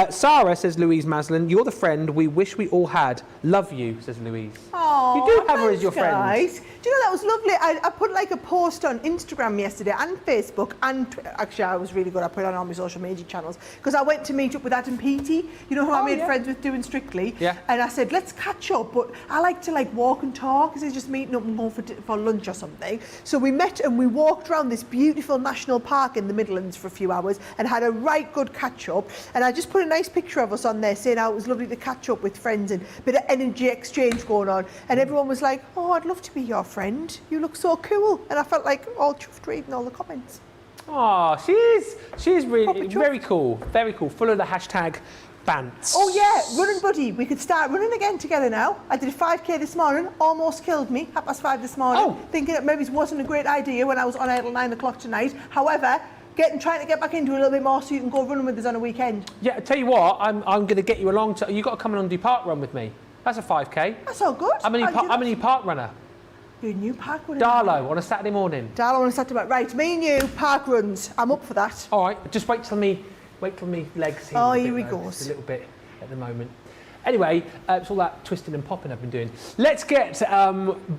Sarah, says Louise Maslin, you're the friend we wish we all had. Love you, says Louise. Oh, you do have her as your friend. Guys. Do you know, that was lovely. I put like a post on Instagram yesterday and Facebook and actually I was really good. I put it on all my social media channels because I went to meet up with Adam Peaty, you know, who I made friends with doing Strictly. Yeah. And I said, let's catch up, but I like to like walk and talk instead of just meeting up and going for lunch or something. So we met and we walked around this beautiful national park in the Midlands for a few hours and had a right good catch up. And I just put a nice picture of us on there saying how it was lovely to catch up with friends and a bit of energy exchange going on. And everyone was like, oh, I'd love to be your friend. You look so cool. And I felt like all chuffed reading all the comments. Oh, she is really very cool, very cool. Full of the hashtag bants. Oh yeah, running buddy. We could start running again together now. I did a 5k this morning, almost killed me, 5:30 this morning, thinking it maybe wasn't a great idea when I was on air till 9 o'clock tonight. However, trying to get back into it a little bit more so you can go running with us on a weekend. Yeah, I tell you what, I'm going to get you along to. You got to come along and do park run with me. That's a 5k. That's all good. I'm a new park runner. You're a new park runner. Darlow on a Saturday morning. Darlow on a Saturday morning. Right, me and you, park runs. I'm up for that. All right, just wait till me legs heal. Oh, here he goes. Just a little bit at the moment. Anyway, it's all that twisting and popping I've been doing. Let's get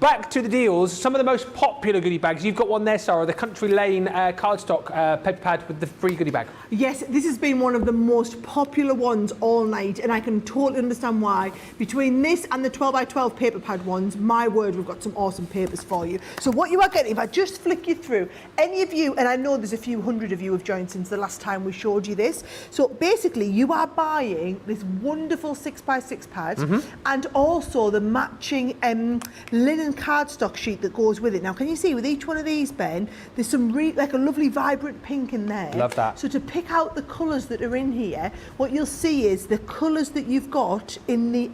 back to the deals. Some of the most popular goodie bags. You've got one there, Sarah, the Country Lane cardstock paper pad with the free goodie bag. Yes, this has been one of the most popular ones all night, and I can totally understand why. Between this and the 12x12 paper pad ones, my word, we've got some awesome papers for you. So what you are getting, if I just flick you through, any of you, and I know there's a few hundred of you have joined since the last time we showed you this. So basically, you are buying this wonderful 6x6 pad and also the matching linen cardstock sheet that goes with it. Now, can you see with each one of these, Ben, there's some like a lovely vibrant pink in there. Love that. So to pick out the colours that are in here, what you'll see is the colours that you've got in the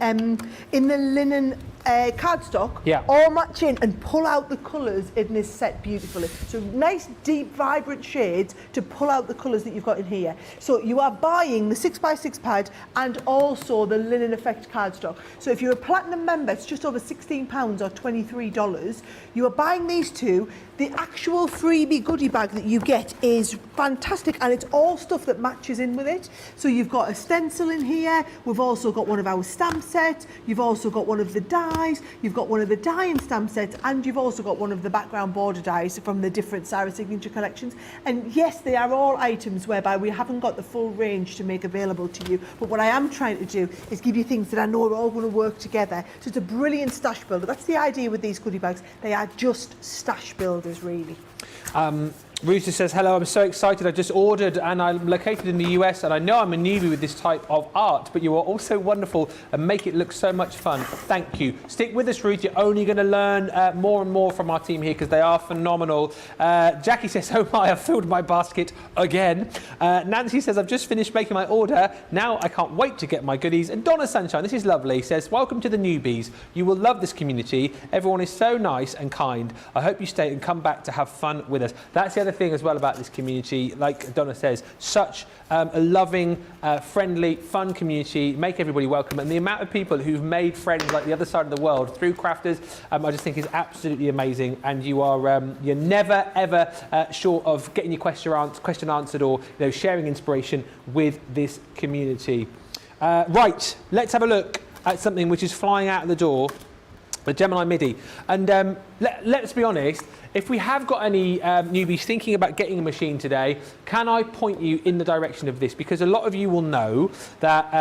linen cardstock all match in and pull out the colours in this set beautifully. So nice, deep, vibrant shades to pull out the colours that you've got in here. So you are buying the 6x6 pad and also the linen effect cardstock. So if you're a platinum member, it's just over £16 or $23. You are buying these two. The actual freebie goodie bag that you get is fantastic, and it's all stuff that matches in with it. So you've got a stencil in here, we've also got one of our stamp sets, you've also got one of the dies, you've got one of the die and stamp sets, and you've also got one of the background border dies from the different Sara signature collections. And yes, they are all items whereby we haven't got the full range to make available to you, but what I am trying to do is give you things that I know are all going to work together. So it's a brilliant stash builder. That's the idea with these goodie bags. They are just stash builders, really. Rooster says, hello, I'm so excited. I just ordered and I'm located in the US and I know I'm a newbie with this type of art, but you are also wonderful and make it look so much fun. Thank you. Stick with us, Ruth. You're only going to learn more and more from our team here because they are phenomenal. Jackie says, oh my, I've filled my basket again. Nancy says, I've just finished making my order. Now I can't wait to get my goodies. And Donna Sunshine, this is lovely, says, welcome to the newbies. You will love this community. Everyone is so nice and kind. I hope you stay and come back to have fun with us. That's the other thing as well about this community, like Donna says, such a loving, friendly, fun community, make everybody welcome, and the amount of people who've made friends like the other side of the world through crafters, I just think is absolutely amazing, and you are you're never ever short of getting your question answered or sharing inspiration with this community. Right, let's have a look at something which is flying out of the door, the Gemini Midi, and let's be honest. If we have got any newbies thinking about getting a machine today, can I point you in the direction of this? Because a lot of you will know that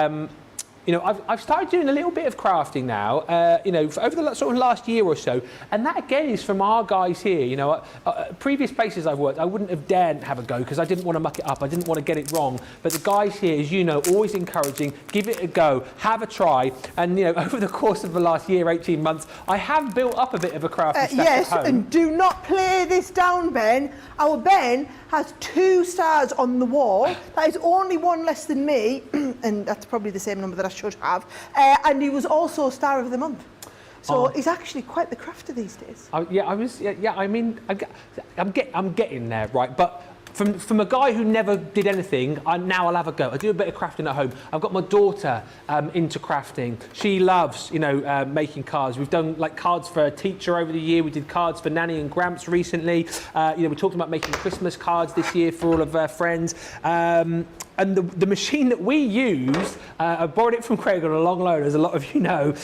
I've started doing a little bit of crafting now, over the sort of last year or so, and that again is from our guys here. Previous places I've worked, I wouldn't have dared have a go because I didn't want to muck it up, I didn't want to get it wrong. But the guys here, as you know, always encouraging, give it a go, have a try, and over the course of the last year, 18 months, I have built up a bit of a crafting stash yes, at home. And do not play this down, Ben. Our Ben has 2 stars on the wall. That is only one less than me, and that's probably the same number that I should have. And he was also Star of the Month. So he's actually quite the crafter these days. I'm getting there, right? But from a guy who never did anything, now I'll have a go. I do a bit of crafting at home. I've got my daughter into crafting. She loves, making cards. We've done like cards for a teacher over the year. We did cards for Nanny and Gramps recently. We talked about making Christmas cards this year for all of our friends. And the machine that we use, I borrowed it from Craig on a long loan, as a lot of you know,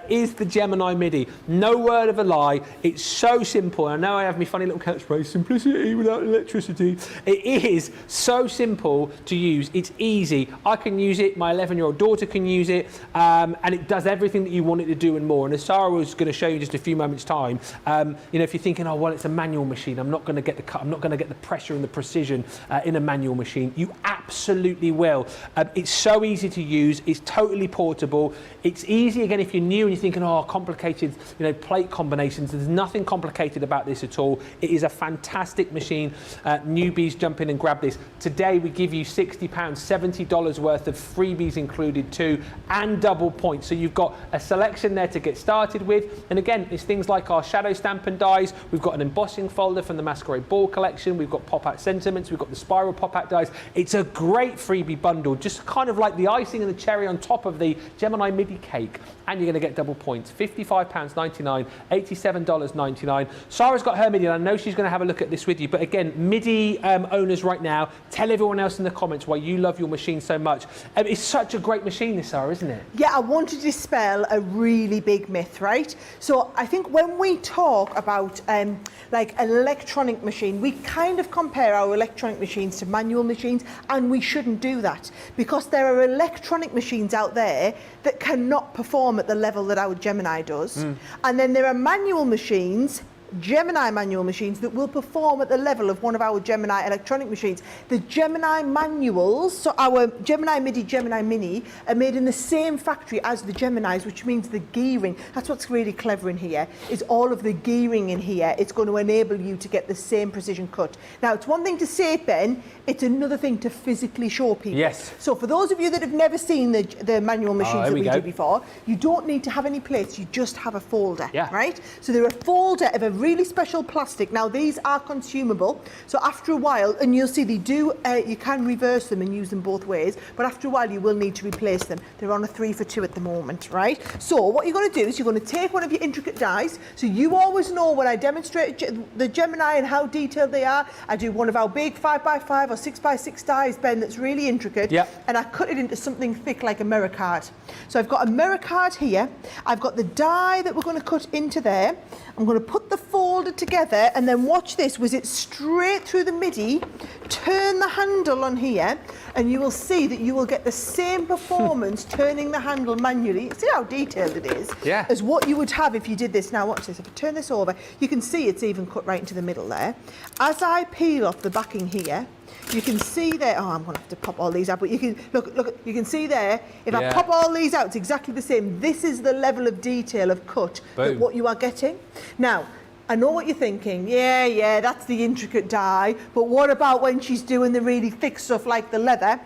is the Gemini Midi. No word of a lie. It's so simple. I know I have my funny little catchphrase, simplicity without electricity. It is so simple to use. It's easy. I can use it. My 11-year-old daughter can use it. And it does everything that you want it to do and more. And as Sara was going to show you in just a few moments' time, you know, if you're thinking, oh, well, it's a manual machine, I'm not going to get the cut, I'm not going to get the pressure and the precision in a manual machine. You absolutely will. It's so easy to use. It's totally portable. It's easy, again, if you're new and you're thinking, oh, complicated, you know, plate combinations. There's nothing complicated about this at all. It is a fantastic machine. Newbies, jump in and grab this. Today, we give you £60, $70 worth of freebies included too, and double points. So you've got a selection there to get started with. And again, it's things like our shadow stamp and dies. We've got an embossing folder from the Masquerade Ball collection. We've got pop-out sentiments. We've got the spiral pop-out dies. It's a great freebie bundle, just kind of like the icing and the cherry on top of the Gemini Midi cake. And you're going to get double points. £55.99, $87.99. Sara's got her Midi, and I know she's going to have a look at this with you. But again, Midi owners right now, tell everyone else in the comments why you love your machine so much. It's such a great machine, this, Sara, isn't it? Yeah, I want to dispel a really big myth, right? So I think when we talk about like electronic machine, we kind of compare our electronic machines to manual machines, and we shouldn't do that, because there are electronic machines out there that cannot perform at the level that our Gemini does. And then there are manual machines, Gemini manual machines, that will perform at the level of one of our Gemini electronic machines. The Gemini manuals, so our Gemini Midi, Gemini Mini, are made in the same factory as the Geminis, which means the gearing. That's what's really clever in here, is all of the gearing in here. It's going to enable you to get the same precision cut. Now, it's one thing to say it, Ben, it's another thing to physically show people. Yes. So for those of you that have never seen the manual machines that we do before, you don't need to have any plates, you just have a folder, right? So they're a folder of a really special plastic. Now, these are consumable, so after a while, and you'll see they do, you can reverse them and use them both ways, but after a while you will need to replace them. They're on a 3 for 2 at the moment, right? So what you're going to do is you're going to take one of your intricate dies. So you always know when I demonstrate the Gemini and how detailed they are, I do one of our big 5x5 or 6x6 dies, Ben, that's really intricate, and I cut it into something thick like a mirror card. So I've got a mirror card here, I've got the die that we're going to cut into there, I'm going to put the folder together, and then watch this, whiz it straight through the Midi, turn the handle on here, and you will see that you will get the same performance turning the handle manually. See how detailed it is? Yeah. As what you would have if you did this. Now watch this, if I turn this over, you can see it's even cut right into the middle there. As I peel off the backing here, you can see there, oh, I'm going to have to pop all these out, but you can, look, you can see there, if I pop all these out, it's exactly the same. This is the level of detail of cut that what you are getting. Now, I know what you're thinking, yeah, that's the intricate die, but what about when she's doing the really thick stuff like the leather?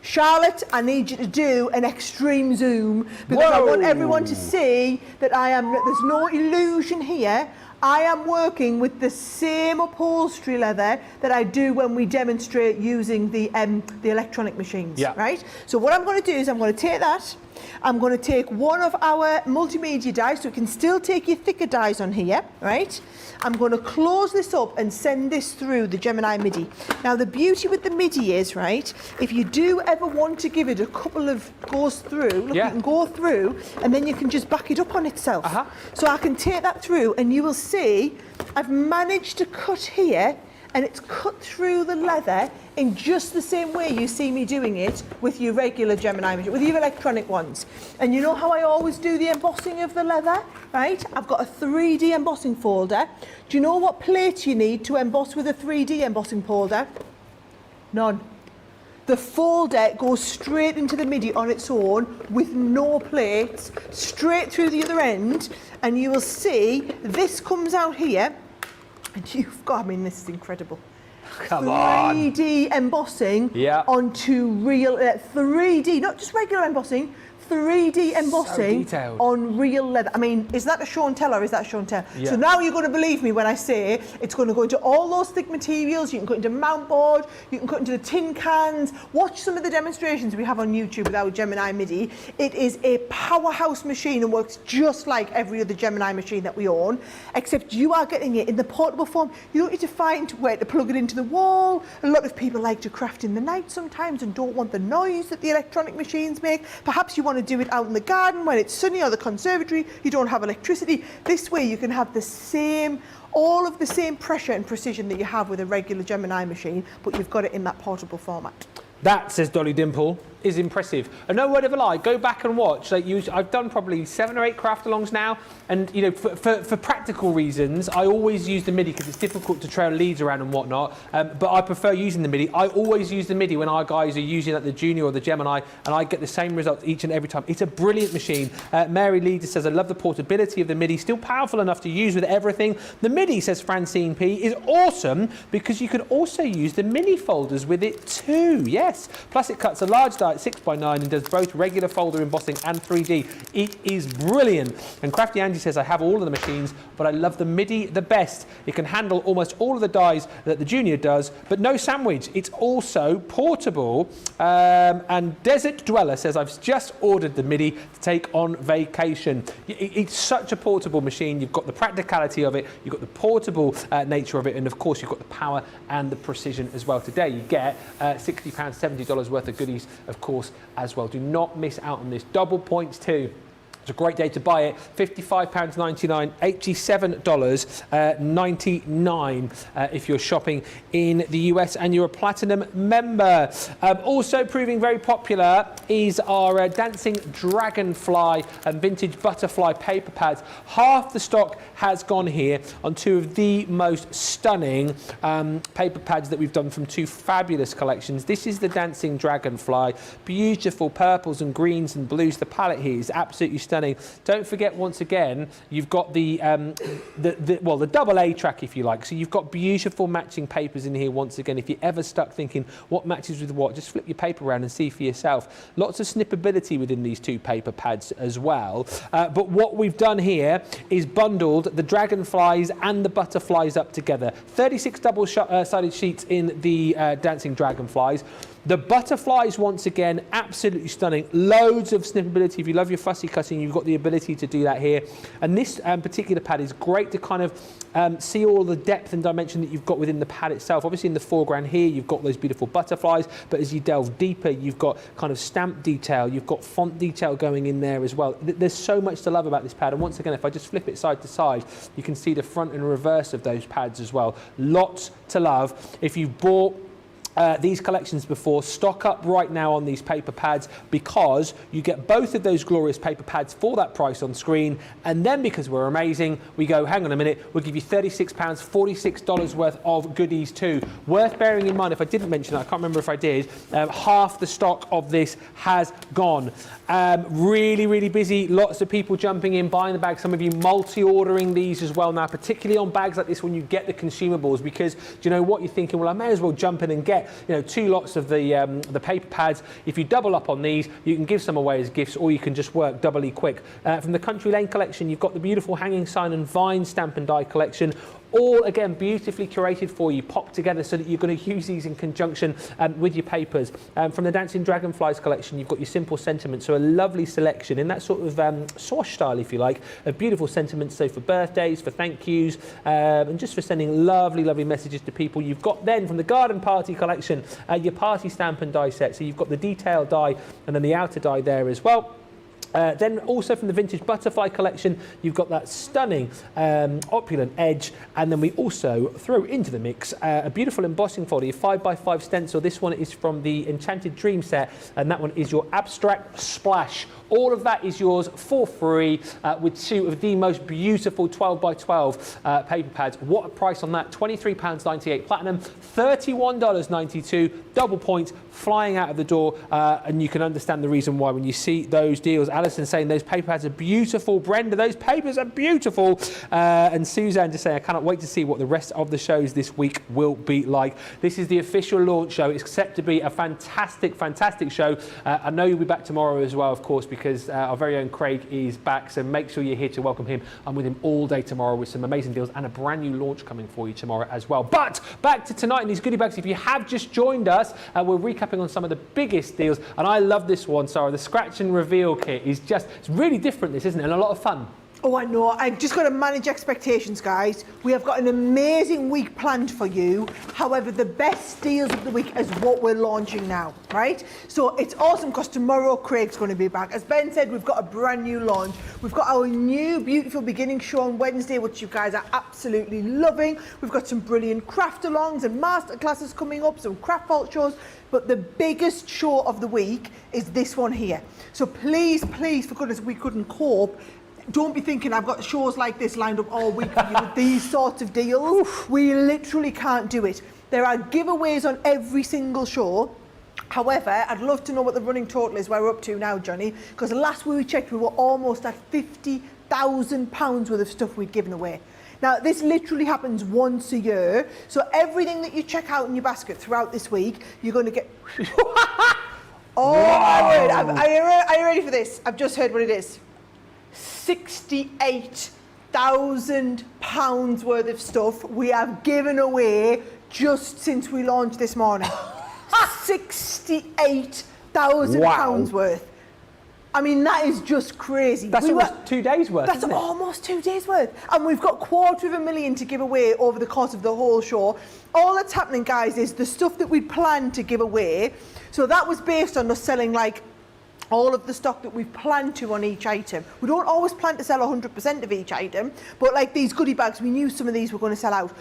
Charlotte, I need you to do an extreme zoom, because I want everyone to see that there's no illusion here. I am working with the same upholstery leather that I do when we demonstrate using the electronic machines, right? So what I'm going to do is I'm going to take that, I'm going to take one of our multimedia dies, so it can still take your thicker dies on here, right? I'm going to close this up and send this through the Gemini Midi. Now, the beauty with the Midi is, right, if you do ever want to give it a couple of goes through, look, you can go through, and then you can just back it up on itself. So I can take that through, and you will see I've managed to cut here, and it's cut through the leather in just the same way you see me doing it with your regular Gemini, with your electronic ones. And you know how I always do the embossing of the leather, right? I've got a 3D embossing folder. Do you know what plate you need to emboss with a 3D embossing folder? None. The folder goes straight into the Midi on its own with no plates, straight through the other end, and you will see this comes out here, and you've got, I mean, this is incredible. Come on. 3D embossing onto real 3D, not just regular embossing, 3D embossing detailed. on real leather. I mean, is that a show and tell or is that show and tell? Yeah. So now you're going to believe me when I say it's going to go into all those thick materials. You can cut into mount board, you can cut into the tin cans. Watch some of the demonstrations we have on YouTube with our Gemini Midi. It is a powerhouse machine and works just like every other Gemini machine that we own, except you are getting it in the portable form. You don't need to find where to plug it into the wall. A lot of people like to craft in the night sometimes and don't want the noise that the electronic machines make. Perhaps you want to do it out in the garden when it's sunny, or the conservatory, you don't have electricity. This way you can have the same, all of the same pressure and precision that you have with a regular Gemini machine, but you've got it in that portable format. That, says Dolly Dimple, is impressive. And no word of a lie, go back and watch. I've done probably 7 or 8 craft-alongs now, and you know, for practical reasons, I always use the Midi because it's difficult to trail leads around and whatnot. But I prefer using the Midi. I always use the Midi when our guys are using like the Junior or the Gemini, and I get the same results each and every time. It's a brilliant machine. Mary Leader says, I love the portability of the Midi, still powerful enough to use with everything. The Midi, says Francine P, is awesome because you can also use the mini folders with it too. Yes. Plus it cuts a large die at 6x9 and does both regular folder embossing and 3D. It is brilliant. And Crafty Angie says, I have all of the machines, but I love the Midi the best. It can handle almost all of the dies that the Junior does, but no sandwich. It's also portable. And Desert Dweller says, I've just ordered the Midi to take on vacation. It's such a portable machine. You've got the practicality of it, you've got the portable nature of it, and of course you've got the power and the precision as well. Today you get £60, $70 worth of goodies, of course, as well. Do not miss out on this. Double points too. It's a great day to buy it. £55.99, $87.99 if you're shopping in the US and you're a Platinum member. Also proving very popular is our Dancing Dragonfly and Vintage Butterfly paper pads. Half the stock has gone here on 2 of the most stunning paper pads that we've done from 2 fabulous collections. This is the Dancing Dragonfly. Beautiful purples and greens and blues. The palette here is absolutely stunning. Don't forget, once again, you've got the double A track, if you like. So you've got beautiful matching papers in here. Once again, if you're ever stuck thinking what matches with what, just flip your paper around and see for yourself. Lots of snippability within these 2 paper pads as well. But what we've done here is bundled the dragonflies and the butterflies up together. 36 double-sided sheets in the Dancing Dragonflies. The butterflies, once again, absolutely stunning. Loads of snippability. If you love your fussy cutting, you've got the ability to do that here. And this particular pad is great to kind of see all the depth and dimension that you've got within the pad itself. Obviously, in the foreground here, you've got those beautiful butterflies. But as you delve deeper, you've got kind of stamp detail. You've got font detail going in there as well. There's so much to love about this pad. And once again, if I just flip it side to side, you can see the front and reverse of those pads as well. Lots to love. If you've bought these collections before, stock up right now on these paper pads, because you get both of those glorious paper pads for that price on screen. And then, because we're amazing, we go, hang on a minute, we'll give you £36, $46 worth of goodies too. Worth bearing in mind, if I didn't mention that, I can't remember if I did, half the stock of this has gone. Really, really busy. Lots of people jumping in, buying the bags. Some of you multi-ordering these as well now, particularly on bags like this when you get the consumables, because do you know what, you're thinking, well, I may as well jump in and get 2 lots of the paper pads. If you double up on these, you can give some away as gifts, or you can just work doubly quick. From the Country Lane collection, you've got the beautiful hanging sign and vine stamp and die collection. All, again, beautifully curated for you, popped together so that you're going to use these in conjunction with your papers. From the Dancing Dragonflies collection, you've got your simple sentiments, so a lovely selection in that sort of swash style, if you like, of beautiful sentiments, so for birthdays, for thank yous, and just for sending lovely, lovely messages to people. You've got then, from the Garden Party collection, your party stamp and die set, so you've got the detailed die and then the outer die there as well. Then also from the Vintage Butterfly collection, you've got that stunning opulent edge, and then we also throw into the mix a beautiful embossing folder, your 5x5 stencil. This one is from the Enchanted Dream set, and that one is your Abstract Splash. All of that is yours for free with 2 of the most beautiful 12x12 paper pads. What a price on that, £23.98 Platinum, $31.92, double points flying out of the door, and you can understand the reason why when you see those deals. Alison saying those paper ads are beautiful. Brenda, those papers are beautiful. And Suzanne just saying, I cannot wait to see what the rest of the shows this week will be like. This is the official launch show. It's set to be a fantastic, fantastic show. I know you'll be back tomorrow as well, of course, because our very own Craig is back. So make sure you're here to welcome him. I'm with him all day tomorrow with some amazing deals and a brand new launch coming for you tomorrow as well. But back to tonight in these goodie bags. If you have just joined us, we're recapping on some of the biggest deals. And I love this one, Sarah. The scratch and reveal kit is just, it's really different, this, isn't it? And a lot of fun. Oh, I know. I've just got to manage expectations, guys. We have got an amazing week planned for you. However, the best deals of the week is what we're launching now, right? So it's awesome because tomorrow Craig's going to be back. As Ben said, we've got a brand new launch. We've got our new beautiful beginning show on Wednesday, which you guys are absolutely loving. We've got some brilliant craft alongs and masterclasses coming up, some craft vault shows. But the biggest show of the week is this one here. So please, please, for goodness, we couldn't cope. Don't be thinking I've got shows like this lined up all week with these sorts of deals. We literally can't do it. There are giveaways on every single show. However, I'd love to know what the running total is, where we're up to now, Johnny, because last we checked, we were almost at £50,000 worth of stuff we'd given away. Now, this literally happens once a year. So everything that you check out in your basket throughout this week, you're going to get... Oh, my word. Are you ready for this? I've just heard what it is. £68,000 worth of stuff we have given away just since we launched this morning. £68,000 worth. I mean, that is just crazy. That's almost 2 days worth, That's isn't it? almost 2 days worth. And we've got $250,000 to give away over the course of the whole show. All that's happening, guys, is the stuff that we planned to give away. So that was based on us selling, like, all of the stock that we've planned to on each item. We don't always plan to sell 100% of each item, but like these goodie bags, we knew some of these were going to sell out.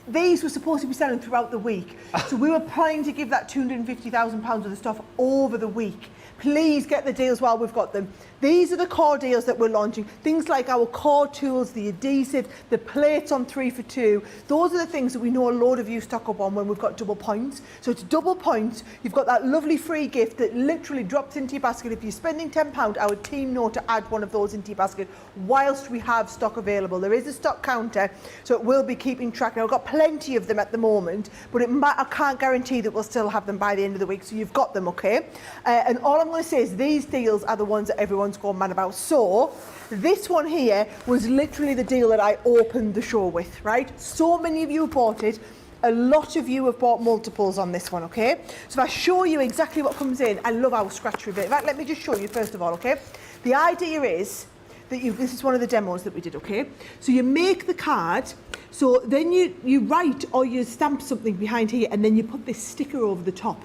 These were supposed to be selling throughout the week. So we were planning to give that £250,000 worth of stuff over the week. Please get the deals while we've got them. These are the core deals that we're launching. Things like our core tools, the adhesive, the plates on 3 for 2. Those are the things that we know a load of you stock up on when we've got double points. So it's double points. You've got that lovely free gift that literally drops into your basket. If you're spending £10, our team know to add one of those into your basket whilst we have stock available. There is a stock counter, so it will be keeping track. Now, we've got plenty of them at the moment, but I can't guarantee that we'll still have them by the end of the week, so you've got them, okay? And all I'm going to say is these deals are the ones that everyone's gone mad about. So this one here was literally the deal that I opened the show with, right? So many of you have bought it. A lot of you have bought multiples on this one, okay? So if I show you exactly what comes in, I love our scratch reveal. In fact, let me just show you first of all, okay? The idea is that this is one of the demos that we did, okay? So you make the card, so then you write or you stamp something behind here, and then you put this sticker over the top.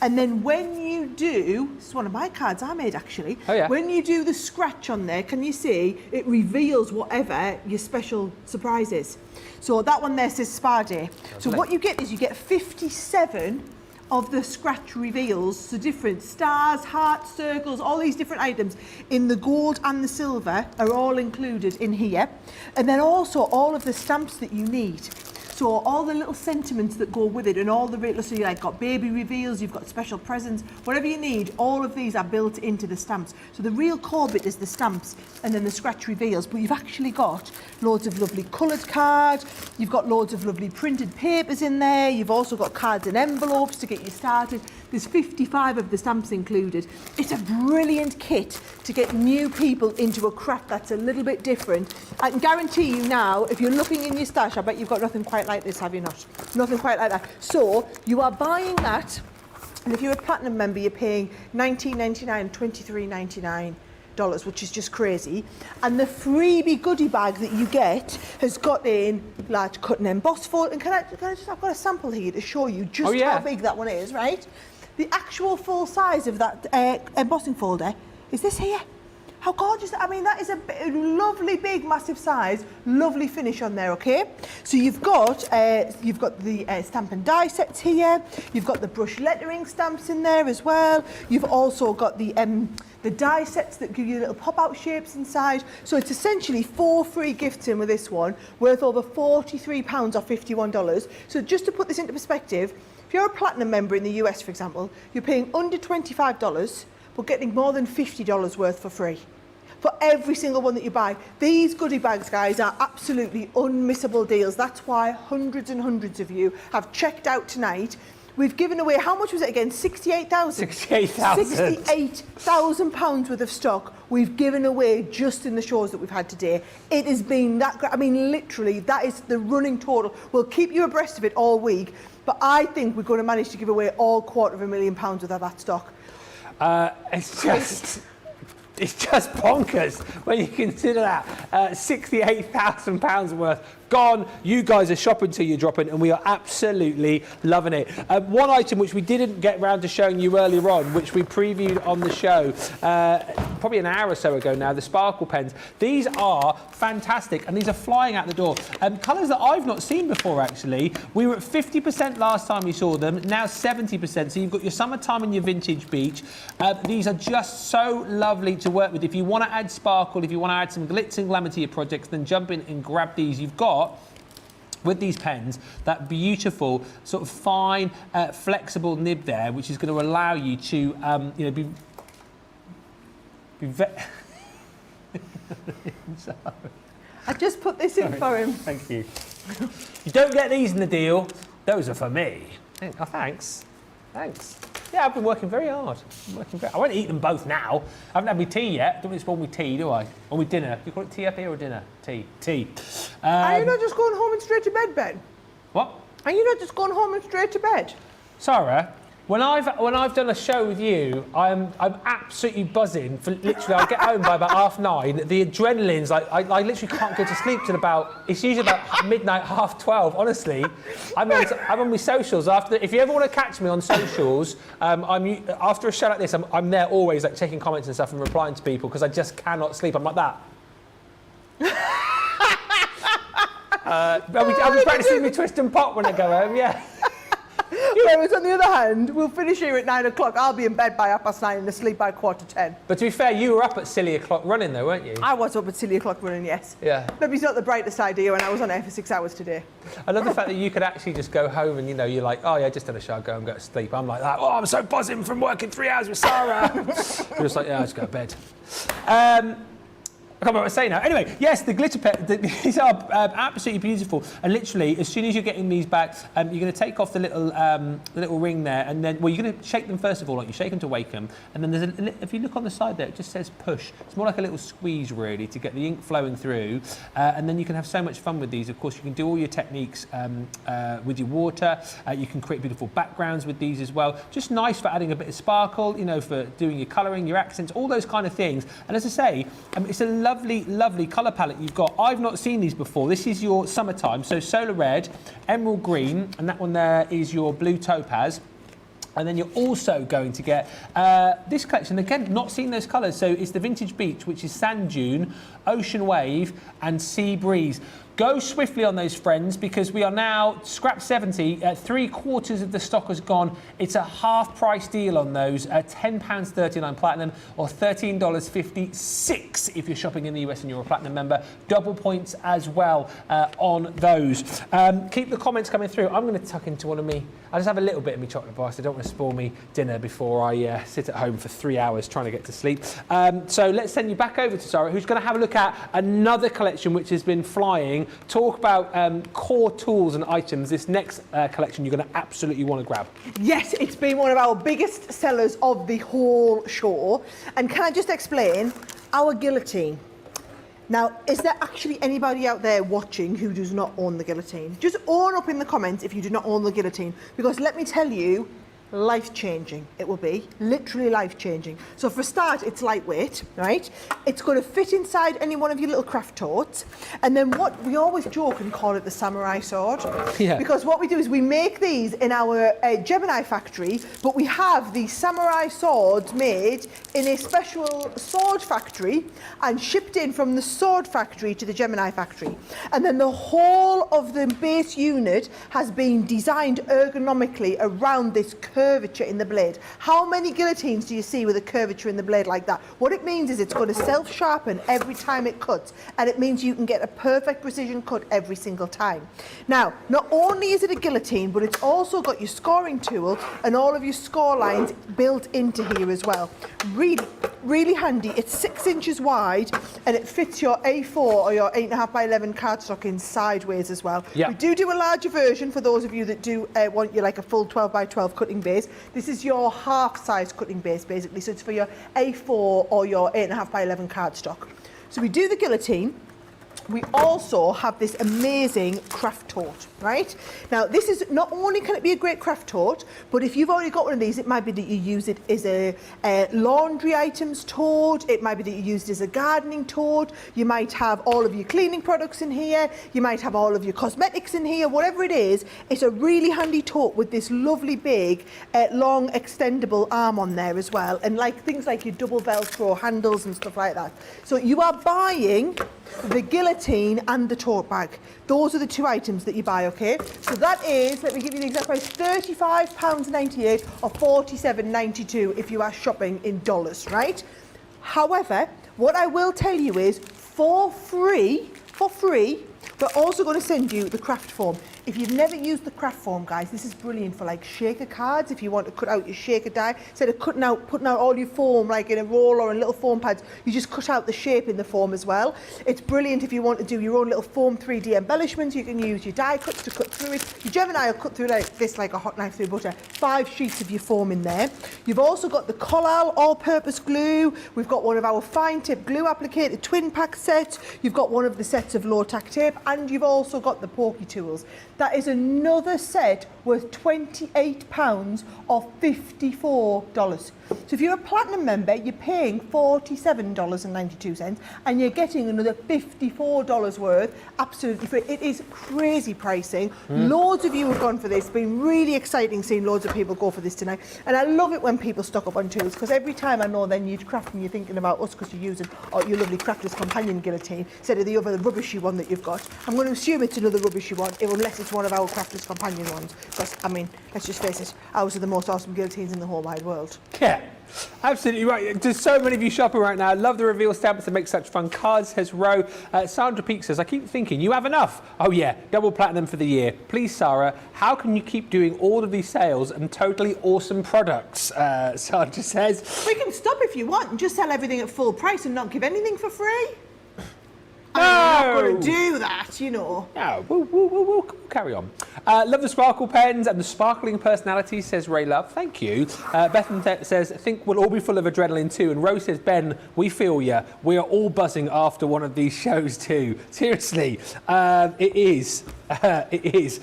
And then when you do, this is one of my cards I made actually. Oh, yeah. When you do the scratch on there, can you see it reveals whatever your special surprise is? So that one there says Spa Day. So what you get is you get 57 of the scratch reveals, so different stars, hearts, circles, all these different items in the gold and the silver are all included in here. And then also all of the stamps that you need. So all the little sentiments that go with it and all the, so you like got baby reveals, you've got special presents, whatever you need, all of these are built into the stamps. So the real core bit is the stamps and then the scratch reveals, but you've actually got loads of lovely coloured cards, you've got loads of lovely printed papers in there, you've also got cards and envelopes to get you started. There's 55 of the stamps included. It's a brilliant kit to get new people into a craft that's a little bit different. I can guarantee you now, if you're looking in your stash, I bet you've got nothing quite like this, have you not? Nothing quite like that. So you are buying that, and if you're a platinum member, you're paying $19.99, $23.99, which is just crazy. And the freebie goodie bag that you get has got in large cut and emboss fold. And can I just, I've got a sample here to show you just how big that one is, right? The actual full size of that embossing folder is this here. How gorgeous. I mean, that is a lovely, big, massive size, lovely finish on there, okay? So you've got the stamp and die sets here. You've got the brush lettering stamps in there as well. You've also got the die sets that give you little pop-out shapes inside. So it's essentially 4 free gifts in with this one, worth over £43 or $51. So just to put this into perspective, if you're a platinum member in the US, for example, you're paying under $25, we're getting more than $50 worth for free. For every single one that you buy. These goodie bags, guys, are absolutely unmissable deals. That's why hundreds and hundreds of you have checked out tonight. We've given away, how much was it again? 68,000? 68,000. £68,000 worth of stock we've given away just in the shows that we've had today. It has been that great. I mean, literally, that is the running total. We'll keep you abreast of it all week, but I think we're going to manage to give away all £250,000 worth of that stock. It's just bonkers when you consider that. £68,000 worth gone. You guys are shopping till you're dropping, and we are absolutely loving it. One item which we didn't get round to showing you earlier on, which we previewed on the show probably an hour or so ago now, the sparkle pens. These are fantastic, and these are flying out the door. Colours that I've not seen before, actually. We were at 50% last time we saw them, now 70%. So you've got your summertime and your vintage beach. These are just so lovely to work with. If you want to add sparkle, if you want to add some glitz and glamour to your projects, then jump in and grab these. You've got, with these pens, that beautiful sort of fine, flexible nib there, which is going to allow you to, you know, be I just put this in for him. Thank you. You don't get these in the deal. Those are for me. Oh, thanks. Thanks. Yeah, I've been working very hard. I won't eat them both now. I haven't had my tea yet. Don't spoil me tea, do I? Or with dinner. You call it tea up here or dinner? Tea. Tea. Are you not just going home and straight to bed, Ben? What? Are you not just going home and straight to bed? Sarah, when I've done a show with you, I'm absolutely buzzing. For literally, I get home by about 9:30. The adrenaline's like I literally can't go to sleep till about. It's usually about midnight, 12:30. Honestly, I'm on my socials after. If you ever want to catch me on socials, after a show like this, I'm there always, like checking comments and stuff and replying to people because I just cannot sleep. I'm like that. I'll be practicing my twist and pop when I go home. Yeah. Whereas on the other hand, we'll finish here at 9 o'clock. I'll be in bed by 9:30 and asleep by 10:15. But to be fair, you were up at silly o'clock running though, weren't you? I was up at silly o'clock running, yes. Yeah. Maybe it's not the brightest idea when I was on air for 6 hours today. I love the fact that you could actually just go home and, you know, you're like, oh yeah, just done a show, go and go to sleep. I'm like that. Oh, I'm so buzzing from working 3 hours with Sarah. I'm just like, yeah, I just go to bed. I can't remember what I was saying now. Anyway, yes, the glitter pen, these are absolutely beautiful. And literally, as soon as you're getting these back, you're going to take off the little ring there, and then, well, you're going to shake them first of all, like you shake them to wake them, and then there's if you look on the side there, it just says push. It's more like a little squeeze, really, to get the ink flowing through, and then you can have so much fun with these. Of course, you can do all your techniques with your water. You can create beautiful backgrounds with these as well. Just nice for adding a bit of sparkle, you know, for doing your colouring, your accents, all those kind of things. And as I say, it's a lovely colour palette you've got. I've not seen these before. This is your summertime, so solar red, emerald green, and that one there is your blue topaz. And then you're also going to get this collection, again, not seen those colours, so it's the vintage beach, which is sand dune, ocean wave, and sea breeze. Go swiftly on those, friends, because we are now scrap 70. 3/4 of the stock has gone. It's a half-price deal on those. £10.39 platinum, or $13.56 if you're shopping in the US and you're a platinum member. Double points as well on those. Keep the comments coming through. I'm going to tuck into one of me. I just have a little bit of my chocolate bar, so I don't want to spoil me dinner before I sit at home for 3 hours trying to get to sleep. So let's send you back over to Sarah, who's going to have a look at another collection which has been flying. Talk about core tools and items. This next collection you're going to absolutely want to grab. Yes, it's been one of our biggest sellers of the whole show. And can I just explain our guillotine? Now, is there actually anybody out there watching who does not own the guillotine? Just own up in the comments if you do not own the guillotine, because let me tell you, life-changing it will be, literally life-changing. So for a start, it's lightweight, right? It's going to fit inside any one of your little craft totes. And then what we always joke and call it the samurai sword. Yeah. Because what we do is we make these in our Gemini factory, but we have the samurai swords made in a special sword factory and shipped in from the sword factory to the Gemini factory. And then the whole of the base unit has been designed ergonomically around this curvature in the blade. How many guillotines do you see with a curvature in the blade like that? What it means is it's going to self-sharpen every time it cuts, and it means you can get a perfect precision cut every single time. Now, not only is it a guillotine, but it's also got your scoring tool and all of your score lines built into here as well. Really handy. It's 6 inches wide, and it fits your A4 or your 8.5 by 11 cardstock in sideways as well. Yeah. We do a larger version for those of you that do want you like a full 12 by 12 cutting base. This is your half size cutting base basically, so it's for your A4 or your 8.5 by 11 cardstock. So we do the guillotine. We also have this amazing craft tote, right? Now, this is not only can it be a great craft tote, but if you've already got one of these, it might be that you use it as a laundry items tote. It might be that you use it as a gardening tote. You might have all of your cleaning products in here. You might have all of your cosmetics in here. Whatever it is, it's a really handy tote with this lovely big, long, extendable arm on there as well, and like things like your double Velcro handles and stuff like that. So you are buying the guillotine and the tote bag. Those are the two items that you buy, okay? So that is, let me give you the exact price, £35.98 or $47.92 if you are shopping in dollars, right? However, what I will tell you is for free, we're also going to send you the craft form. If you've never used the craft form, guys, this is brilliant for like shaker cards. If you want to cut out your shaker die, instead of putting out all your foam like in a roll or in little foam pads, you just cut out the shape in the foam as well. It's brilliant if you want to do your own little foam 3D embellishments. You can use your die cuts to cut through it. Your Gemini will cut through like this, like a hot knife through butter. 5 sheets of your foam in there. You've also got the Collal all-purpose glue. We've got one of our fine tip glue applicator twin pack sets. You've got one of the sets of low tack tape, and you've also got the pokey tools. That is another set worth £28 or $54. So if you're a platinum member, you're paying $47.92 and you're getting another $54 worth absolutely free. It is crazy pricing. Loads of you have gone for this. It's been really exciting seeing loads of people go for this tonight. And I love it when people stock up on tools, because every time I know then you're crafting, you're thinking about us because you're using your lovely Crafter's Companion guillotine instead of the other rubbishy one that you've got. I'm going to assume it's another rubbishy one, unless it's one of our Crafter's Companion ones. Because, I mean, let's just face it, ours are the most awesome guillotines in the whole wide world. Yeah, absolutely right. There's so many of you shopping right now. I love the reveal stamps that make such fun cards, says Ro. Sandra Peak says, I keep thinking, you have enough. Oh yeah, double platinum for the year. Please, Sarah, how can you keep doing all of these sales and totally awesome products? Sandra says. We can stop if you want and just sell everything at full price and not give anything for free. No. I'm not going to do that, you know. No, we'll carry on. Love the sparkle pens and the sparkling personality, says Ray Love. Thank you. Bethan says, I think we'll all be full of adrenaline too. And Rose says, Ben, we feel ya. We are all buzzing after one of these shows too. Seriously, it is. It is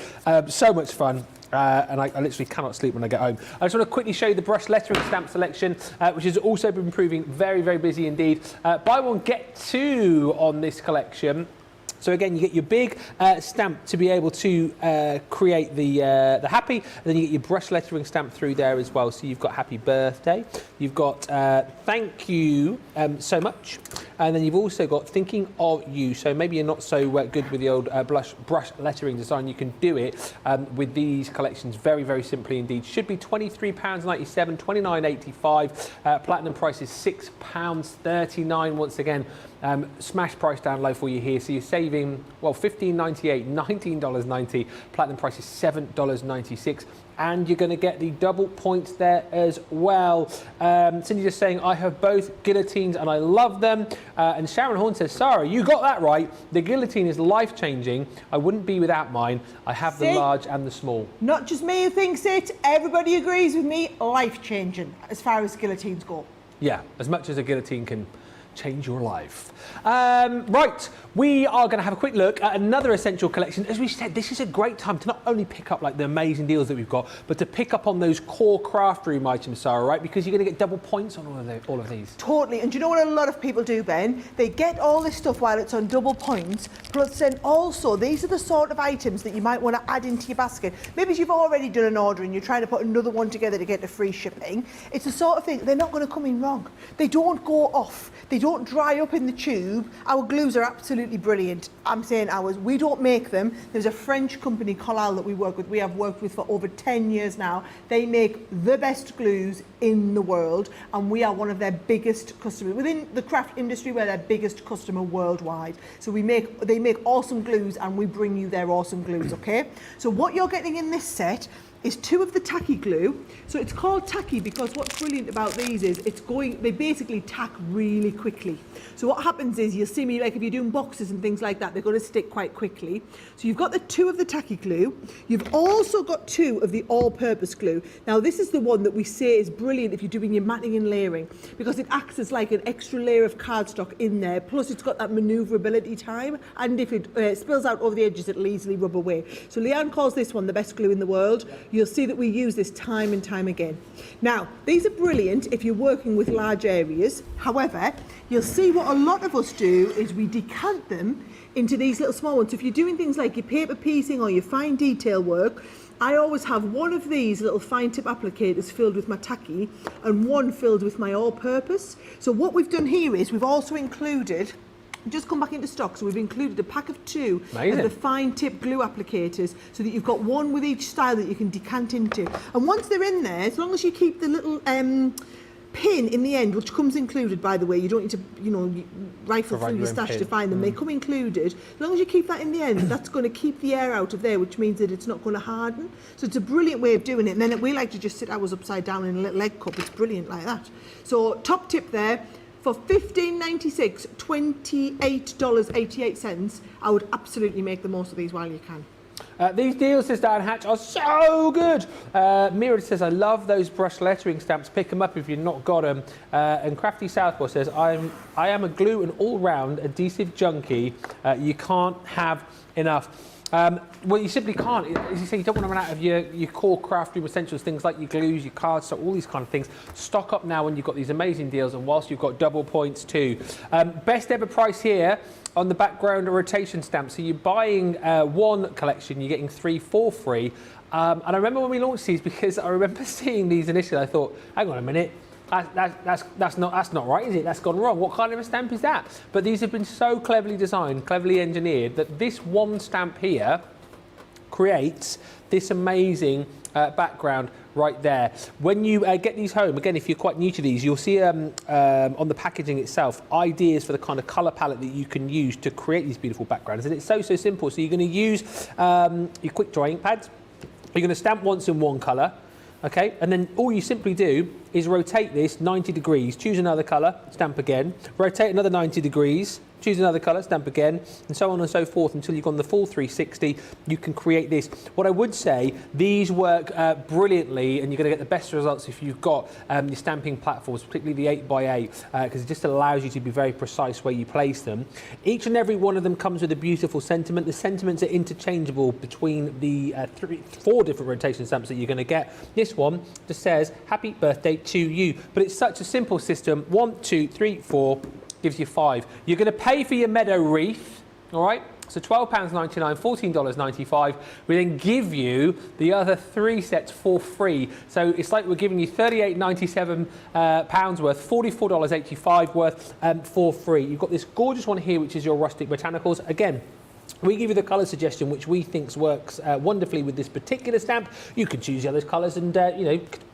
so much fun. And I literally cannot sleep when I get home. I just want to quickly show you the brush lettering stamp selection, which has also been proving very, very busy indeed. Buy one, get two on this collection. So again, you get your big stamp to be able to create the happy, and then you get your brush lettering stamp through there as well. So you've got happy birthday, you've got thank you so much, and then you've also got thinking of you. So maybe you're not so good with the old brush lettering design. You can do it with these collections very, very simply indeed. Should be £23.97, $29.85. Platinum price is £6.39 once again. Smash price down low for you here, so you're saving, well, $15.98, $19.90. Platinum price is $7.96, and you're going to get the double points there as well. Cindy just saying, I have both guillotines and I love them. And Sharon Horn says, Sarah, you got that right. The guillotine is life-changing. I wouldn't be without mine. I have the large and the small. Not just me who thinks it, everybody agrees with me, life-changing as far as guillotines go. Yeah, as much as a guillotine can change your life. Right, we are going to have a quick look at another essential collection. As we said, this is a great time to not only pick up like the amazing deals that we've got, but to pick up on those core craft room items, Sarah, right? Because you're going to get double points on all of these. Totally. And do you know what a lot of people do, Ben? They get all this stuff while it's on double points, plus then also these are the sort of items that you might want to add into your basket. Maybe you've already done an order and you're trying to put another one together to get the free shipping. It's the sort of thing, they're not going to come in wrong. They don't go off. They don't dry up in the tube. Our glues are absolutely absolutely brilliant. I'm saying ours. We don't make them. There's a French company, Collal, that we work with. We have worked with for over 10 years now. They make the best glues in the world, and we are one of their biggest customers. Within the craft industry, we're their biggest customer worldwide. So they make awesome glues, and we bring you their awesome glues, okay? So what you're getting in this set is 2 of the tacky glue. So it's called tacky because what's brilliant about these is they basically tack really quickly. So what happens is, you'll see me, like if you're doing boxes and things like that, they're going to stick quite quickly. So you've got the 2 of the tacky glue. You've also got 2 of the all-purpose glue. Now this is the one that we say is brilliant if you're doing your matting and layering, because it acts as like an extra layer of cardstock in there, plus it's got that manoeuvrability time, and if it spills out over the edges, it'll easily rub away. So Leanne calls this one the best glue in the world. You'll see that we use this time and time again. Now, these are brilliant if you're working with large areas. However, you'll see what a lot of us do is we decant them into these little small ones. So if you're doing things like your paper piecing or your fine detail work, I always have one of these little fine tip applicators filled with my tacky and one filled with my all-purpose. So what we've done here is we've also included, just come back into stock, so we've included a pack of 2 of the fine tip glue applicators, so that you've got one with each style that you can decant into. And once they're in there, as long as you keep the little pin in the end, which comes included, by the way, you don't need to, rifle through your stash to find them. They come included. As long as you keep that in the end, that's going to keep the air out of there, which means that it's not going to harden. So it's a brilliant way of doing it. And then we like to just sit ours upside down in a little egg cup. It's brilliant like that. So top tip there. For $15.96, $28.88, I would absolutely make the most of these while you can. These deals, says Dan Hatch, are so good. Mira says, I love those brush lettering stamps. Pick them up if you've not got them. And Crafty Southpaw says, I am a glue and all-round adhesive junkie. You can't have enough. Well, you simply can't. As you say, you don't want to run out of your core craft room essentials, things like your glues, your cardstock, all these kind of things. Stock up now when you've got these amazing deals, and whilst you've got double points too. Best ever price here on the background rotation stamp. So you're buying one collection, you're getting 3 for free. And I remember when we launched these, because I remember seeing these initially, I thought, hang on a minute. That's not right, is it? That's gone wrong. What kind of a stamp is that? But these have been so cleverly designed, cleverly engineered, that this one stamp here creates this amazing background right there. When you get these home, again, if you're quite new to these, you'll see on the packaging itself ideas for the kind of colour palette that you can use to create these beautiful backgrounds. And it's so simple. So you're going to use your quick dry ink pads. You're going to stamp once in one colour. Okay, and then all you simply do is rotate this 90 degrees, choose another colour, stamp again, rotate another 90 degrees, choose another colour, stamp again, and so on and so forth until you've gone the full 360. You can create this. What I would say, these work brilliantly, and you're going to get the best results if you've got your stamping platforms, particularly the 8x8, because it just allows you to be very precise where you place them. Each and every one of them comes with a beautiful sentiment. The sentiments are interchangeable between the 4 different rotation stamps that you're going to get. This one just says, happy birthday to you. But it's such a simple system. 1, 2, 3, 4. Gives you 5. You're going to pay for your meadow wreath, all right? So £12.99, $14.95. We then give you the other 3 sets for free. So it's like we're giving you £38.97 pounds worth, $44.85 worth for free. You've got this gorgeous one here, which is your rustic botanicals. Again, we give you the colour suggestion, which we think works wonderfully with this particular stamp. You can choose the other colours and,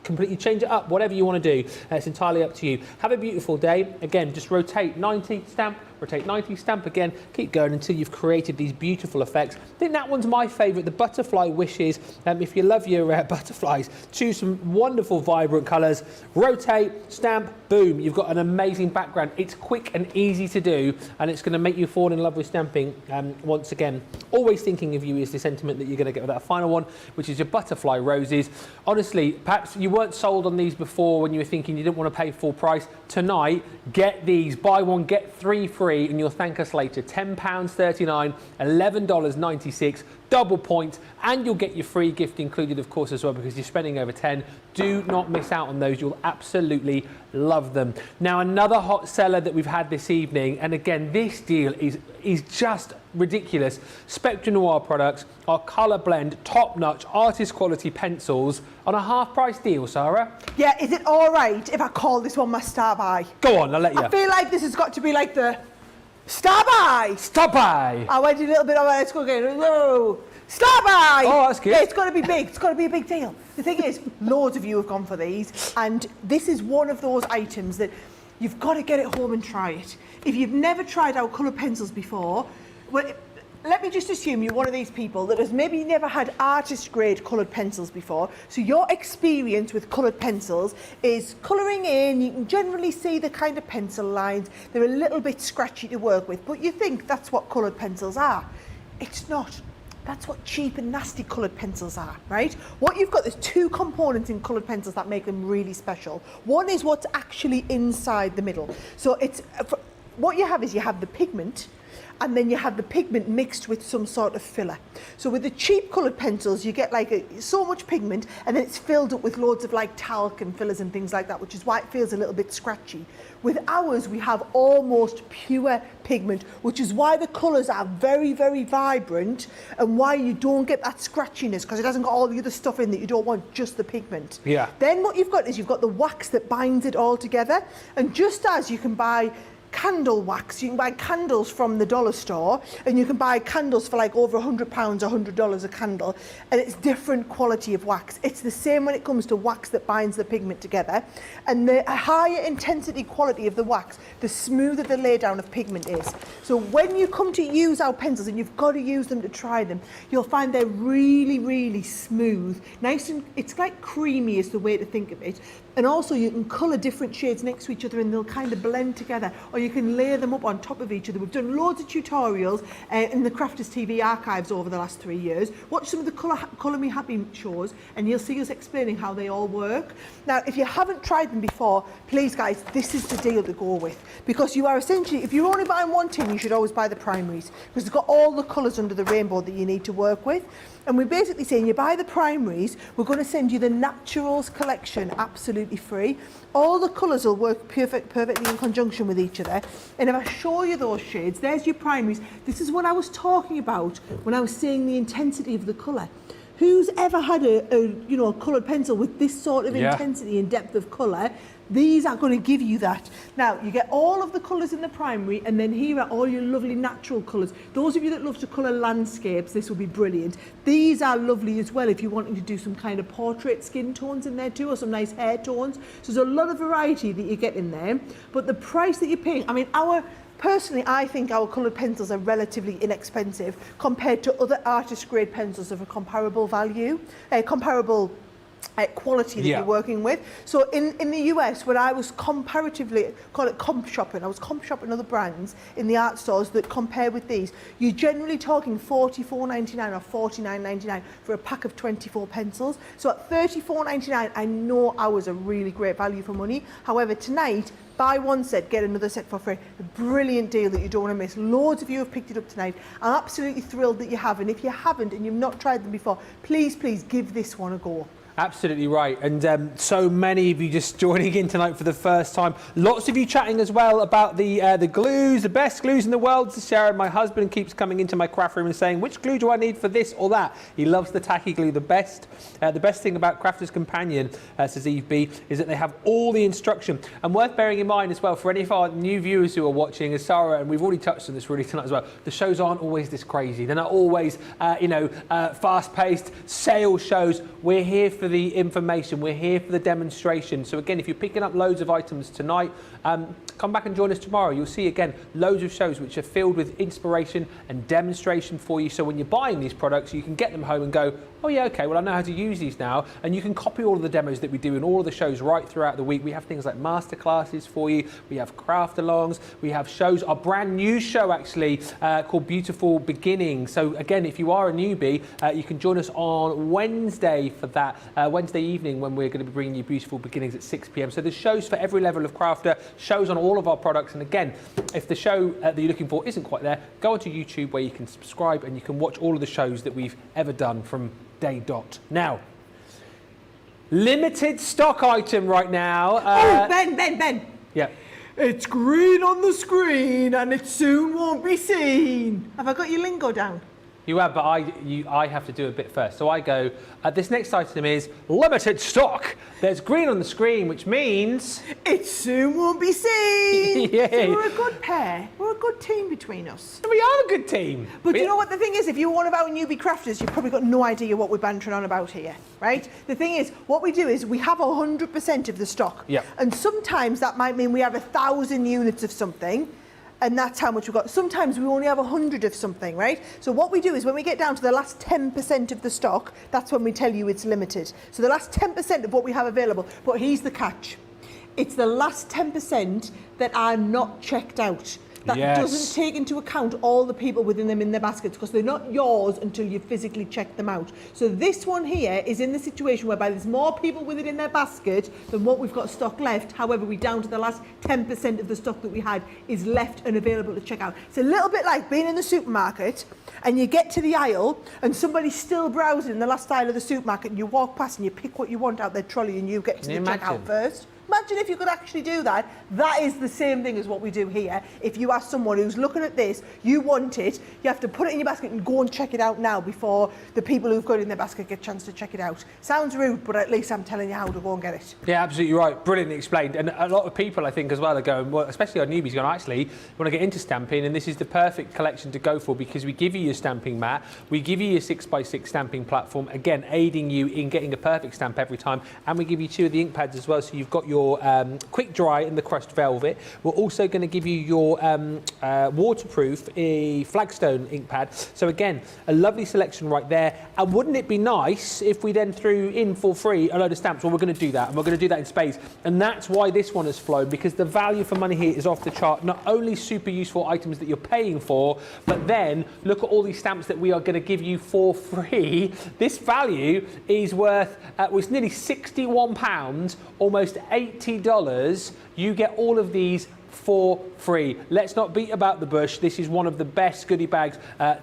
completely change it up, whatever you want to do. It's entirely up to you. Have a beautiful day. Again, just rotate 90, stamp, rotate 90, stamp again. Keep going until you've created these beautiful effects. I think that one's my favourite, the butterfly wishes. If you love your butterflies, choose some wonderful, vibrant colours. Rotate, stamp, boom. You've got an amazing background. It's quick and easy to do, and it's going to make you fall in love with stamping once again. Always thinking of you is the sentiment that you're going to get with that final one, which is your butterfly roses. Honestly, perhaps you weren't sold on these before when you were thinking you didn't want to pay full price. Tonight, get these. Buy one, get 3 free, and you'll thank us later. £10.39, $11.96, double points, and you'll get your free gift included, of course, as well, because you're spending over 10. Do not miss out on those. You'll absolutely love them. Now, another hot seller that we've had this evening, and again, this deal is just ridiculous. Spectrum Noir products, our colour blend, top-notch, artist quality pencils on a half-price deal, Sarah. Yeah, is it all right if I call this one my star buy? Go on, I'll let you. I feel like this has got to be like the Start by. Stop by. I went a little bit over. Let's go again. Whoa. Start by. Oh, that's good. Yeah, it's got to be big. It's got to be a big deal. The thing is, loads of you have gone for these, and this is one of those items that you've got to get it home and try it. If you've never tried our coloured pencils before, well, let me just assume you're one of these people that has maybe never had artist grade coloured pencils before. So your experience with coloured pencils is colouring in, you can generally see the kind of pencil lines, they're a little bit scratchy to work with, but you think that's what coloured pencils are. It's not. That's what cheap and nasty coloured pencils are, right? What you've got, there's two components in coloured pencils that make them really special. One is what's actually inside the middle. So it's what you have is you have the pigment, and then you have the pigment mixed with some sort of filler. So with the cheap coloured pencils, you get like so much pigment, and then it's filled up with loads of like talc and fillers and things like that, which is why it feels a little bit scratchy. With ours, we have almost pure pigment, which is why the colours are very, very vibrant, and why you don't get that scratchiness, because it hasn't got all the other stuff in that you don't want, just the pigment. Yeah. Then what you've got is you've got the wax that binds it all together, and just as you can buy candle wax, you can buy candles from the dollar store, and you can buy candles for like over £100, $100 a candle, and it's different quality of wax. It's the same when it comes to wax that binds the pigment together, and the higher intensity quality of the wax, the smoother the laydown of pigment is. So when you come to use our pencils, and you've got to use them to try them, you'll find they're really, really smooth, nice, and it's like creamy is the way to think of it. And also you can colour different shades next to each other and they'll kind of blend together, or you can layer them up on top of each other. We've done loads of tutorials in the Crafters TV archives over the last 3 years. Watch some of the Colour Me Happy shows and you'll see us explaining how they all work. Now, if you haven't tried them before, please guys, this is the deal to go with, because you are essentially, if you're only buying one tin, you should always buy the primaries, because it's got all the colours under the rainbow that you need to work with. And we're basically saying you buy the primaries, we're going to send you the Naturals collection absolutely free. All the colours will work perfectly in conjunction with each other. And if I show you those shades, there's your primaries. This is what I was talking about when I was saying the intensity of the colour. Who's ever had a coloured pencil with this sort of intensity and depth of colour? These are going to give you that. Now, you get all of the colours in the primary, and then here are all your lovely natural colours. Those of you that love to colour landscapes, this will be brilliant. These are lovely as well if you're wanting to do some kind of portrait skin tones in there too, or some nice hair tones. So there's a lot of variety that you get in there. But the price that you're paying, I mean, personally, I think our coloured pencils are relatively inexpensive compared to other artist grade pencils of a comparable value, quality that you're working with. So in the US, when I was comparatively, call it comp shopping, I was comp shopping other brands in the art stores that compare with these, you're generally talking $44.99 or $49.99 for a pack of 24 pencils. So at $34.99, I know ours are really great value for money. However, tonight, buy one set, get another set for free. A brilliant deal that you don't want to miss. Loads of you have picked it up tonight. I'm absolutely thrilled that you have. And if you haven't and you've not tried them before, please, please give this one a go. Absolutely right, and so many of you just joining in tonight for the first time. Lots of you chatting as well about the glues, the best glues in the world. Sarah, my husband, keeps coming into my craft room and saying, which glue do I need for this or that? He loves the tacky glue the best. The best thing about Crafter's Companion, says Eve B, is that they have all the instruction. And worth bearing in mind as well, for any of our new viewers who are watching, as Sarah, and we've already touched on this really tonight as well, the shows aren't always this crazy. They're not always, fast-paced sales shows. We're here for the information, we're here for the demonstration. So again, if you're picking up loads of items tonight, come back and join us tomorrow. You'll see again loads of shows which are filled with inspiration and demonstration for you, so when you're buying these products you can get them home and go, oh yeah, okay, well I know how to use these now, and you can copy all of the demos that we do in all of the shows right throughout the week. We have things like masterclasses for you, we have craft alongs, we have shows, our brand new show actually called Beautiful Beginnings. So again, if you are a newbie, you can join us on Wednesday for that, Wednesday evening, when we're going to be bringing you Beautiful Beginnings at 6 p.m. So there's shows for every level of crafter, shows on all of our products, and again, if the show that you're looking for isn't quite there, go onto YouTube where you can subscribe and you can watch all of the shows that we've ever done from day dot. Now, limited stock item right now. Ben. Yeah. It's green on the screen and it soon won't be seen. Have I got your lingo down? You have, but I have to do a bit first. So I go, this next item is limited stock. There's green on the screen, which means... It soon won't be seen. Yeah. So we're a good pair. We're a good team between us. We are a good team. But you know what the thing is? If you're one of our newbie crafters, you've probably got no idea what we're bantering on about here, right? The thing is, what we do is we have 100% of the stock. Yeah. And sometimes that might mean we have 1,000 units of something, and that's how much we've got. Sometimes we only have 100 of something, right? So what we do is when we get down to the last 10% of the stock, that's when we tell you it's limited. So the last 10% of what we have available, but here's the catch. It's the last 10% that are not checked out. That doesn't take into account all the people within them in their baskets, because they're not yours until you physically check them out. So this one here is in the situation whereby there's more people with it in their basket than what we've got stock left. However, we're down to the last 10% of the stock that we had is left and available to check out. It's a little bit like being in the supermarket and you get to the aisle and somebody's still browsing in the last aisle of the supermarket, and you walk past and you pick what you want out their trolley and you get to the checkout first. Imagine if you could actually do that. That is the same thing as what we do here. If you ask someone who's looking at this, you want it, you have to put it in your basket and go and check it out now before the people who've got it in their basket get a chance to check it out. Sounds rude, but at least I'm telling you how to go and get it. Yeah, absolutely right. Brilliantly explained. And a lot of people, I think, as well, are going, well, especially our newbies, going, actually, want to get into stamping, and this is the perfect collection to go for, because we give you your stamping mat, we give you your 6x6 stamping platform, again, aiding you in getting a perfect stamp every time, and we give you 2 of the ink pads as well, so you've got your quick dry in the crushed velvet. We're also going to give you your waterproof flagstone ink pad. So again, a lovely selection right there. And wouldn't it be nice if we then threw in for free a load of stamps? Well, we're going to do that, and we're going to do that in spades. And that's why this one has flown, because the value for money here is off the chart. Not only super useful items that you're paying for, but then look at all these stamps that we are going to give you for free. This value is worth, it's nearly £61, almost $80. You get all of these for free. Let's not beat about the bush. This is one of the best goodie bags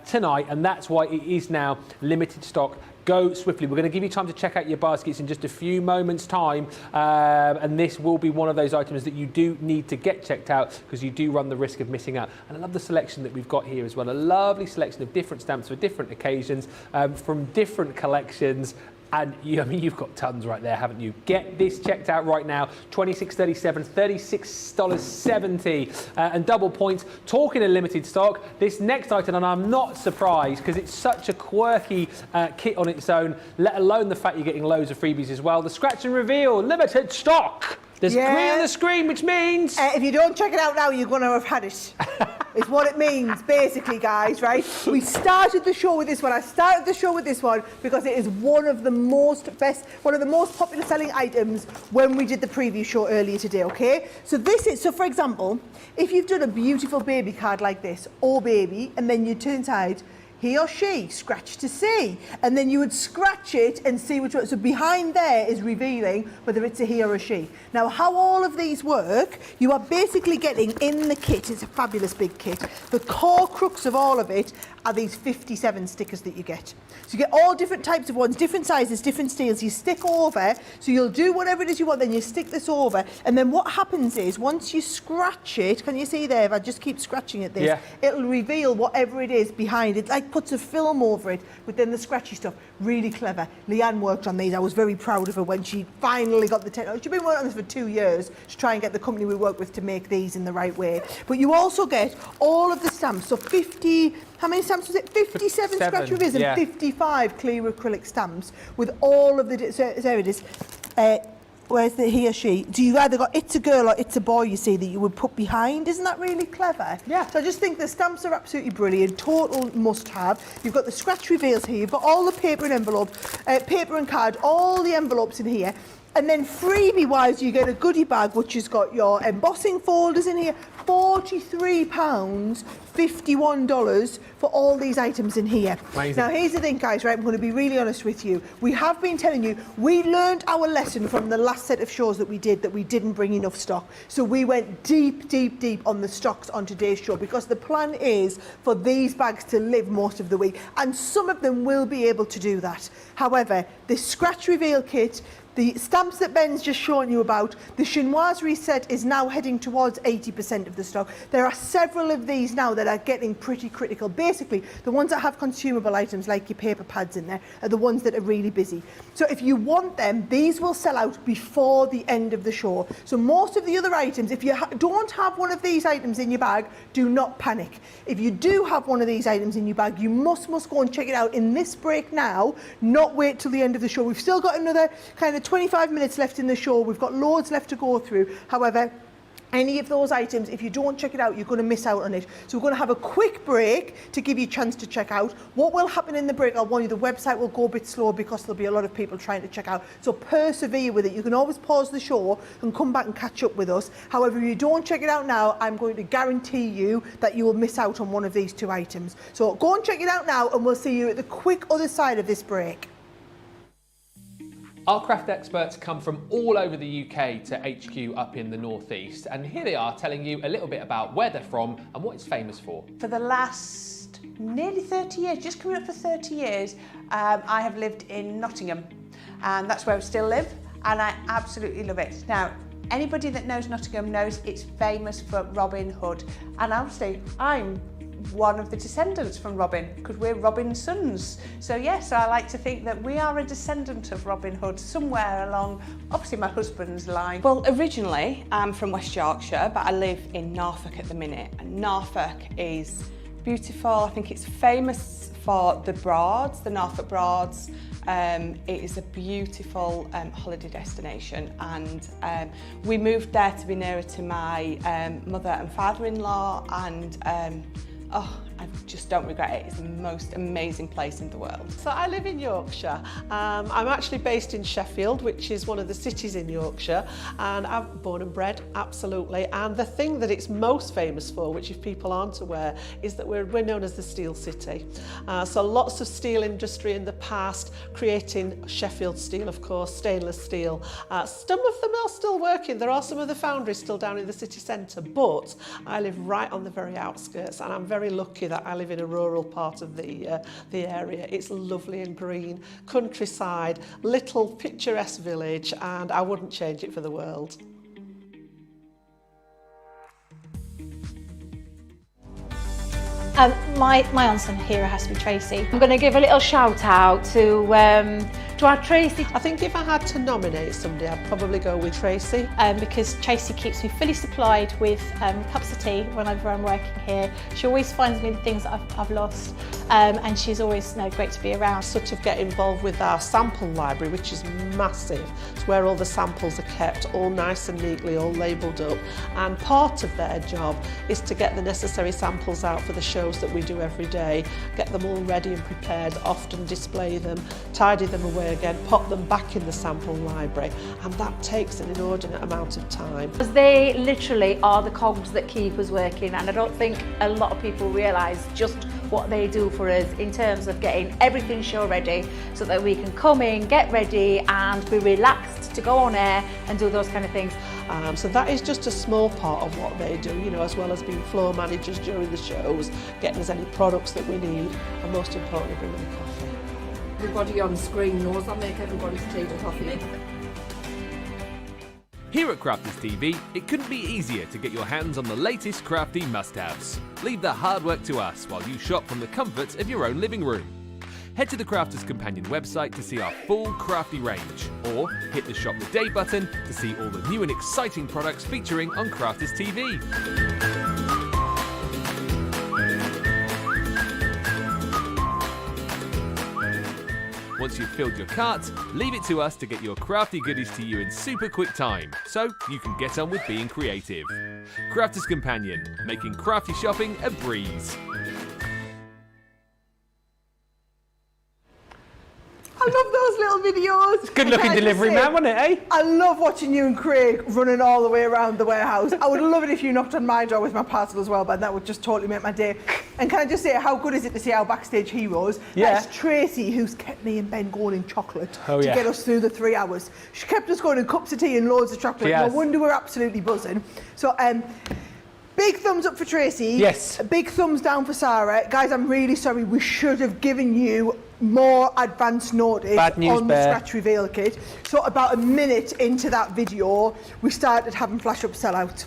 tonight, and that's why it is now limited stock. Go swiftly. We're going to give you time to check out your baskets in just a few moments' time, and this will be one of those items that you do need to get checked out, because you do run the risk of missing out. And I love the selection that we've got here as well. A lovely selection of different stamps for different occasions, from different collections. And you've got tons right there, haven't you? Get this checked out right now. $26.37, $36.70, and double points. Talking of limited stock, this next item, and I'm not surprised because it's such a quirky kit on its own, let alone the fact you're getting loads of freebies as well. The Scratch and Reveal, limited stock. There's green on the screen, which means... if you don't check it out now, you're going to have had it. It's what it means, basically, guys, right? We started the show with this one. I started the show with this one because it is one of the most popular selling items when we did the preview show earlier today, okay? So for example, if you've done a beautiful baby card like this, or baby, and then you turn inside, he or she, scratch to see. And then you would scratch it and see which one. So behind there is revealing whether it's a he or a she. Now, how all of these work, you are basically getting in the kit, it's a fabulous big kit, the core crux of all of it are these 57 stickers that you get. So you get all different types of ones, different sizes, different steels. You stick over, so you'll do whatever it is you want, then you stick this over, and then what happens is, once you scratch it, can you see there, if I just keep scratching at this, it'll reveal whatever it is behind it, like puts a film over it, but then the scratchy stuff, really clever. Leanne worked on these. I was very proud of her when she finally got the technology. She's been working on this for 2 years to try and get the company we work with to make these in the right way. But you also get all of the stamps, so 50... How many stamps was it? 57 scratch reveals and 55 clear acrylic stamps with all of the... So there it is. Where's the he or she? So you either got it's a girl or it's a boy, you see, that you would put behind. Isn't that really clever? Yeah. So I just think the stamps are absolutely brilliant. Total must-have. You've got the scratch reveals here. You've got all the paper and envelope, paper and card, all the envelopes in here. And then freebie-wise, you get a goodie bag, which has got your embossing folders in here. £43, $51 for all these items in here. Amazing. Now, here's the thing, guys, right? I'm going to be really honest with you. We have been telling you, we learned our lesson from the last set of shows that we did, that we didn't bring enough stock. So we went deep, deep, deep on the stocks on today's show, because the plan is for these bags to live most of the week. And some of them will be able to do that. However, the scratch reveal kit, the stamps that Ben's just shown you about, the Chinoiserie set is now heading towards 80% of the stock. There are several of these now that are getting pretty critical. Basically, the ones that have consumable items like your paper pads in there are the ones that are really busy. So if you want them, these will sell out before the end of the show. So most of the other items, if you don't have one of these items in your bag, do not panic. If you do have one of these items in your bag, you must go and check it out in this break now, not wait till the end of the show. We've still got another kind of 25 minutes left in the show. We've got loads left to go through. However, any of those items, if you don't check it out, you're going to miss out on it. So we're going to have a quick break to give you a chance to check out. What will happen in the break, I'll warn you, the website will go a bit slow because there'll be a lot of people trying to check out. So persevere with it. You can always pause the show and come back and catch up with us. However, if you don't check it out now, I'm going to guarantee you that you will miss out on one of these two items. So go and check it out now, and we'll see you at the quick other side of this break. Our craft experts come from all over the UK to HQ up in the northeast, and here they are telling you a little bit about where they're from and what it's famous for. For the last nearly 30 years, just coming up for 30 years, I have lived in Nottingham, and that's where I still live, and I absolutely love it. Now, anybody that knows Nottingham knows it's famous for Robin Hood, and obviously I'm one of the descendants from Robin, because we're Robin's sons. So yes, I like to think that we are a descendant of Robin Hood somewhere along, obviously, my husband's line. Well, originally I'm from West Yorkshire, but I live in Norfolk at the minute, and Norfolk is beautiful. I think it's famous for the Broads, the Norfolk Broads. It is a beautiful holiday destination, and we moved there to be nearer to my mother and father-in-law, and oh, I just don't regret it. It's the most amazing place in the world. So I live in Yorkshire. I'm actually based in Sheffield, which is one of the cities in Yorkshire, and I'm born and bred, absolutely. And the thing that it's most famous for, which if people aren't aware, is that we're known as the Steel City. So lots of steel industry in the past, creating Sheffield steel, of course, stainless steel. Some of them are still working. There are some of the foundries still down in the city centre, but I live right on the very outskirts, and I'm very lucky that I live in a rural part of the area. It's lovely and green, countryside, little picturesque village, and I wouldn't change it for the world. My unsung hero has to be Tracy. I'm going to give a little shout out to our Tracy. I think if I had to nominate somebody, I'd probably go with Tracy. Because Tracy keeps me fully supplied with cups of tea whenever I'm working here. She always finds me the things that I've lost, and she's always great to be around. Sort of get involved with our sample library, which is massive. It's where all the samples are kept, all nice and neatly, all labelled up. And part of their job is to get the necessary samples out for the shows that we do every day, get them all ready and prepared, often display them, tidy them away again, pop them back in the sample library, and that takes an inordinate amount of time. Because they literally are the cogs that keep us working, and I don't think a lot of people realise just what they do for us in terms of getting everything show ready so that we can come in, get ready and be relaxed to go on air and do those kind of things. So that is just a small part of what they do, you know, as well as being floor managers during the shows, getting us any products that we need, and most importantly, bringing the coffee. Everybody on screen knows I make everybody's tea and coffee. Here at Crafters TV, it couldn't be easier to get your hands on the latest crafty must-haves. Leave the hard work to us while you shop from the comforts of your own living room. Head to the Crafters Companion website to see our full crafty range, or hit the Shop the Day button to see all the new and exciting products featuring on Crafters TV. Once you've filled your cart, leave it to us to get your crafty goodies to you in super quick time, so you can get on with being creative. Crafters Companion, making crafty shopping a breeze. I love those little videos. Good looking delivery man, wasn't it, eh? I love watching you and Craig running all the way around the warehouse. I would love it if you knocked on my door with my parcel as well, but that would just totally make my day. And can I just say, how good is it to see our backstage heroes? Yeah. That's Tracy, who's kept me and Ben going in chocolate Oh, to yeah. get us through the 3 hours. She kept us going in cups of tea and loads of chocolate. Yes. No wonder we're absolutely buzzing. So, Big thumbs up for Tracy. Yes. Big thumbs down for Sarah. Guys, I'm really sorry. We should have given you more advance notice on the scratch reveal kit. So about a minute into that video, we started having flash up sellout.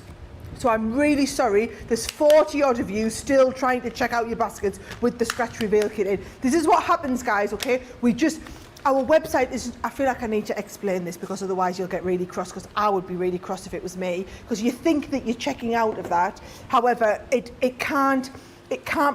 So I'm really sorry. There's 40 odd of you still trying to check out your baskets with the scratch reveal kit in. This is what happens, guys, okay? Our website is, I feel like I need to explain this because otherwise you'll get really cross, because I would be really cross if it was me, because you think that you're checking out of that. However, it can't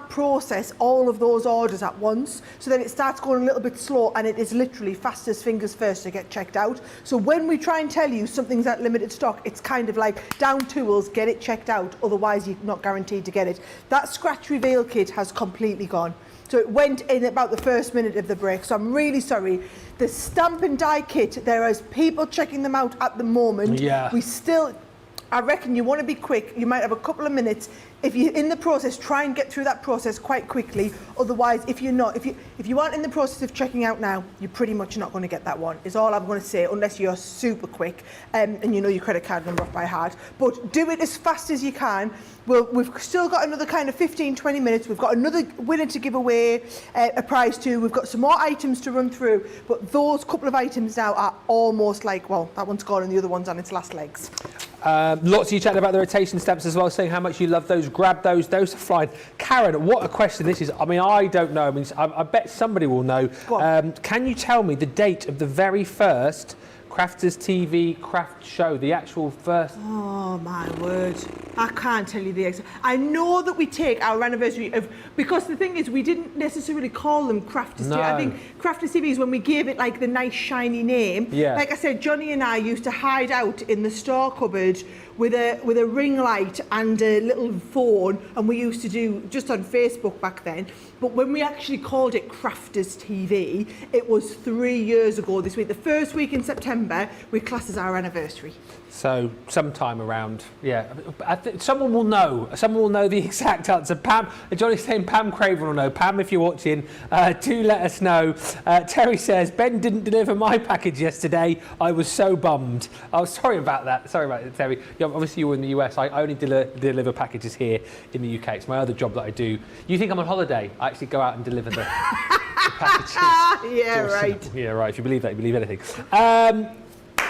process all of those orders at once, so then it starts going a little bit slow, and it is literally fastest fingers first to get checked out. So when we try and tell you something's at limited stock, it's kind of like down tools, get it checked out, otherwise you're not guaranteed to get it. That scratch reveal kit has completely gone. So it went in about the first minute of the break, so I'm really sorry. The stamp and die kit, there is people checking them out at the moment. Yeah. I reckon you want to be quick. You might have a couple of minutes. If you're in the process, try and get through that process quite quickly. Otherwise, if you aren't in the process of checking out now, you're pretty much not going to get that one, is all I'm going to say, unless you're super quick and you know your credit card number off by heart. But do it as fast as you can. We've still got another kind of 15-20 minutes. We've got another winner to give away a prize to. We've got some more items to run through. But those couple of items now are almost like, well, that one's gone and the other one's on its last legs. Lots of you chatting about the rotation stamps as well, saying how much you love those. Grab those are flying. Karen, what a question this is. I mean, I don't know. I bet somebody will know. Can you tell me the date of the very first Crafters TV craft show, the actual first? Oh my word, I can't tell you the exact. I know that we take our anniversary of, because the thing is, we didn't necessarily call them Crafters TV. I think Crafters TV is when we gave it like the nice shiny name. Yeah. Like I said, Johnny and I used to hide out in the store cupboard with a ring light and a little phone, and we used to do just on Facebook back then. But when we actually called it Crafters TV, it was 3 years ago this week. The first week in September, we class as our anniversary. So sometime around, yeah. Someone will know. Someone will know the exact answer. Pam, Johnny's saying Pam Craven will know. Pam, if you're watching, do let us know. Terry says, Ben didn't deliver my package yesterday. I was so bummed. Oh, sorry about that. Sorry about it, Terry. Yeah, obviously you're in the US. I only deliver packages here in the UK. It's my other job that I do. You think I'm on holiday? I actually go out and deliver the packages. Yeah, right. Yeah, right. If you believe that, you believe anything.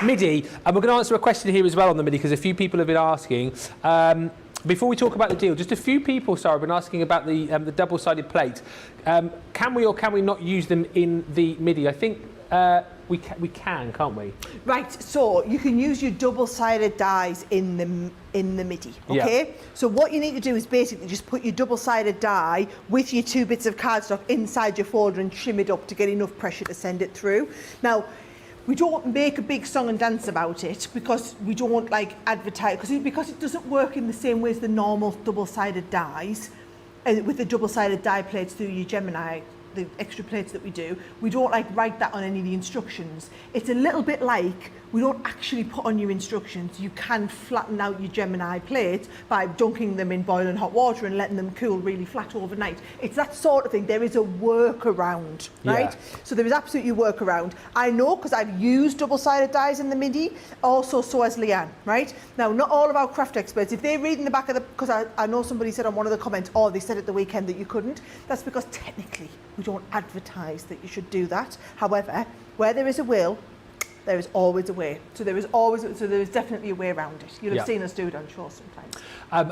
Midi, and we're going to answer a question here as well on the Midi, because a few people have been asking. Before we talk about the deal, just a few people, Sarah, have been asking about the double-sided plates. Can we or can we not use them in the Midi? I think we can, can't we? Right, so you can use your double-sided dies in the Midi, okay? Yeah. So what you need to do is basically just put your double-sided die with your 2 bits of cardstock inside your folder and trim it up to get enough pressure to send it through. Now, we don't make a big song and dance about it because we don't like advertise, because it doesn't work in the same way as the normal double-sided dies, with the double-sided die plates through your Gemini, the extra plates that we do. We don't like write that on any of the instructions. It's a little bit like we don't actually put on your instructions. You can flatten out your Gemini plates by dunking them in boiling hot water and letting them cool really flat overnight. It's that sort of thing. There is a workaround, right? Yeah. So there is absolutely a workaround. I know because I've used double-sided dies in the Midi, also so has Leanne, right? Now, not all of our craft experts, if they read in the back of the, because I know somebody said on one of the comments, oh, they said at the weekend that you couldn't. That's because technically we don't advertise that you should do that. However, where there is a will, there is always a way. So there is definitely a way around it. You'll have seen us do it on shows sometimes.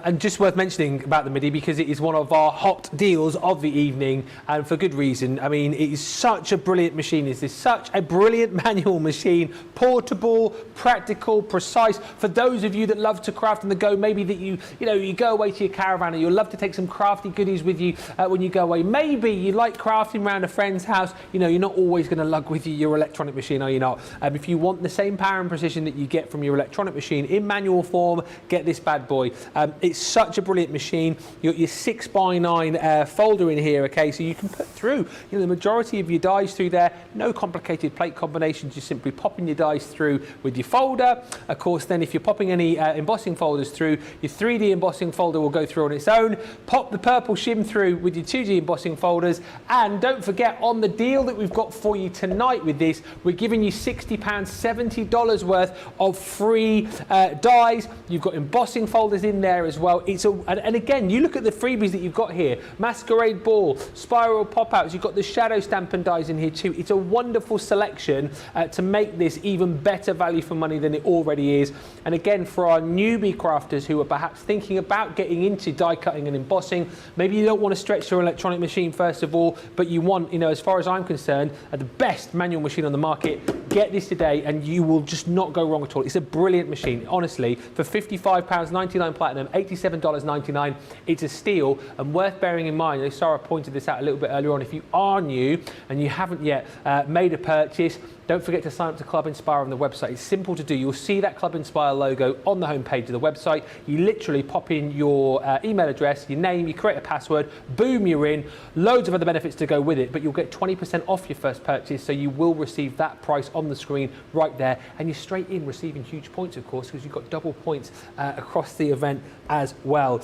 And just worth mentioning about the Midi, because it is one of our hot deals of the evening, and for good reason. I mean, it is such a brilliant machine. It is such a brilliant manual machine, portable, practical, precise. For those of you that love to craft on the go, maybe that you go away to your caravan and you'll love to take some crafty goodies with you when you go away. Maybe you like crafting around a friend's house. You know, you're not always going to lug with you your electronic machine, are you not? If you want the same power and precision that you get from your electronic machine in manual form, get this bad boy. It's such a brilliant machine. You got your 6x9 folder in here, okay, so you can put through the majority of your dies through there. No complicated plate combinations. You're simply popping your dies through with your folder. Of course, then if you're popping any embossing folders through, your 3D embossing folder will go through on its own. Pop the purple shim through with your 2D embossing folders, and don't forget, on the deal that we've got for you tonight with this, we're giving you £60, $70 worth of free dies. You've got embossing folders in there there as well. And again, you look at the freebies that you've got here. Masquerade Ball, Spiral Pop-Outs. You've got the Shadow Stamp and dies in here too. It's a wonderful selection to make this even better value for money than it already is. And again, for our newbie crafters who are perhaps thinking about getting into die cutting and embossing, maybe you don't want to stretch your electronic machine first of all, but you want, you know, as far as I'm concerned, the best manual machine on the market. Get this today and you will just not go wrong at all. It's a brilliant machine, honestly. For £55.99 platinum, $87.99, it's a steal and worth bearing in mind. Sarah pointed this out a little bit earlier on. If you are new and you haven't yet made a purchase, don't forget to sign up to Club Inspire on the website. It's simple to do. You'll see that Club Inspire logo on the homepage of the website. You literally pop in your email address, your name, you create a password, boom, you're in. Loads of other benefits to go with it, but you'll get 20% off your first purchase, so you will receive that price on the screen right there. And you're straight in receiving huge points, of course, because you've got double points across the event as well.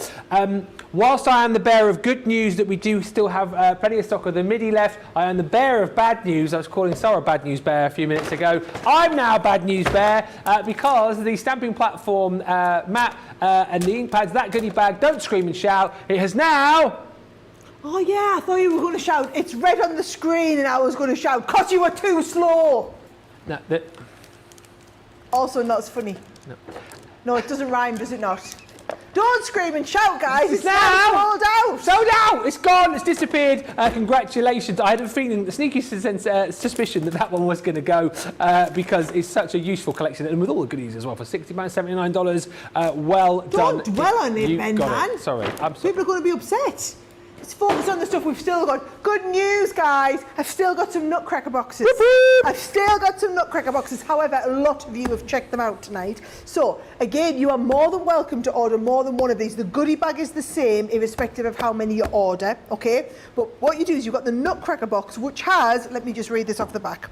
Whilst I am the bearer of good news that we do still have plenty of stock of the Midi left, I am the bearer of bad news. I was calling Sarah Bad News Bear a few minutes ago. I'm now Bad News Bear because the stamping platform, Matt, and the ink pads, that goodie bag, don't scream and shout, it has now... Oh yeah, I thought you were going to shout, it's red on the screen, and I was going to shout, 'cause you were too slow. No, Also not as funny. No. No, it doesn't rhyme, does it not? Don't scream and shout, guys. It's now sold out. Sold out. It's gone. It's disappeared. Congratulations. I had a feeling, a sneaky suspicion that that one was going to go because it's such a useful collection and with all the goodies as well for £60.79. Well done. Don't dwell on it, Ben, man. Sorry. I'm sorry. People are going to be upset. Let's focus on the stuff we've still got. Good news, guys. I've still got some Nutcracker boxes. I've still got some Nutcracker boxes. However, a lot of you have checked them out tonight. So, again, you are more than welcome to order more than one of these. The goodie bag is the same, irrespective of how many you order, okay? But what you do is you've got the Nutcracker box, which has, let me just read this off the back,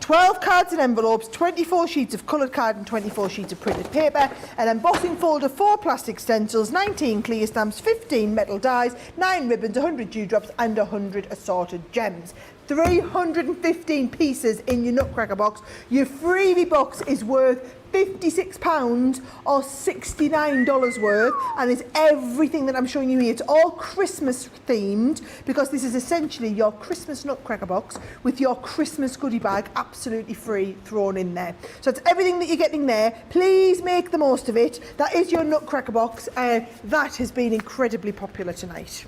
12 cards and envelopes, 24 sheets of coloured card and 24 sheets of printed paper, an embossing folder, 4 plastic stencils, 19 clear stamps, 15 metal dies, 9 ribbons, 100 dewdrops and 100 assorted gems. 315 pieces in your Nutcracker box. Your freebie box is worth £56 or $69 worth, and it's everything that I'm showing you here. It's all Christmas themed because this is essentially your Christmas Nutcracker box with your Christmas goodie bag absolutely free thrown in there. So it's everything that you're getting there. Please make the most of it. That is your Nutcracker box. That has been incredibly popular tonight.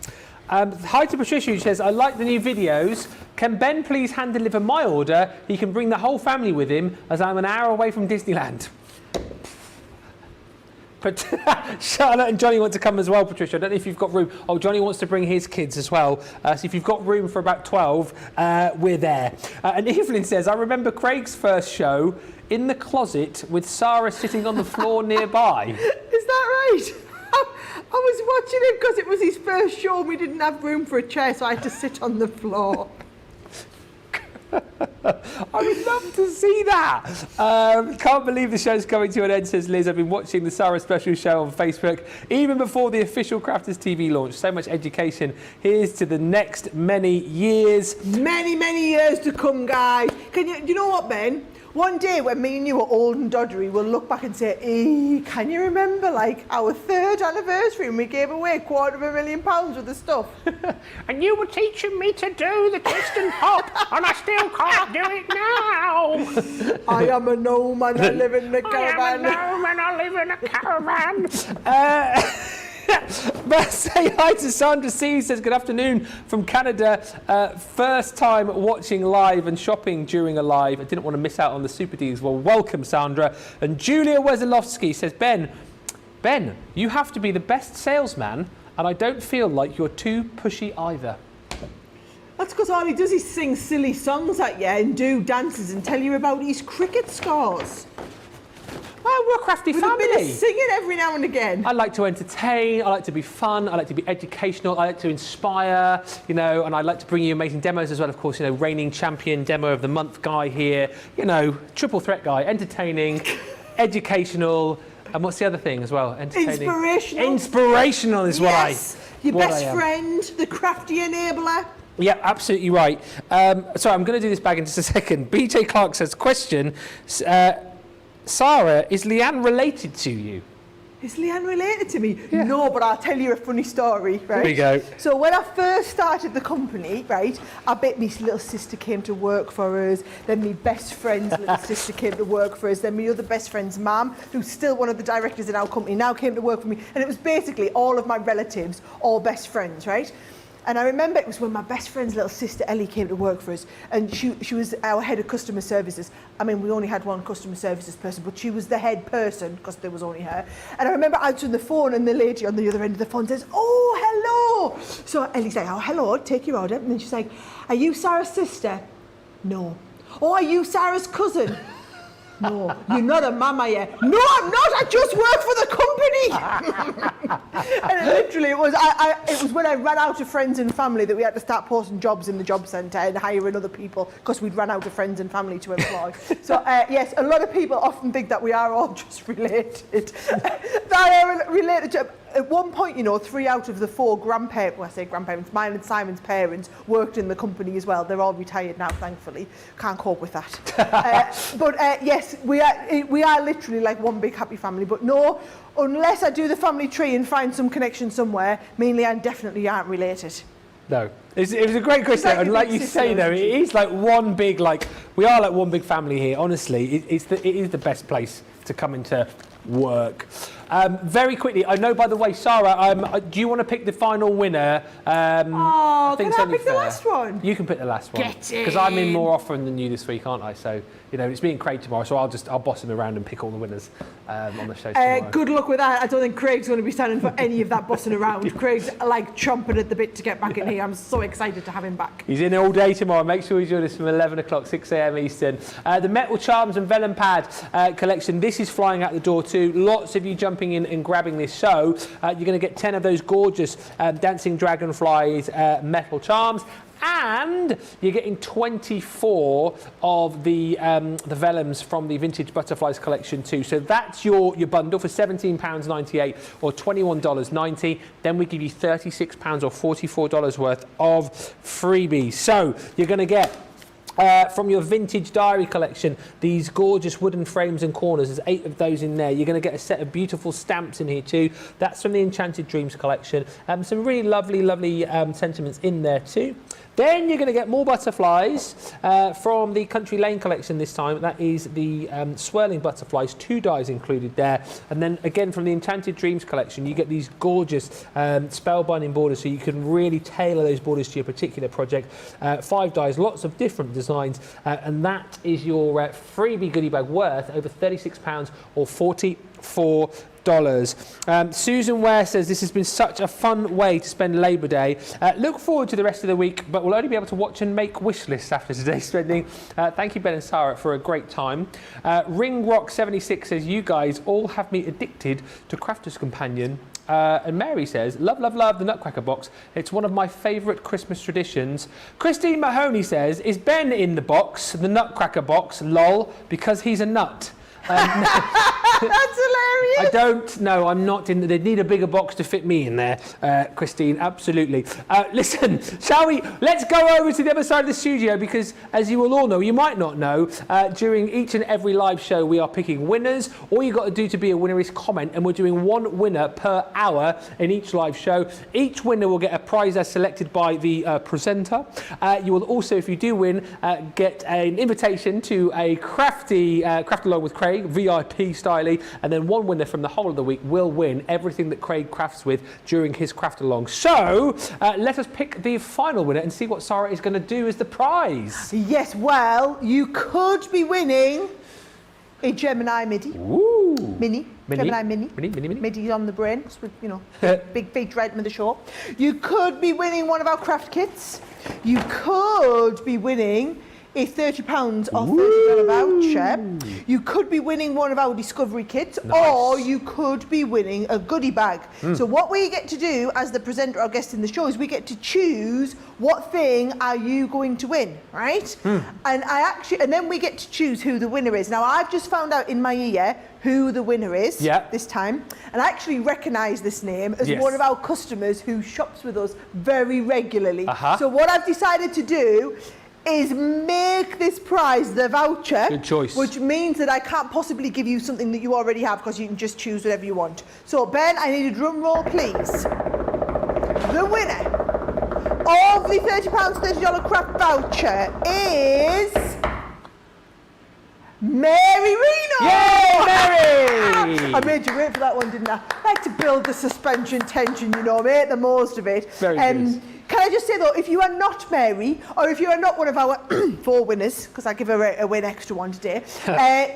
Hi to Patricia, who says, I like the new videos. Can Ben please hand deliver my order? He can bring the whole family with him as I'm an hour away from Disneyland. But Charlotte and Johnny want to come as well, Patricia. I don't know if you've got room. Oh, Johnny wants to bring his kids as well. So if you've got room for about 12, we're there. And Evelyn says, I remember Craig's first show in the closet with Sarah sitting on the floor nearby. Is that right? I was watching him because it was his first show and we didn't have room for a chair, so I had to sit on the floor. I would love to see that. Can't believe the show's coming to an end, says Liz. I've been watching the Sarah Special show on Facebook even before the official Crafters TV launch. So much education. Here's to the next many years. Many, many years to come, guys. Do you know what, Ben? One day when me and you are old and doddery, we'll look back and say, can you remember like our 3rd anniversary and we gave away £250,000 worth of stuff? And you were teaching me to do the twist and hop and I still can't do it now. I am a gnome and I live in a caravan. I am a gnome and I live in a caravan. But say hi to Sandra C, who says good afternoon from Canada. First time watching live and shopping during a live. I didn't want to miss out on the super deals. Well, welcome, Sandra. And Julia Wesolowski says, Ben, you have to be the best salesman, and I don't feel like you're too pushy either. That's because all he does is sing silly songs at you and do dances and tell you about his cricket scores. Well, we're a crafty family. With a bit of singing every now and again. I like to entertain, I like to be fun, I like to be educational, I like to inspire, you know, and I like to bring you amazing demos as well. Of course, you know, reigning champion demo of the month guy here, you know, triple threat guy, entertaining, educational, and what's the other thing as well? Entertaining. Inspirational. Inspirational is what Your best friend, the crafty enabler. Yeah, absolutely right. Sorry, I'm going to do this bag in just a second. BJ Clark says, question, Sarah, is Leanne related to you? is Leanne related to me? Yeah. No, but I'll tell you a funny story, right? There you go. So when I first started the company, right, I bet my little sister came to work for us, then my best friend's little sister came to work for us, then my other best friend's mum, who's still one of the directors in our company, now came to work for me, and it was basically all of my relatives, all best friends, right? And I remember it was when my best friend's little sister Ellie came to work for us, and she was our head of customer services. I mean, we only had one customer services person, but she was the head person because there was only her. And I remember answering the phone, and the lady on the other end of the phone says, "Oh, hello." So Ellie's like, "Oh, hello, take your order." And then she's like, "Are you Sarah's sister?" "No." "Oh, are you Sarah's cousin?" "No." "You're not a mama yet." "No, I'm not. I just work for the company." And it was when I ran out of friends and family that we had to start posting jobs in the job centre and hiring other people because we'd run out of friends and family to employ. So yes, a lot of people often think that we are all just related. That are related to. At one point, you know, 3 out of the 4 grandparents, well, I say grandparents, mine and Simon's parents worked in the company as well. They're all retired now, thankfully. Can't cope with that. But yes, we are literally like one big happy family. But no, unless I do the family tree and find some connection somewhere, me and Leanne definitely aren't related. No. It was a great question, and like you say, though, it is like one big, like, we are like one big family here, honestly. It is the best place to come into work. Very quickly, I know, by the way, Sarah, do you want to pick the final winner? Can I pick the last one? You can pick the last one. Get in. Because I'm in more often than you this week, aren't I? So, you know, it's me and Craig tomorrow, so I'll boss him around and pick all the winners on the show tomorrow. Good luck with that. I don't think Craig's going to be standing for any of that bossing around. Craig's like chomping at the bit to get back in here. I'm so excited to have him back. He's in all day tomorrow. Make sure you join us from 11 o'clock, 6 a.m. Eastern. The Metal Charms and Vellum Pad collection. This is flying out the door too. Lots of you jumping in and grabbing this. So you're going to get 10 of those gorgeous dancing dragonflies metal charms. And you're getting 24 of the vellums from the Vintage Butterflies collection too. So that's your bundle for £17.98 or $21.90. Then we give you £36 or $44 worth of freebies. So you're going to get from your vintage diary collection, these gorgeous wooden frames and corners. There's 8 of those in there. You're going to get a set of beautiful stamps in here too. That's from the Enchanted Dreams collection. Some really lovely sentiments in there too. Then you're going to get more butterflies from the Country Lane collection this time. That is the swirling butterflies, 2 dies included there. And then again from the Enchanted Dreams collection, you get these gorgeous spellbinding borders, so you can really tailor those borders to your particular project. 5 dies, lots of different designs, and that is your freebie goodie bag worth over £36 or $44. Susan Ware says this has been such a fun way to spend Labour Day. Look forward to the rest of the week, but we'll only be able to watch and make wish lists after today's spending. Thank you, Ben and Sarah, for a great time. Ringrock76 says you guys all have me addicted to Crafter's Companion. And Mary says, love the Nutcracker box. It's one of my favourite Christmas traditions. Christine Mahoney says, is Ben in the box, the Nutcracker box, lol, because he's a nut? That's hilarious. I don't know. I'm not in. They need a bigger box to fit me in there, Christine. Absolutely. Listen, shall we? Let's go over to the other side of the studio because, as you will all know, you might not know, during each and every live show, we are picking winners. All you got to do to be a winner is comment, and we're doing 1 winner per hour in each live show. Each winner will get a prize as selected by the presenter. You will also, if you do win, get an invitation to a crafty along with Craig, VIP styly, and then 1 winner from the whole of the week will win everything that Craig crafts with during his craft along. So let us pick the final winner and see what Sarah is going to do as the prize. Yes, well, you could be winning a Gemini Midi. Ooh. Mini. Gemini Mini. Mini. Midi's on the brain, with, you know, big feature of the show. You could be winning one of our craft kits. You could be winning a £30 or $30 voucher. You could be winning one of our discovery kits, or you could be winning a goodie bag. So what we get to do as the presenter or guest in the show is we get to choose what thing are you going to win, right? And then we get to choose who the winner is. Now I've just found out in my ear who the winner is this time, and I actually recognise this name as one of our customers who shops with us very regularly. So what I've decided to do is make this prize the voucher. Good choice. Which means that I can't possibly give you something that you already have because you can just choose whatever you want. So, Ben, I need a drum roll, please. The winner of the £30, $30 craft voucher is Mary Reno! Yay, Mary! I made you wait for that one, didn't I? I like to build the suspension tension, you know, make the most of it. Very good. Can I just say though, if you are not Mary, or if you are not one of our 4 winners, because I give her a win extra one today,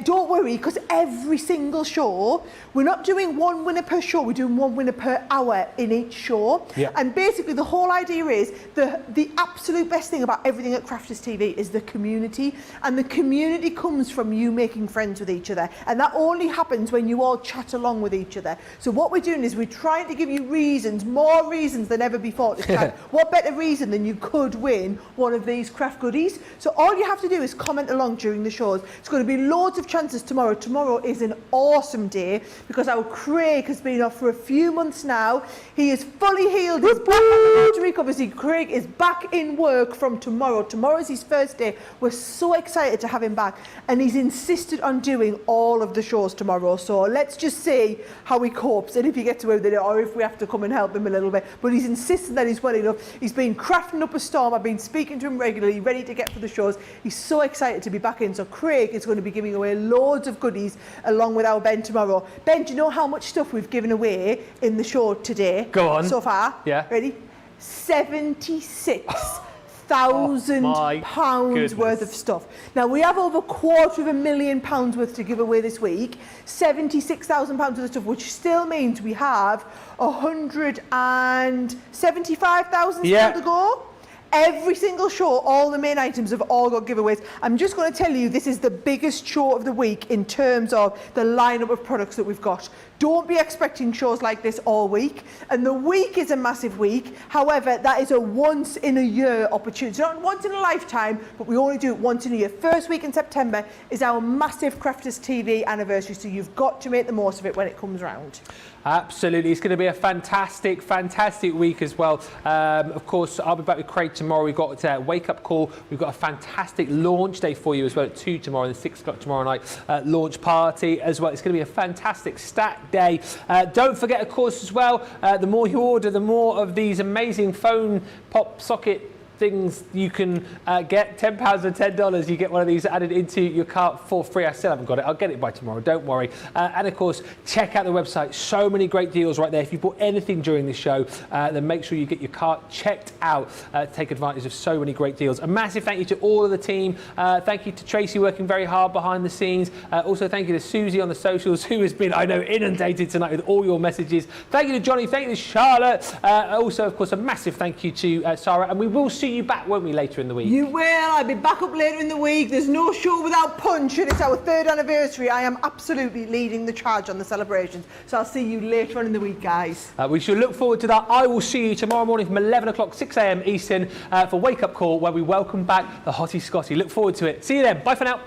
don't worry, because every single show, we're not doing 1 winner per show, we're doing 1 winner per hour in each show. Yep. And basically the whole idea is, the absolute best thing about everything at Crafters TV is the community. And the community comes from you making friends with each other. And that only happens when you all chat along with each other. So what we're doing is we're trying to give you reasons, more reasons than ever before to chat. What better reason than you could win one of these craft goodies? So all you have to do is comment along during the shows. It's going to be loads of chances tomorrow. Tomorrow is an awesome day because our Craig has been off for a few months now. He is fully healed. He's back on the recovery. Craig is back in work from tomorrow. Tomorrow is his first day. We're so excited to have him back, and he's insisted on doing all of the shows tomorrow. So let's just see how he copes and if he gets away with it or if we have to come and help him a little bit. But he's insisting that he's well enough. He's been crafting up a storm. I've been speaking to him regularly, ready to get for the shows. He's so excited to be back in. So Craig is going to be giving away loads of goodies along with our Ben tomorrow. Ben, do you know how much stuff we've given away in the show today? Go on. So far? Yeah. Ready? £76,000 worth of stuff. Now we have over £250,000 worth to give away this week. £76,000 worth of stuff, which still means we have 175,000 still to go. Every single show, all the main items have all got giveaways. I'm just going to tell you, this is the biggest show of the week in terms of the lineup of products that we've got. Don't be expecting shows like this all week. And the week is a massive week. However, that is a once in a year opportunity. It's not once in a lifetime, but we only do it once in a year. First week in September is our massive Crafters TV anniversary, so you've got to make the most of it when it comes round. Absolutely. It's going to be a fantastic, fantastic week as well. Of course, I'll be back with Craig tomorrow. We've got a wake-up call. We've got a fantastic launch day for you as well at 2 tomorrow and 6 o'clock tomorrow night. Launch party as well. It's going to be a fantastic stack day. Don't forget, of course, as well, the more you order, the more of these amazing phone pop socket things you can get. £10 and $10, you get one of these added into your cart for free. I still haven't got it. I'll get it by tomorrow, don't worry. And of course, check out the website. So many great deals right there. If you bought anything during the show, then make sure you get your cart checked out. Take advantage of so many great deals. A massive thank you to all of the team. Thank you to Tracy, working very hard behind the scenes. Also, thank you to Susie on the socials, who has been, I know, inundated tonight with all your messages. Thank you to Johnny. Thank you to Charlotte. Also, of course, a massive thank you to Sara. And we will see you back, won't we, later in the week? You will. I'll be back up later in the week. There's no show without punch, and it's our 3rd anniversary. I am absolutely leading the charge on the celebrations. So I'll see you later on in the week, guys. We shall look forward to that. I will see you tomorrow morning from 11 o'clock, 6 a.m. Eastern for Wake Up Call, where we welcome back the Hottie Scotty. Look forward to it. See you then. Bye for now.